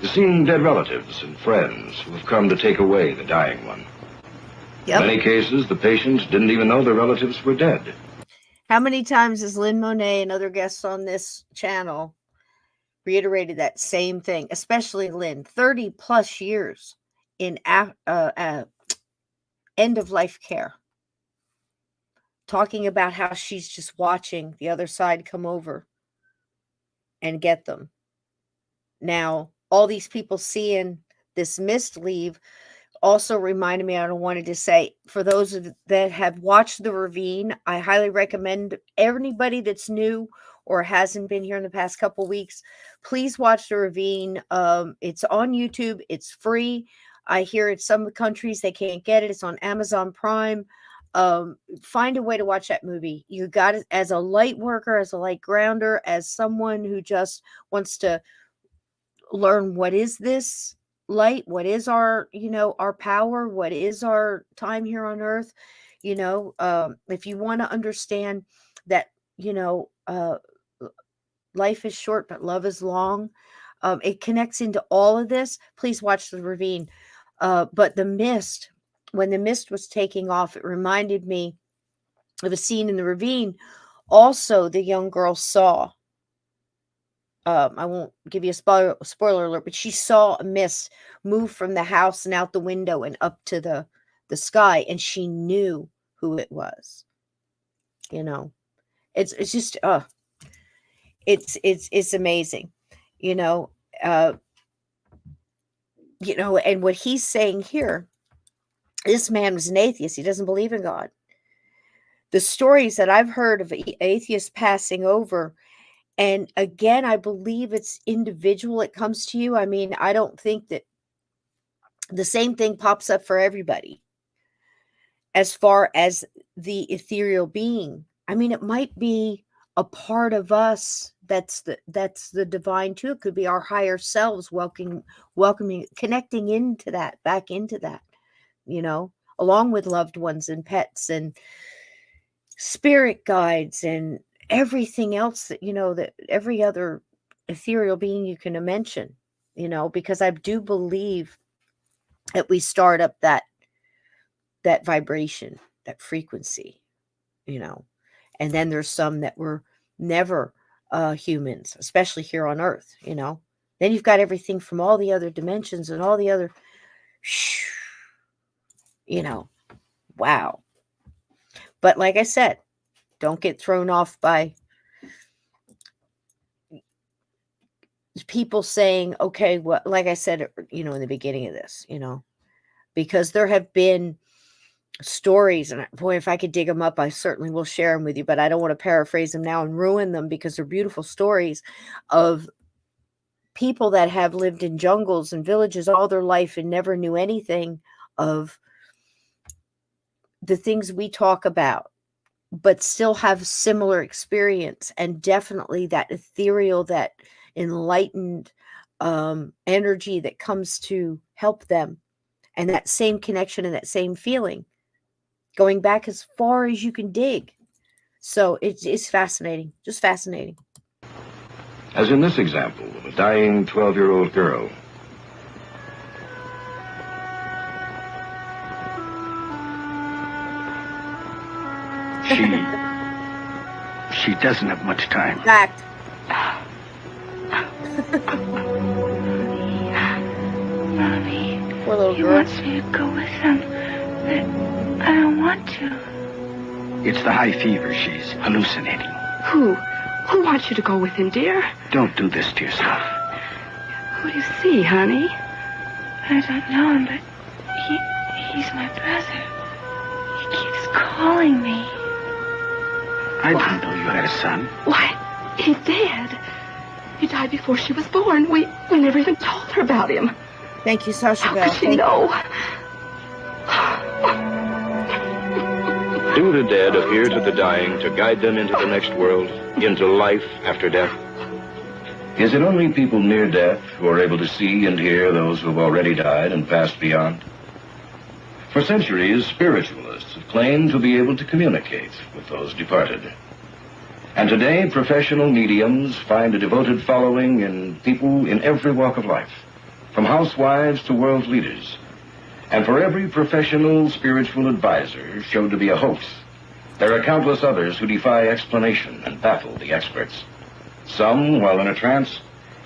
is seeing dead relatives and friends who have come to take away the dying one. Yep. In many cases, the patients didn't even know their relatives were dead. How many times has Lynn Monet and other guests on this channel reiterated that same thing, especially Lynn, 30 plus years in end of life care, talking about how she's just watching the other side come over and get them. Now, all these people seeing this mist leave also reminded me, I wanted to say, for those that have watched The Ravine, I highly recommend anybody that's new or hasn't been here in the past couple weeks, please watch The Ravine. It's on YouTube. It's free. I hear in some countries they can't get it. It's on Amazon Prime. Find a way to watch that movie. You got it as a light worker, as a light grounder, as someone who just wants to learn what is this light, what is our, our power, what is our time here on earth. If you want to understand that, life is short, but love is long. It connects into all of this. Please watch The Ravine. But the mist, when the mist was taking off, it reminded me of a scene in The Ravine. Also, the young girl saw, I won't give you a spoiler alert, but she saw a mist move from the house and out the window and up to the sky, and she knew who it was. It's just it's amazing, and what he's saying here, this man was an atheist. He doesn't believe in God. The stories that I've heard of atheists passing over, and again, I believe it's individual. It comes to you. I mean, I don't think that the same thing pops up for everybody as far as the ethereal being. I mean, it might be a part of us that's the divine too. It could be our higher selves welcoming, connecting into that, back into that, along with loved ones and pets and spirit guides and everything else that, that every other ethereal being you can mention, because I do believe that we start up that vibration, that frequency, and then there's some that were never humans, especially here on earth, then you've got everything from all the other dimensions and all the other, wow. But like I said, don't get thrown off by people saying, okay, well, like I said, in the beginning of this, because there have been stories, and boy, if I could dig them up, I certainly will share them with you, but I don't want to paraphrase them now and ruin them, because they're beautiful stories of people that have lived in jungles and villages all their life and never knew anything of the things we talk about, but still have similar experience, and definitely that ethereal, that enlightened energy that comes to help them, and that same connection and that same feeling going back as far as you can dig. So it's fascinating, just fascinating. As in this example of a dying 12-year-old girl. She doesn't have much time. Fact. Mommy, poor little he girl. wants me to go with him, but I don't want to. It's the high fever. She's hallucinating. Who wants you to go with him, dear? Don't do this to yourself. Who do you see, honey? I don't know him, but he's my brother. He keeps calling me. I didn't know you had a son. Why, he did. He died before she was born. We never even told her about him. Thank you, Sasha Bell. How could she know? Do the dead appear to the dying to guide them into the next world, into life after death? Is it only people near death who are able to see and hear those who have already died and passed beyond? For centuries, spiritualists have claimed to be able to communicate with those departed. And today, professional mediums find a devoted following in people in every walk of life, from housewives to world leaders. And for every professional spiritual advisor shown to be a hoax, there are countless others who defy explanation and baffle the experts. Some, while in a trance,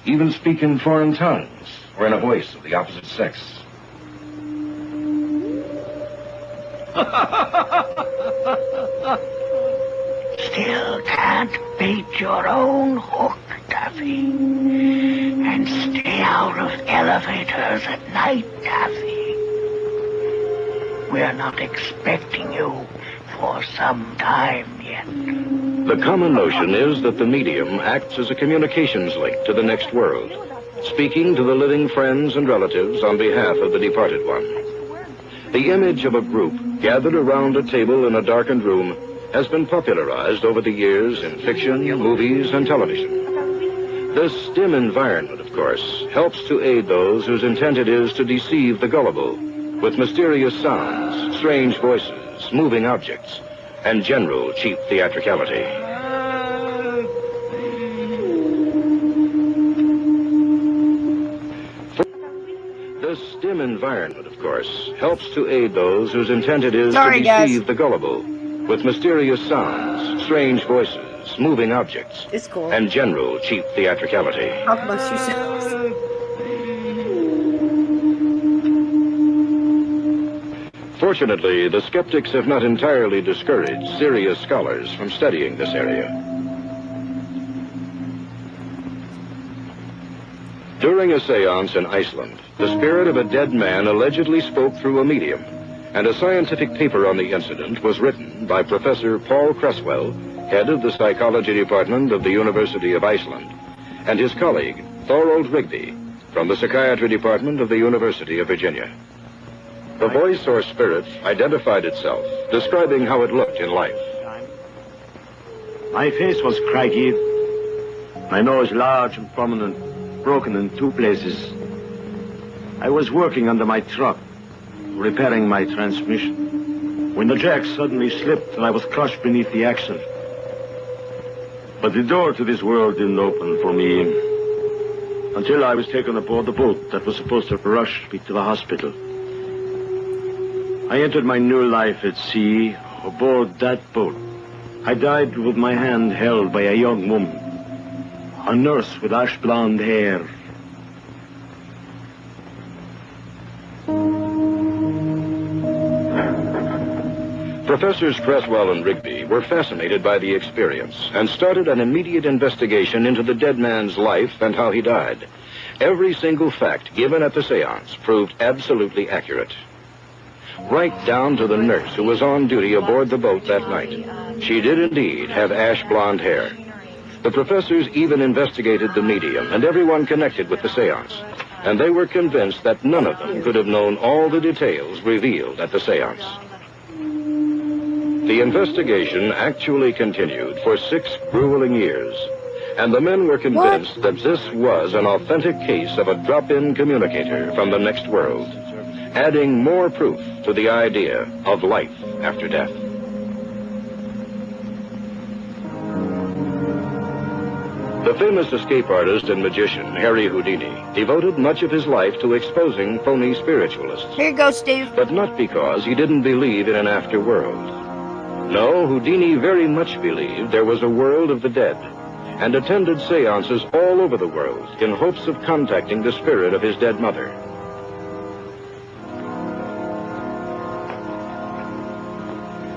even speak in foreign tongues or in a voice of the opposite sex. Still can't beat your own hook, Duffy. And stay out of elevators at night. night, Daffy. We're not expecting you for some time yet. The common notion is that the medium acts as a communications link to the next world, speaking to the living friends and relatives on behalf of the departed one. The image of a group gathered around a table in a darkened room has been popularized over the years in fiction, movies, and television. This dim environment, of course, helps to aid those whose intent it is to deceive the gullible with mysterious sounds, strange voices, moving objects, and general cheap theatricality. This dim environment, of course, helps to aid those whose intent it is to deceive the gullible with mysterious sounds, strange voices, moving objects, and general cheap theatricality. Talk amongst yourselves. Fortunately, the skeptics have not entirely discouraged serious scholars from studying this area. During a seance in Iceland, the spirit of a dead man allegedly spoke through a medium, and a scientific paper on the incident was written by Professor Paul Cresswell, head of the psychology department of the University of Iceland, and his colleague, Thorold Rigby, from the psychiatry department of the University of Virginia. The voice or spirit identified itself, describing how it looked in life. My face was craggy, my nose large and prominent, broken in two places. I was working under my truck, repairing my transmission, when the jack suddenly slipped and I was crushed beneath the axle. But the door to this world didn't open for me until I was taken aboard the boat that was supposed to rush me to the hospital. I entered my new life at sea aboard that boat. I died with my hand held by a young woman, a nurse with ash blonde hair. Professors Cresswell and Rigby were fascinated by the experience and started an immediate investigation into the dead man's life and how he died. Every single fact given at the seance proved absolutely accurate. Right down to the nurse who was on duty aboard the boat that night. She did indeed have ash blonde hair. The professors even investigated the medium and everyone connected with the seance, and they were convinced that none of them could have known all the details revealed at the seance. The investigation actually continued for 6 grueling years, and the men were convinced that this was an authentic case of a drop-in communicator from the next world, adding more proof to the idea of life after death. The famous escape artist and magician, Harry Houdini, devoted much of his life to exposing phony spiritualists. Here you go, Steve. But not because he didn't believe in an afterworld. No, Houdini very much believed there was a world of the dead, and attended seances all over the world in hopes of contacting the spirit of his dead mother.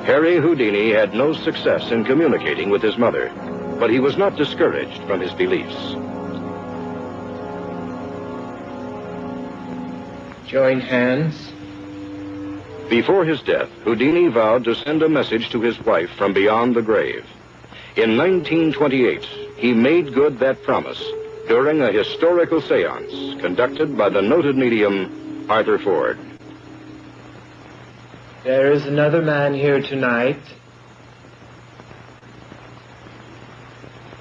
Harry Houdini had no success in communicating with his mother, but he was not discouraged from his beliefs. Join hands. Before his death, Houdini vowed to send a message to his wife from beyond the grave. In 1928, he made good that promise during a historical seance conducted by the noted medium Arthur Ford. There is another man here tonight,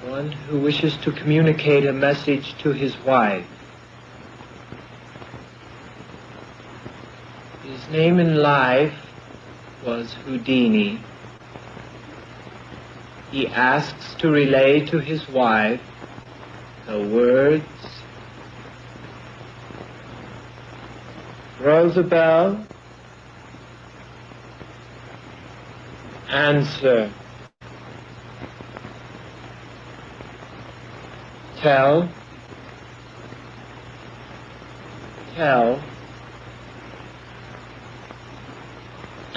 one who wishes to communicate a message to his wife. His name in life was Houdini. He asks to relay to his wife the words, Rosabelle, answer. Tell.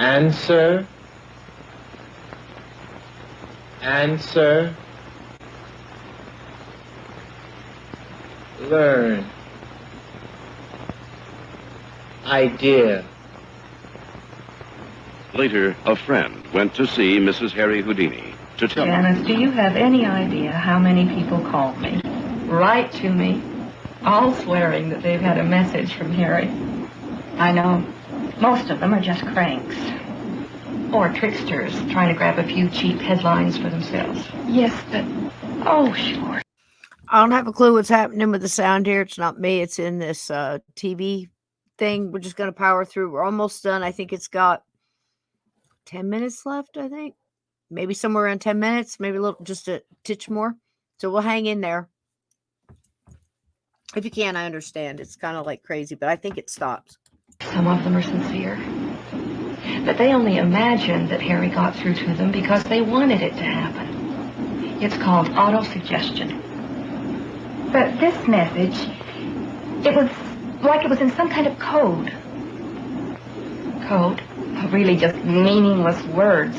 Answer. Learn. idea. Later, a friend went to see Mrs. Harry Houdini to tell her. Janice, do you have any idea how many people call me, write to me, all swearing that they've had a message from Harry? I know. Most of them are just cranks. Or tricksters trying to grab a few cheap headlines for themselves. Yes, but... Oh, sure. I don't have a clue what's happening with the sound here. It's not me. It's in this TV thing. We're just going to power through. We're almost done. I think it's got 10 minutes left, I think. Maybe somewhere around 10 minutes. Maybe a little, just a titch more. So we'll hang in there. If you can, I understand. It's kind of like crazy, but I think it stops. Some of them are sincere. But they only imagined that Harry got through to them because they wanted it to happen. It's called autosuggestion. But this message, it was like it was in some kind of code. Code? Really just meaningless words.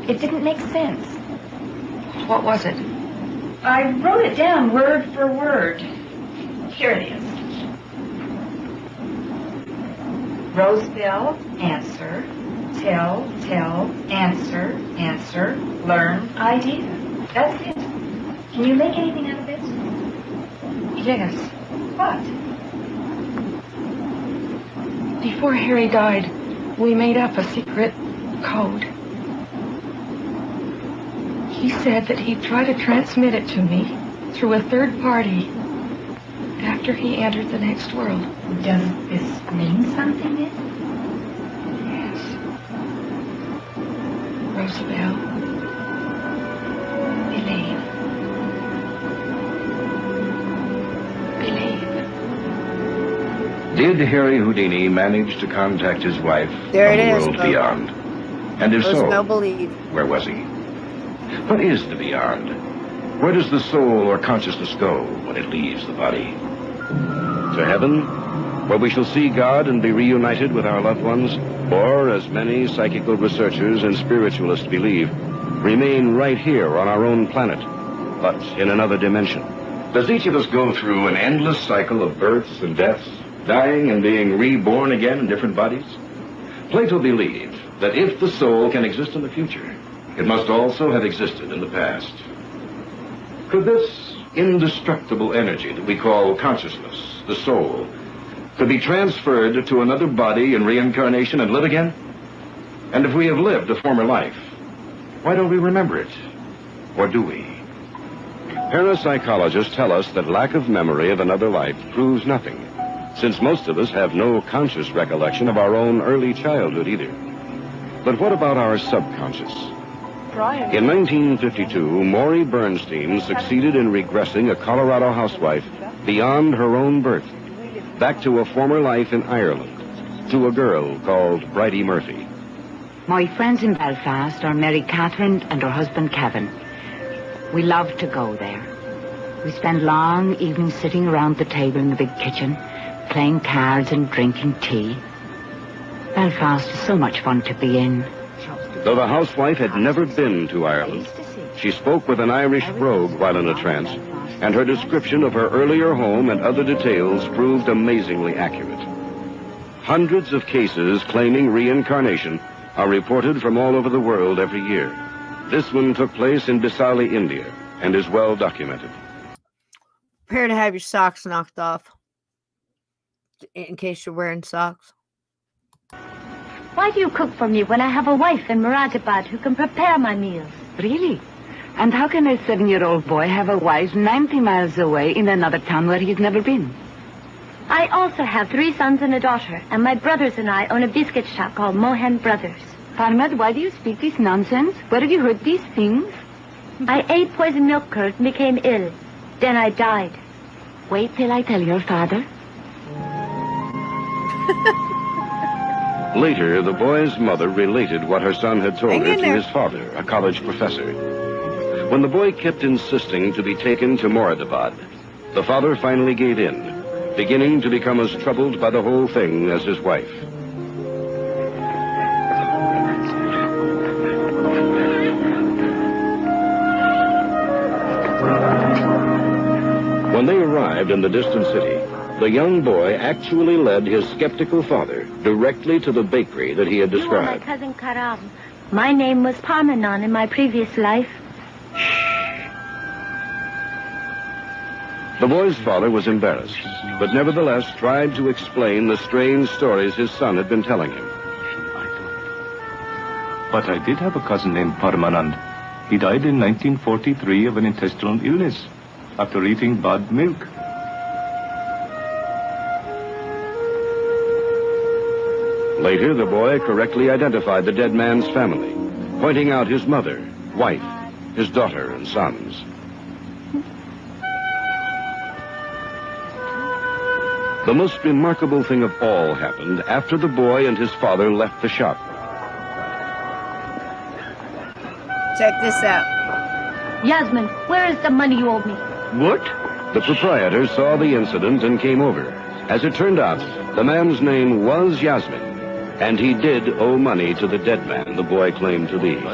It didn't make sense. What was it? I wrote it down word for word. Here it is. Roseville, answer. Tell, answer, learn, idea. That's it. Can you make anything out of this? Yes. What? Before Harry died, we made up a secret code. He said that he'd try to transmit it to me through a third party after he entered the next world. Does this mean something then? Yes. Roosevelt, believe. Did Harry Houdini manage to contact his wife There from it the is, world folks. beyond? And if so, Roosevelt believe. where was he? What is the beyond? Where does the soul or consciousness go when it leaves the body? To heaven, where we shall see God and be reunited with our loved ones? Or, as many psychical researchers and spiritualists believe, remain right here on our own planet, but in another dimension? Does each of us go through an endless cycle of births and deaths, dying and being reborn again in different bodies? Plato believed that if the soul can exist in the future, it must also have existed in the past. Could this indestructible energy that we call consciousness, the soul, could be transferred to another body in reincarnation and live again? And if we have lived a former life, why don't we remember it? Or do we? Parapsychologists tell us that lack of memory of another life proves nothing, since most of us have no conscious recollection of our own early childhood either. But what about our subconscious? In 1952, Maury Bernstein succeeded in regressing a Colorado housewife beyond her own birth, back to a former life in Ireland, to a girl called Bridie Murphy. My friends in Belfast are Mary Catherine and her husband Kevin. We love to go there. We spend long evenings sitting around the table in the big kitchen, playing cards and drinking tea. Belfast is so much fun to be in. Though the housewife had never been to Ireland, she spoke with an Irish brogue while in a trance, and her description of her earlier home and other details proved amazingly accurate. Hundreds of cases claiming reincarnation are reported from all over the world every year. This one took place in Bisauli, India, and is well documented. Prepare to have your socks knocked off, in case you're wearing socks. Why do you cook for me when I have a wife in Moradabad who can prepare my meals? Really? And how can a 7-year-old boy have a wife 90 miles away in another town where he's never been? I also have 3 sons and a daughter, and my brothers and I own a biscuit shop called Mohan Brothers. Parmad, why do you speak this nonsense? Where have you heard these things? I ate poisoned milk curds and became ill. Then I died. Wait till I tell your father. Later, the boy's mother related what her son had told her to his father, a college professor. When the boy kept insisting to be taken to Moradabad, the father finally gave in, beginning to become as troubled by the whole thing as his wife. When they arrived in the distant city, the young boy actually led his skeptical father directly to the bakery that he had You are my described. cousin Karam. My name was Parmenon in my previous life. The boy's father was embarrassed, but nevertheless tried to explain the strange stories his son had been telling him. But I did have a cousin named Parmanand. He died in 1943 of an intestinal illness after eating bad milk. Later, the boy correctly identified the dead man's family, pointing out his mother, wife, his daughter, and sons. The most remarkable thing of all happened after the boy and his father left the shop. Check this out. Yasmin, where is the money you owed me? What? The proprietor saw the incident and came over. As it turned out, the man's name was Yasmin, and he did owe money to the dead man the boy claimed to leave.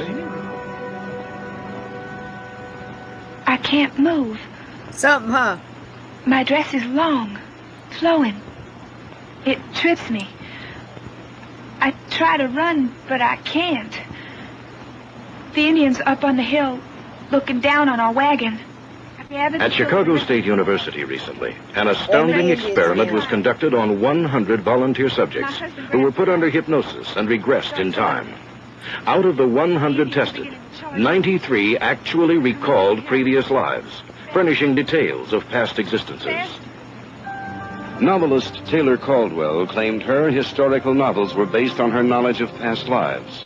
I can't move. Something, huh? My dress is long, flowing. It trips me. I try to run, but I can't. The Indians up on the hill, looking down on our wagon. At Chicago State University recently, an astounding experiment was conducted on 100 volunteer subjects who were put under hypnosis and regressed in time. Out of the 100 tested, 93 actually recalled previous lives, furnishing details of past existences. Novelist Taylor Caldwell claimed her historical novels were based on her knowledge of past lives.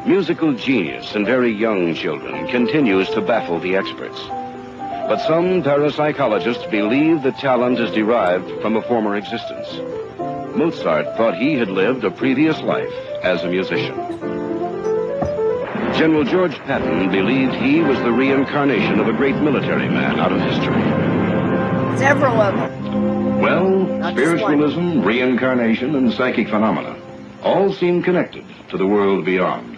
Musical genius in very young children continues to baffle the experts. But some parapsychologists believe the talent is derived from a former existence. Mozart thought he had lived a previous life as a musician. General George Patton believed he was the reincarnation of a great military man out of history. Several of them. Well, spiritualism, reincarnation, and psychic phenomena all seem connected to the world beyond.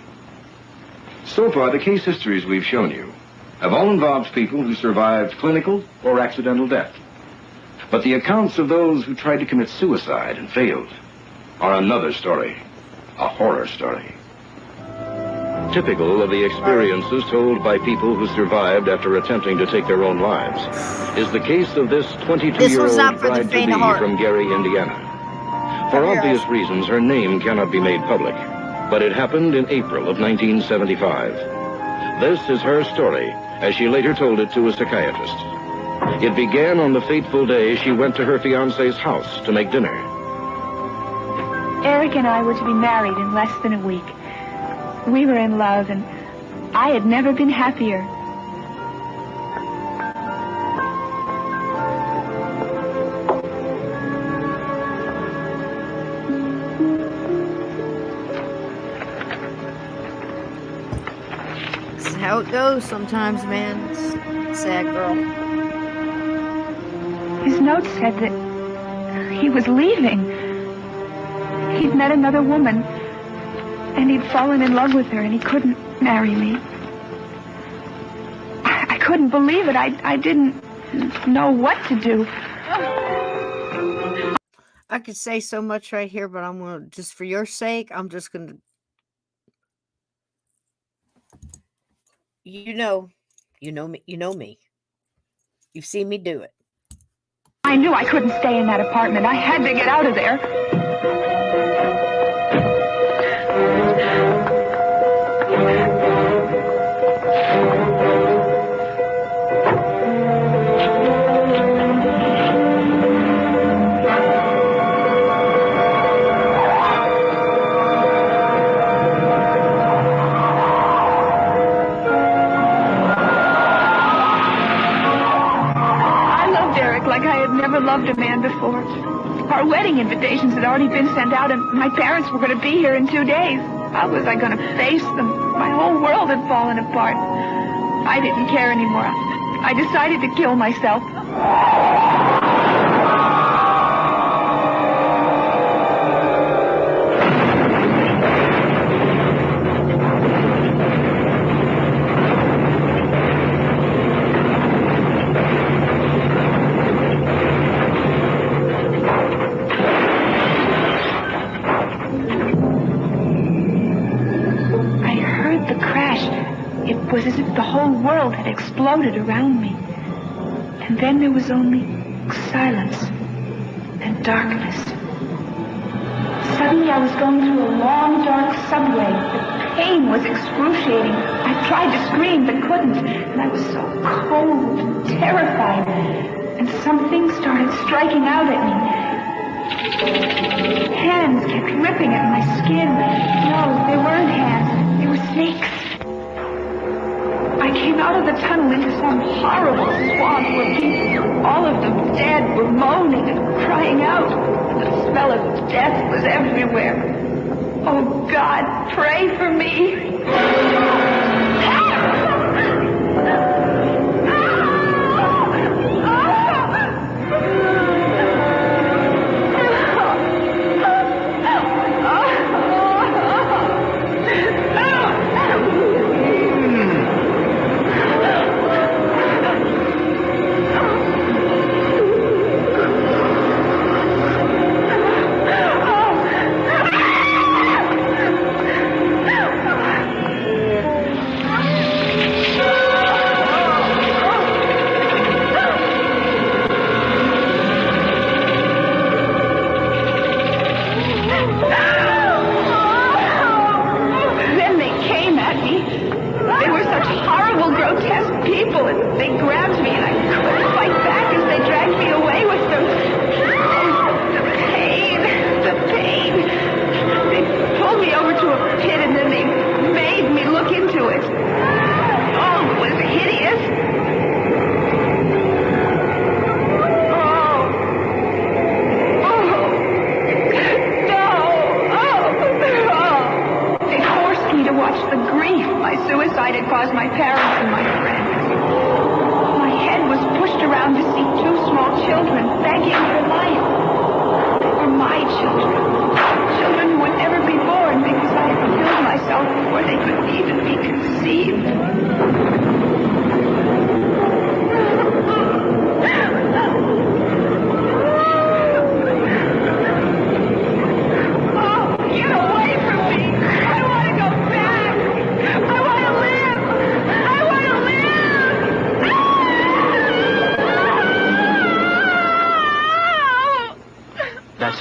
So far, the case histories we've shown you have all involved people who survived clinical or accidental death. But the accounts of those who tried to commit suicide and failed are another story, a horror story. Typical of the experiences told by people who survived after attempting to take their own lives is the case of this 22-year-old bride-to-be from Gary, Indiana. For obvious reasons, her name cannot be made public, but it happened in April of 1975. This is her story, as she later told it to a psychiatrist. It began on the fateful day she went to her fiancé's house to make dinner. Eric and I were to be married in less than a week. We were in love, and I had never been happier. This is how it goes sometimes, man. It's sad girl. His note said that he was leaving. He'd met another woman, and he'd fallen in love with her, and he couldn't marry me. I couldn't believe it. I didn't know what to do. I could say so much right here, but I'm gonna, just for your sake, I'm just gonna, you know me. You've seen me do it. I knew I couldn't stay in that apartment. I had to get out of there. Like I had never loved a man before. Our wedding invitations had already been sent out, and my parents were going to be here in 2 days. How was I going to face them? My whole world had fallen apart. I didn't care anymore. I decided to kill myself. the whole world had exploded around me. And then there was only silence and darkness. Suddenly I was going through a long, dark subway. The pain was excruciating. I tried to scream but couldn't. And I was so cold and terrified. And something started striking out at me. Hands kept ripping at my skin. No, they weren't hands. They were snakes. I came out of the tunnel into some horrible swamp where people, all of them dead, were moaning and crying out. The smell of death was everywhere. Oh, God, pray for me.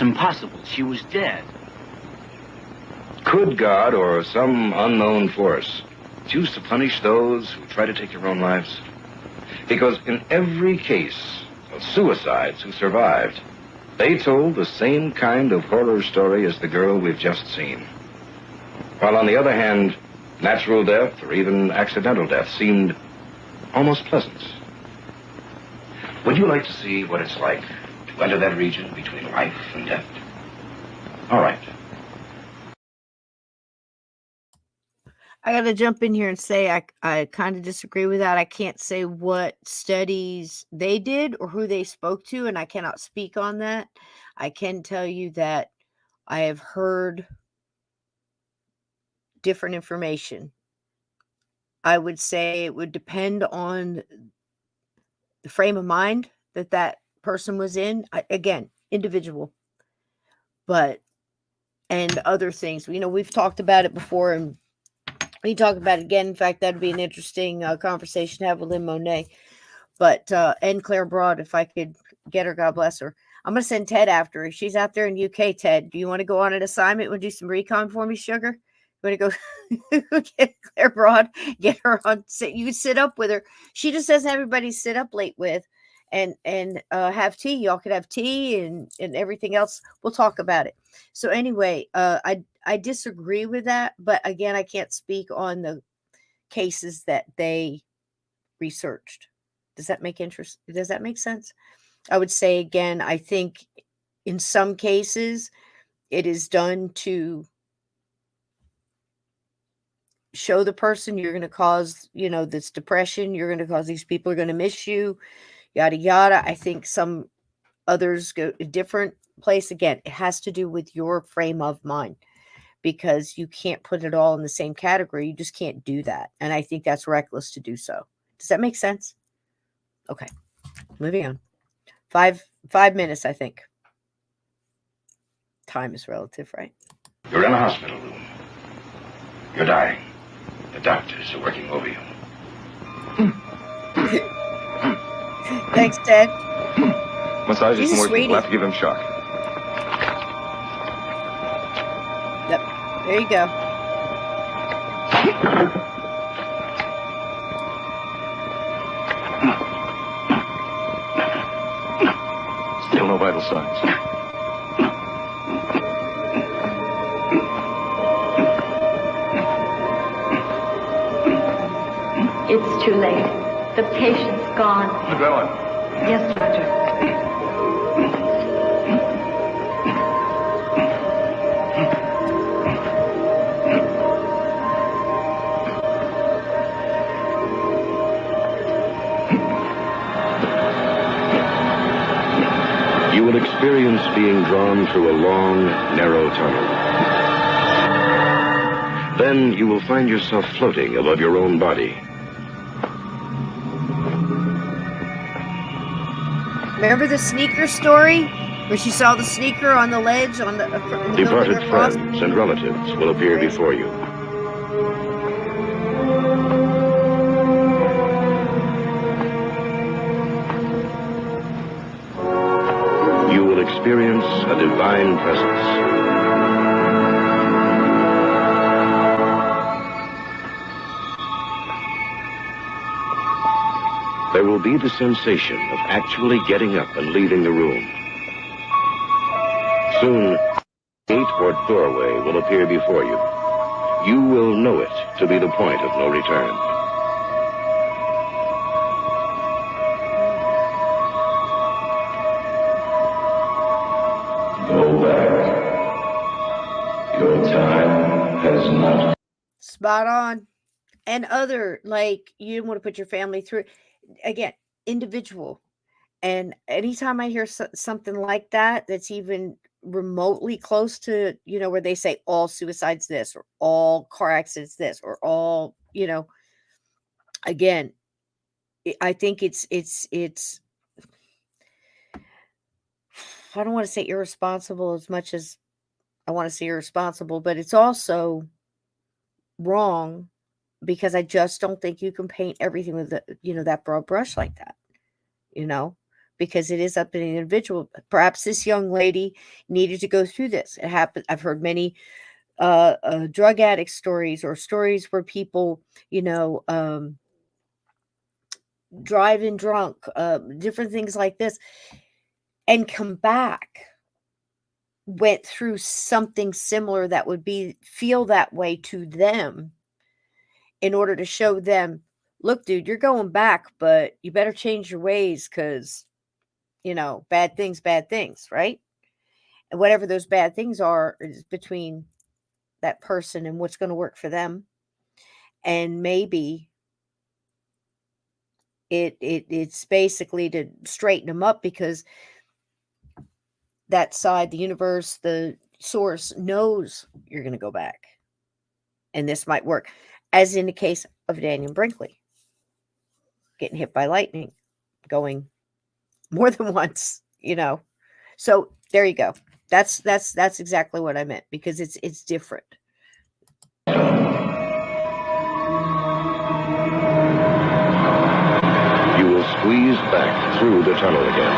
Impossible. She was dead. Could God or some unknown force choose to punish those who try to take their own lives? Because in every case of suicides who survived, they told the same kind of horror story as the girl we've just seen. While on the other hand, natural death or even accidental death seemed almost pleasant. Would you like to see what it's like to enter that region between life and death? All right. I got to jump in here and say I kind of disagree with that. I can't say what studies they did or who they spoke to, and I cannot speak on that. I can tell you that I have heard different information. I would say it would depend on the frame of mind that person was in. Again, individual. But, and other things. You know, we've talked about it before, and we talk about it again. In fact, that'd be an interesting conversation to have with Lynn Monet. But, and Claire Broad, if I could get her, God bless her. I'm going to send Ted after her. She's out there in UK, Ted. Do you want to go on an assignment? Want to do some recon for me, sugar? You want to go get Claire Broad, get her on, you sit up with her. She just doesn't have everybody sit up late with and have tea. Y'all could have tea and everything else. We'll talk about it. So anyway, I disagree with that, but again, I can't speak on the cases that they researched. Does that make sense? I would say again, I think in some cases it is done to show the person you're going to cause, this depression. You're going to cause these people are going to miss you, yada, yada. I think some others go a different place. Again, it has to do with your frame of mind because you can't put it all in the same category. You just can't do that. And I think that's reckless to do so. Does that make sense? Okay. Moving on. 5 minutes, I think. Time is relative, right? You're in a hospital room. You're dying. The doctors are working over you. Thanks, Ted. Massage He's isn't a working. sweetie. We'll have to give him shock. Yep. There you go. Still no vital signs. It's too late. The patient's gone. Adrenaline. Yes, Doctor. You will experience being drawn through a long, narrow tunnel. Then you will find yourself floating above your own body. Remember the sneaker story? Where she saw the sneaker on the ledge on the in the middle of Departed the cross? friends and relatives will appear before you. You will experience a divine presence. There will be the sensation of actually getting up and leaving the room. Soon, a gate or doorway will appear before you. You will know it to be the point of no return. Go back. Your time has not. Spot on. And other, like, you didn't want to put your family through. Again, individual. And anytime I hear something like that, that's even remotely close to, where they say all suicides this, or all car accidents this, or all, again, I think it's I don't want to say irresponsible as much as I want to say irresponsible, but it's also wrong, because I just don't think you can paint everything with that broad brush like that, because it is up to the individual. Perhaps this young lady needed to go through this. It happened. I've heard many drug addict stories, or stories where people, driving drunk, different things like this, and come back, went through something similar that would feel that way to them, in order to show them, look, dude, you're going back, but you better change your ways, because, bad things, right? And whatever those bad things are is between that person and what's going to work for them. And maybe it's basically to straighten them up, because that side, the universe, the source knows you're going to go back. And this might work, as in the case of Daniel Brinkley getting hit by lightning, going more than once, So there you go. That's exactly what I meant, because it's different. You will squeeze back through the tunnel again.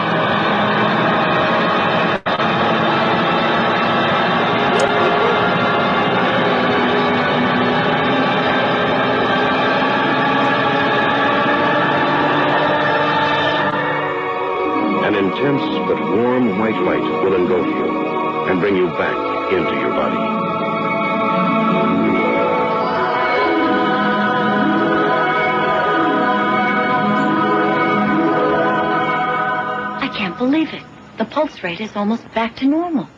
An intense but warm white light will engulf you and bring you back into your body. I can't believe it. The pulse rate is almost back to normal.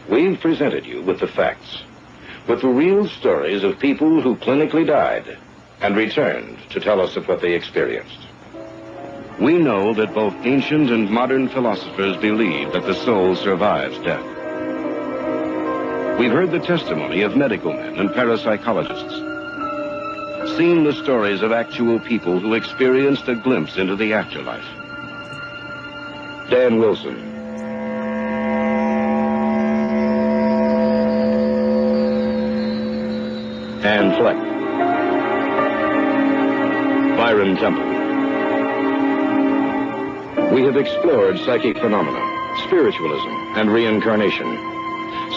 We've presented you with the facts, with the real stories of people who clinically died and returned to tell us of what they experienced. We know that both ancient and modern philosophers believe that the soul survives death. We've heard the testimony of medical men and parapsychologists, seen the stories of actual people who experienced a glimpse into the afterlife. Dan Wilson, Anne Fleck, Byron Temple. We have explored psychic phenomena, spiritualism, and reincarnation.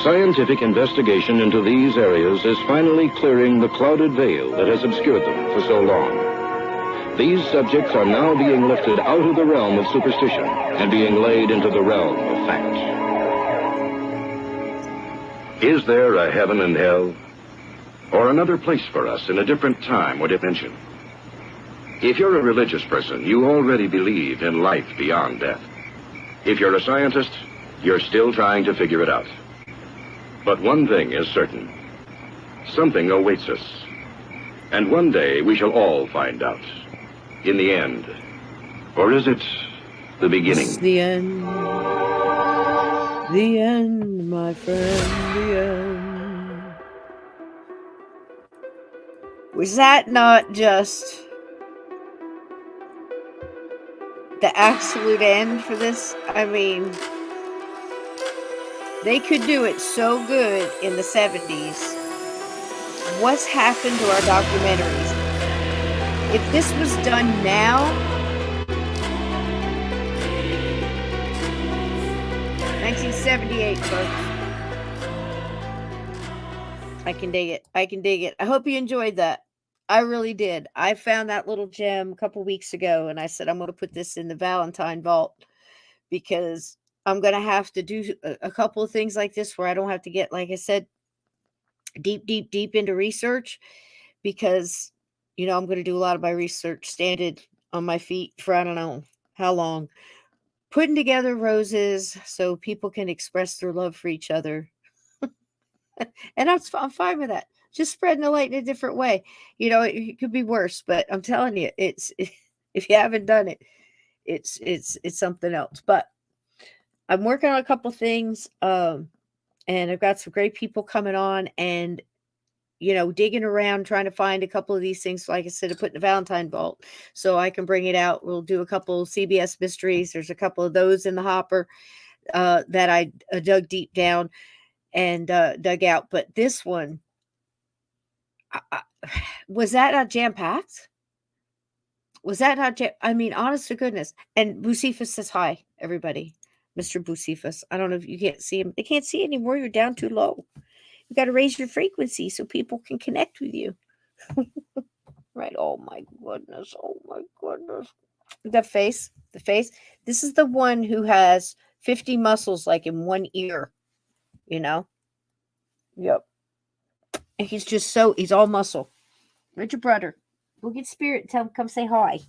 Scientific investigation into these areas is finally clearing the clouded veil that has obscured them for so long. These subjects are now being lifted out of the realm of superstition and being laid into the realm of fact. Is there a heaven and hell? Or another place for us in a different time or dimension? If you're a religious person, you already believe in life beyond death. If you're a scientist, you're still trying to figure it out. But one thing is certain. Something awaits us. And one day we shall all find out. In the end. Or is it the beginning? It's the end. The end, my friend, the end. Was that not just the absolute end for this? I mean, they could do it so good in the 70s. What's happened to our documentaries? If this was done now, 1978, folks. I can dig it. I can dig it. I hope you enjoyed that. I really did. I found that little gem a couple weeks ago, and I said, I'm going to put this in the Valentine vault because I'm going to have to do a couple of things like this where I don't have to get, like I said, deep into research because, you know, I'm going to do a lot of my research standing on my feet for I don't know how long, putting together roses so people can express their love for each other. And I'm fine with that. Just spreading the light in a different way. You know, it could be worse, but I'm telling you, it's if you haven't done it, it's something else. But I'm working on a couple things, and I've got some great people coming on, and you know, digging around trying to find a couple of these things. Like I said, to put in the Valentine vault, so I can bring it out. We'll do a couple of CBS mysteries. There's a couple of those in the hopper that I dug deep down and dug out. But this one, was that not jam-packed? Was that not I mean, honest to goodness. And Bucephus says hi, everybody. Mr. Bucephus. I don't know if you can't see him. They can't see anymore. You're down too low. You got to raise your frequency so people can connect with you. Right. Oh my goodness. Oh my goodness. The face. This is the one who has 50 muscles like in one ear. You know? Yep. And he's all muscle. Where's your brother? Go get Spirit and tell him come say hi.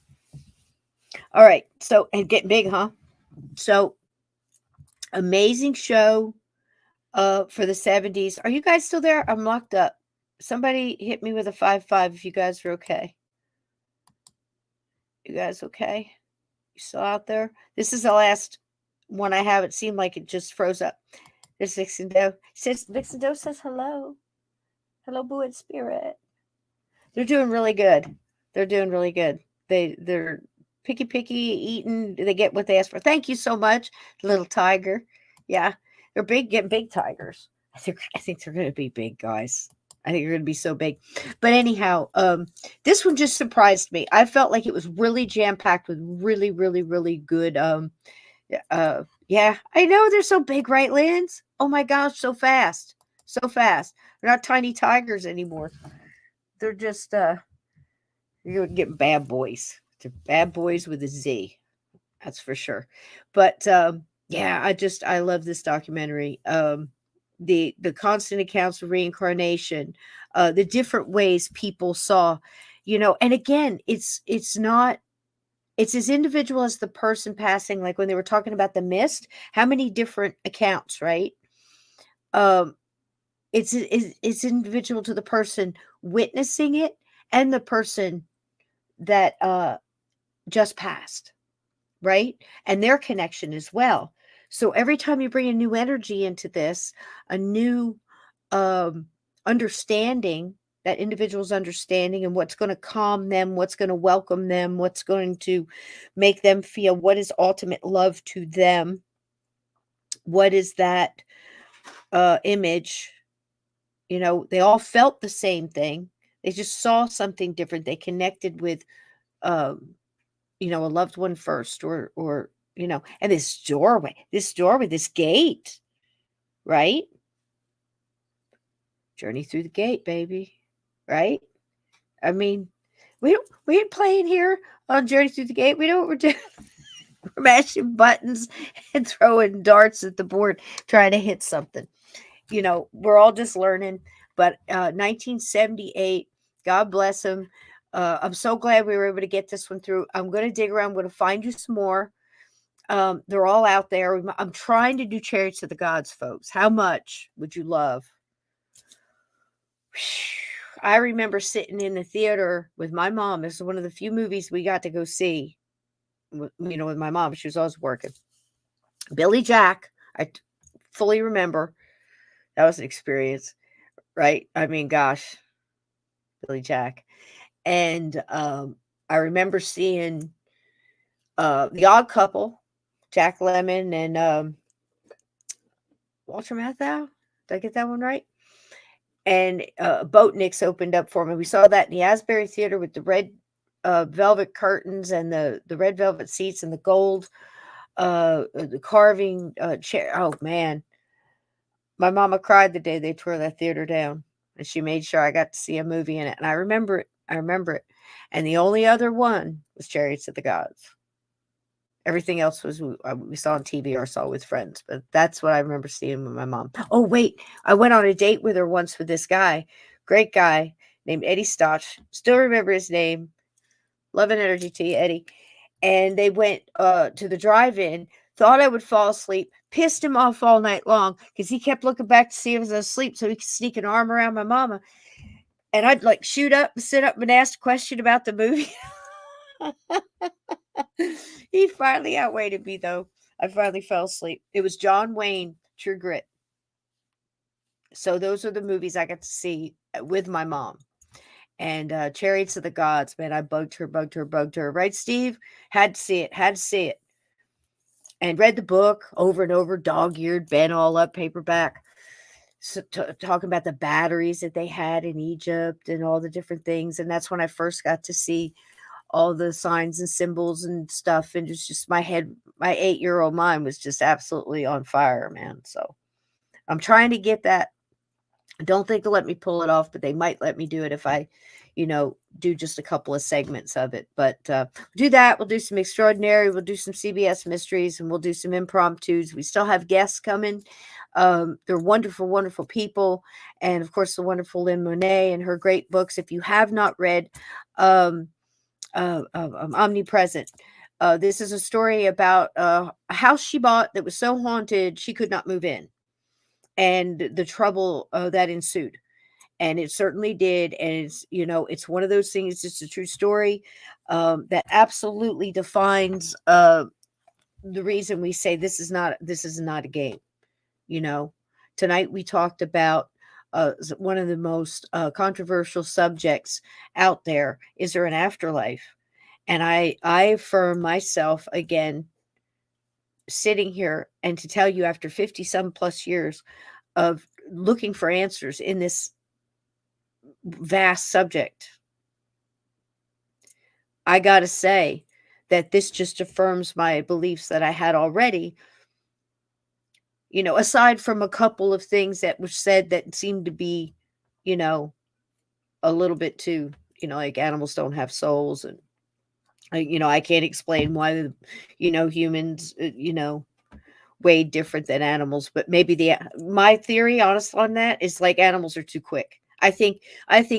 All right. So, and getting big, huh? So, amazing show for the 70s. Are you guys still there? I'm locked up. Somebody hit me with a 5-5 if you guys are okay. You guys okay? You still out there? This is the last one I have. It seemed like it just froze up. There's Vixen Doe. Vixen Doe says hello. Hello, Boo and Spirit. They're doing really good. They're picky, eating. They get what they ask for. Thank you so much, little tiger. Yeah, they're getting big tigers. I think they're going to be big, guys. I think they're going to be so big. But anyhow, this one just surprised me. I felt like it was really jam-packed with really, really, really good. Yeah, I know they're so big, right, Lance? Oh my gosh, so fast. They're not tiny tigers anymore. They're just you're getting bad boys. They're bad boys with a Z. That's for sure. But yeah, I love this documentary. The constant accounts of reincarnation, the different ways people saw, you know, and again, it's as individual as the person passing, like when they were talking about the mist, how many different accounts, right? It's individual to the person witnessing it and the person that just passed, right? And their connection as well. So every time you bring a new energy into this, a new understanding, that individual's understanding and what's going to calm them, what's going to welcome them, what's going to make them feel what is ultimate love to them, what is that image. You know, they all felt the same thing. They just saw something different. They connected with you know, a loved one first, or, you know, and this doorway, this gate, right? Journey through the gate, baby. Right? I mean, we ain't playing here on Journey Through the Gate. We know what we're doing. We're mashing buttons and throwing darts at the board, trying to hit something. You know, we're all just learning. But 1978, God bless him. I'm so glad we were able to get this one through. I'm going to dig around. I'm going to find you some more. They're all out there. I'm trying to do Chariots of the Gods, folks. How much would you love? I remember sitting in the theater with my mom. This is one of the few movies we got to go see, you know, with my mom. She was always working. Billy Jack, I fully remember. That was an experience, right? I mean, gosh, Billy Jack. And I remember seeing The Odd Couple, Jack Lemmon and Walter Matthau. Did I get that one right? And Boatniks opened up for me. We saw that in the Asbury Theater with the red velvet curtains and the red velvet seats and the gold, the carving chair. Oh, man. My mama cried the day they tore that theater down. And she made sure I got to see a movie in it. And I remember it. I remember it. And the only other one was Chariots of the Gods. Everything else was we saw on TV or saw with friends. But that's what I remember seeing with my mom. Oh, wait. I went on a date with her once with this guy. Great guy named Eddie Stotch. Still remember his name. Love and energy to you, Eddie. And they went to the drive-in. Thought I would fall asleep. Pissed him off all night long because he kept looking back to see if I was asleep so he could sneak an arm around my mama. And I'd like shoot up, sit up, and ask a question about the movie. He finally outweighted me, though. I finally fell asleep. It was John Wayne, True Grit. So those are the movies I got to see with my mom. And Chariots of the Gods, man, I bugged her. Right, Steve? Had to see it. And read the book over and over, dog-eared, bent all up, paperback. So, talking about the batteries that they had in Egypt and all the different things. And that's when I first got to see all the signs and symbols and stuff. And it's just my head, my 8-year-old mind was just absolutely on fire, man. So I'm trying to get that. I don't think they'll let me pull it off, but they might let me do it if I, you know, do just a couple of segments of it. But do that. We'll do some extraordinary. We'll do some CBS mysteries, and we'll do some impromptus. We still have guests coming. They're wonderful, wonderful people. And, of course, the wonderful Lynn Monet and her great books. If you have not read Omnipresent, this is a story about a house she bought that was so haunted she could not move in, and the trouble that ensued. And it certainly did. And it's, you know, it's one of those things. It's a true story that absolutely defines the reason we say this is not a game. You know, tonight we talked about one of the most controversial subjects out there. Is there an afterlife? And I affirm myself again, sitting here, and to tell you, after 50 some plus years of looking for answers in this vast subject, I got to say that this just affirms my beliefs that I had already, you know, aside from a couple of things that were said that seemed to be, you know, a little bit too, you know, like animals don't have souls. And, you know, I can't explain why, you know, humans, you know, way different than animals. But maybe my theory, honest on that, is like animals are too quick. I think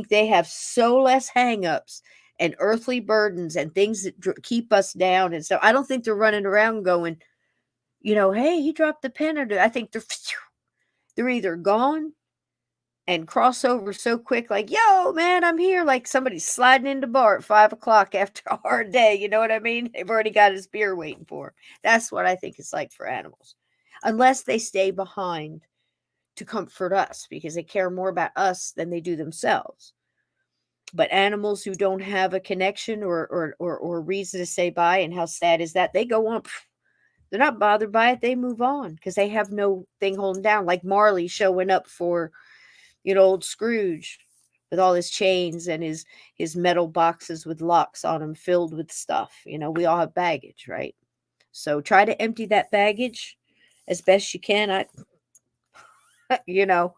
they have so less hangups and earthly burdens and things that keep us down. And so I don't think they're running around going, you know, hey, he dropped the pen. I think they're either gone and cross over so quick, like, yo, man, I'm here. Like somebody's sliding into bar at 5 o'clock after a hard day. You know what I mean? They've already got his beer waiting for him. That's what I think it's like for animals. Unless they stay behind to comfort us because they care more about us than they do themselves. But animals who don't have a connection or reason to say bye, and how sad is that? They go on. They're not bothered by it. They move on because they have no thing holding down. Like Marley showing up for, you know, old Scrooge with all his chains and his metal boxes with locks on them filled with stuff. We all have baggage, right? So try to empty that baggage as best you can. You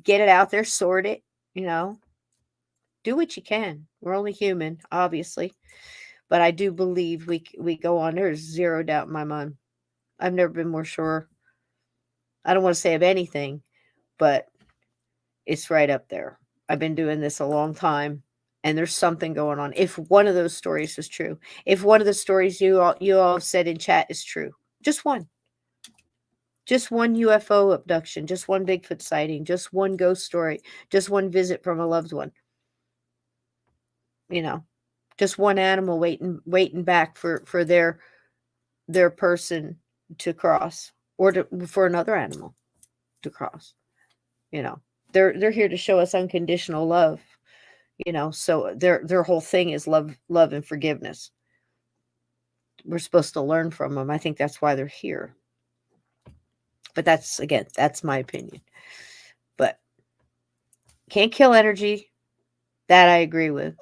get it out there, sort it, do what you can. We're only human, obviously. But I do believe we go on. There's zero doubt in my mind. I've never been more sure. I don't want to say of anything, but it's right up there. I've been doing this a long time, and there's something going on. If one of those stories is true, if one of the stories you all have said in chat is true, just one UFO abduction, just one Bigfoot sighting, just one ghost story, just one visit from a loved one, just one animal waiting back for their person to cross, or for another animal to cross. They're here to show us unconditional love. So their whole thing is love and forgiveness. We're supposed to learn from them. I think that's why they're here. But that's my opinion. But can't kill energy. That I agree with.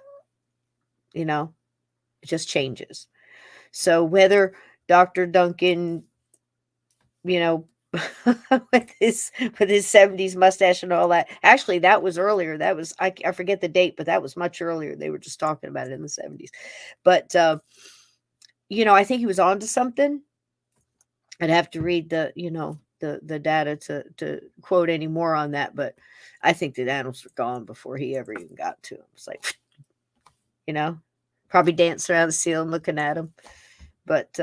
It just changes. So whether Dr. Duncan, with his 70s mustache and all that. Actually, that was earlier. That was, I forget the date, but that was much earlier. They were just talking about it in the 70s. But, I think he was onto something. I'd have to read the data to quote any more on that. But I think the animals were gone before he ever even got to them. It's like, probably dancing around the ceiling looking at him. But,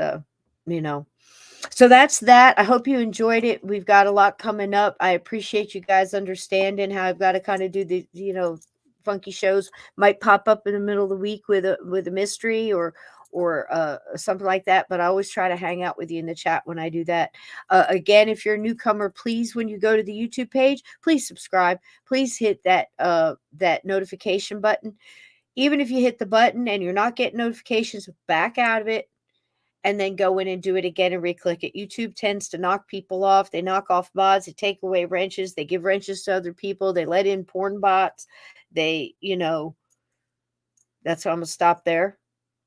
so that's that. I hope you enjoyed it. We've got a lot coming up. I appreciate you guys understanding how I've got to kind of do the, funky shows. Might pop up in the middle of the week with a mystery or something like that. But I always try to hang out with you in the chat when I do that. Again, if you're a newcomer, please, when you go to the YouTube page, please subscribe. Please hit that notification button. Even if you hit the button and you're not getting notifications, back out of it. And then go in and do it again and re-click it. YouTube tends to knock people off. They knock off mods. They take away wrenches. They give wrenches to other people. They let in porn bots. That's why I'm going to stop there.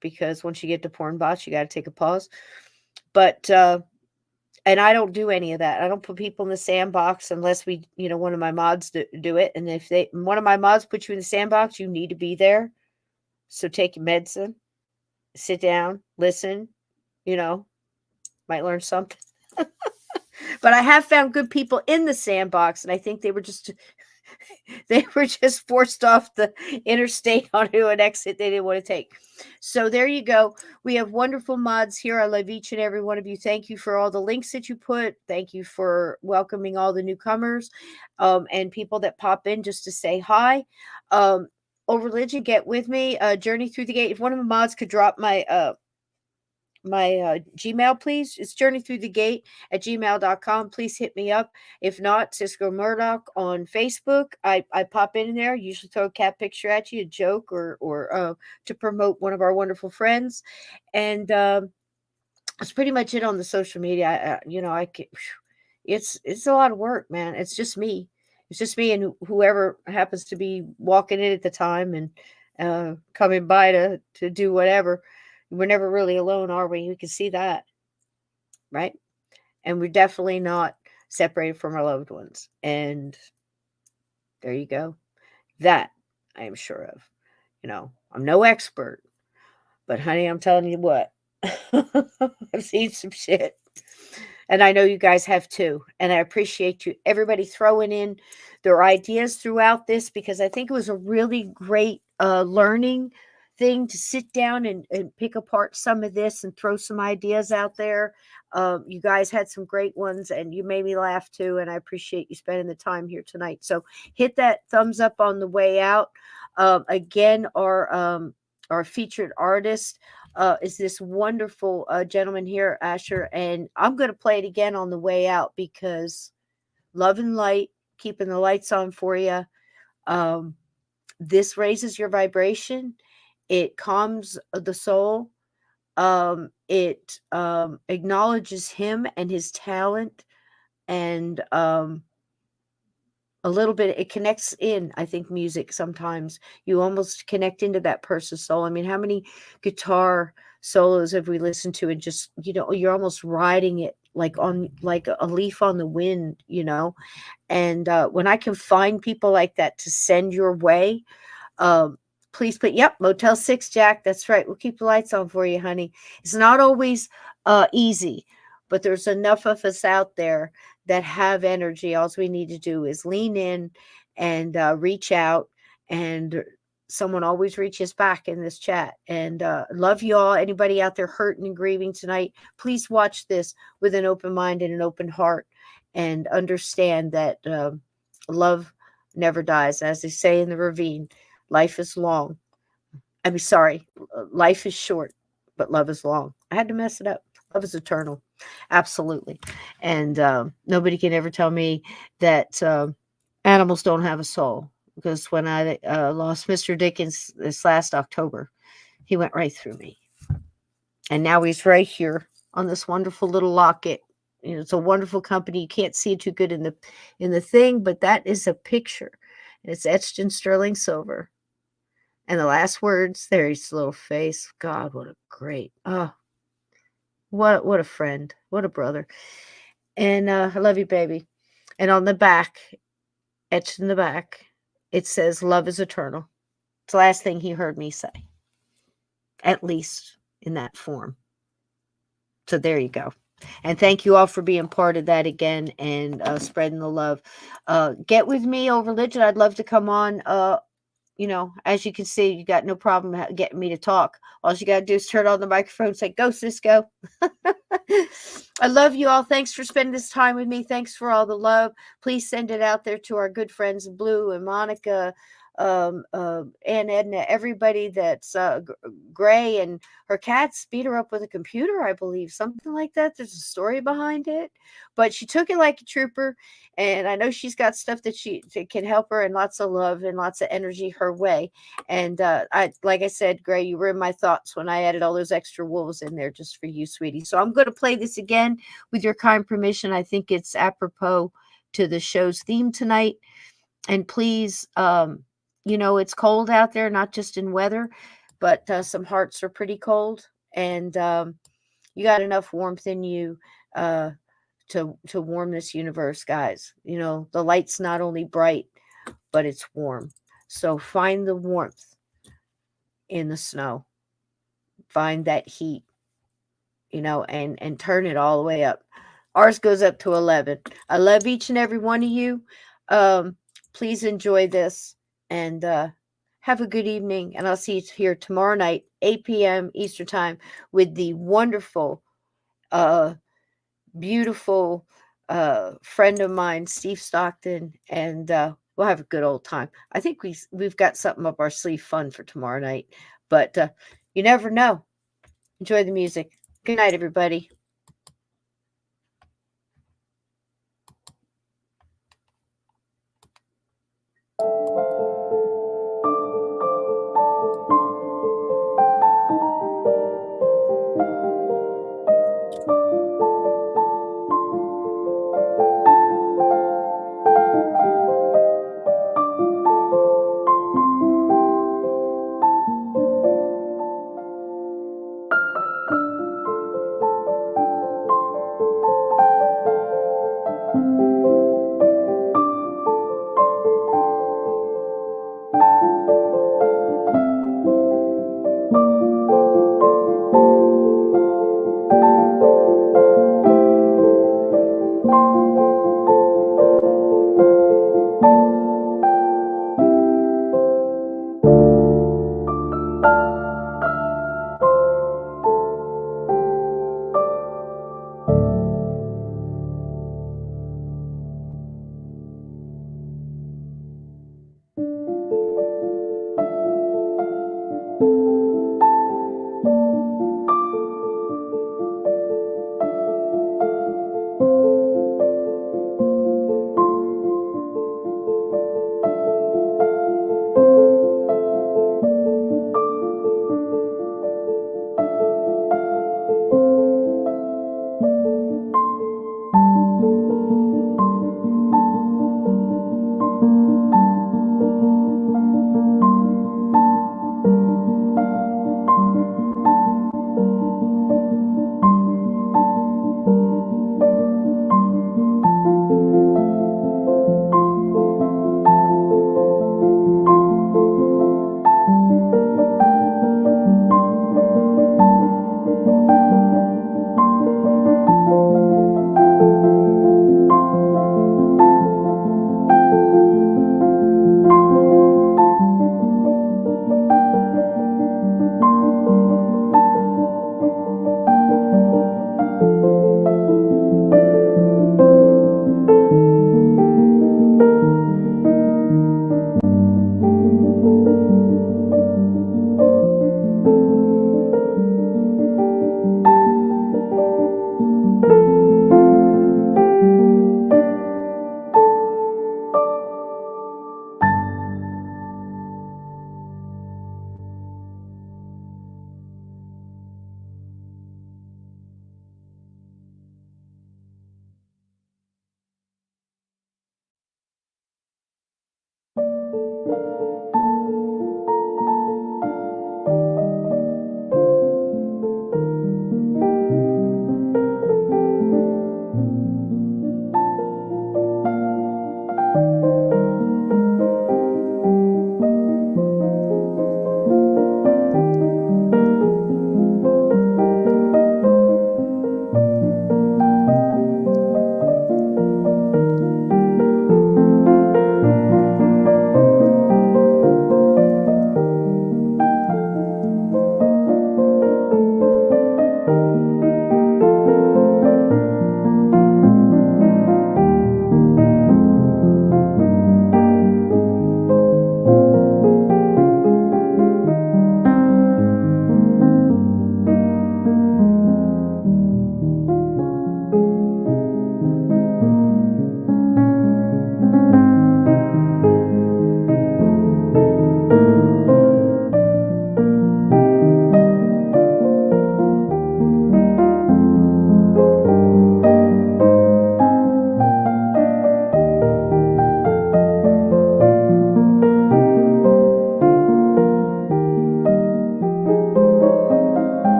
Because once you get to porn bots, you got to take a pause. But, and I don't do any of that. I don't put people in the sandbox unless one of my mods do it. And if one of my mods puts you in the sandbox, you need to be there. So take your medicine. Sit down. Listen. Might learn something. But I have found good people in the sandbox, and I think they were just forced off the interstate onto an exit they didn't want to take. So there you go. We have wonderful mods here. I love each and every one of you. Thank you for all the links that you put. Thank you for welcoming all the newcomers and people that pop in just to say hi. Oh, religion, get with me. Journey Through the Gate. If one of the mods could drop my Gmail, please. It's journeythroughthegate@gmail.com. Please hit me up. If not, Cisco Murdoch on Facebook. I pop in there, usually throw a cat picture at you, a joke or to promote one of our wonderful friends. And that's pretty much it on the social media. It's a lot of work, man. It's just me. It's just me and whoever happens to be walking in at the time and coming by to do whatever. We're never really alone, are we? We can see that, right? And we're definitely not separated from our loved ones. And there you go. That I am sure of. I'm no expert, but honey, I'm telling you what, I've seen some shit. And I know you guys have too. And I appreciate everybody throwing in their ideas throughout this, because I think it was a really great learning thing to sit down and pick apart some of this and throw some ideas out there. You guys had some great ones and you made me laugh too. And I appreciate you spending the time here tonight. So hit that thumbs up on the way out. Again, our featured artist is this wonderful gentleman here, Asher. And I'm going to play it again on the way out because love and light, keeping the lights on for you. This raises your vibration. It calms the soul. It acknowledges him and his talent. And a little bit, it connects in. I think music, sometimes you almost connect into that person's soul. I mean, how many guitar solos have we listened to, and just, you're almost riding it like a leaf on the wind, and when I can find people like that to send your way, please put, yep, Motel 6, Jack. That's right. We'll keep the lights on for you, honey. It's not always easy, but there's enough of us out there that have energy. All we need to do is lean in and reach out, and someone always reaches back in this chat. And love you all. Anybody out there hurting and grieving tonight, please watch this with an open mind and an open heart, and understand that love never dies. As they say in the ravine, life is long. I mean, sorry, life is short, but love is long. I had to mess it up. Love is eternal. Absolutely. And nobody can ever tell me that animals don't have a soul, because when I lost Mr. Dickens this last October, he went right through me. And now he's right here on this wonderful little locket. It's a wonderful company. You can't see it too good in the thing, but that is a picture. And it's etched in sterling silver. And the last words, there's his little face. God, what a great, what a friend, what a brother. And I love you, baby. And on the back, etched in the back, it says, love is eternal. It's the last thing he heard me say, at least in that form. So there you go. And thank you all for being part of that again, and spreading the love. Get with me over religion. I'd love to come on. As you can see, you got no problem getting me to talk. All you got to do is turn on the microphone and say, go, Cisco. I love you all. Thanks for spending this time with me. Thanks for all the love. Please send it out there to our good friends, Blue and Monica, and Edna, everybody that's Gray, and her cats beat her up with a computer, I believe, something like that. There's a story behind it, but she took it like a trooper, and I know she's got stuff that can help her, and lots of love and lots of energy her way. And like I said, Gray, you were in my thoughts when I added all those extra wolves in there just for you, sweetie. So I'm going to play this again with your kind permission. I think it's apropos to the show's theme tonight. And please, it's cold out there, not just in weather, but some hearts are pretty cold, and you got enough warmth in you to warm this universe, guys. The light's not only bright, but it's warm. So find the warmth in the snow. Find that heat, and turn it all the way up. Ours goes up to 11. I love each and every one of you. Please enjoy this. And have a good evening. And I'll see you here tomorrow night, 8 p.m. Eastern Time, with the wonderful, beautiful friend of mine, Steve Stockton. And we'll have a good old time. I think we've got something up our sleeve fun for tomorrow night. But you never know. Enjoy the music. Good night, everybody.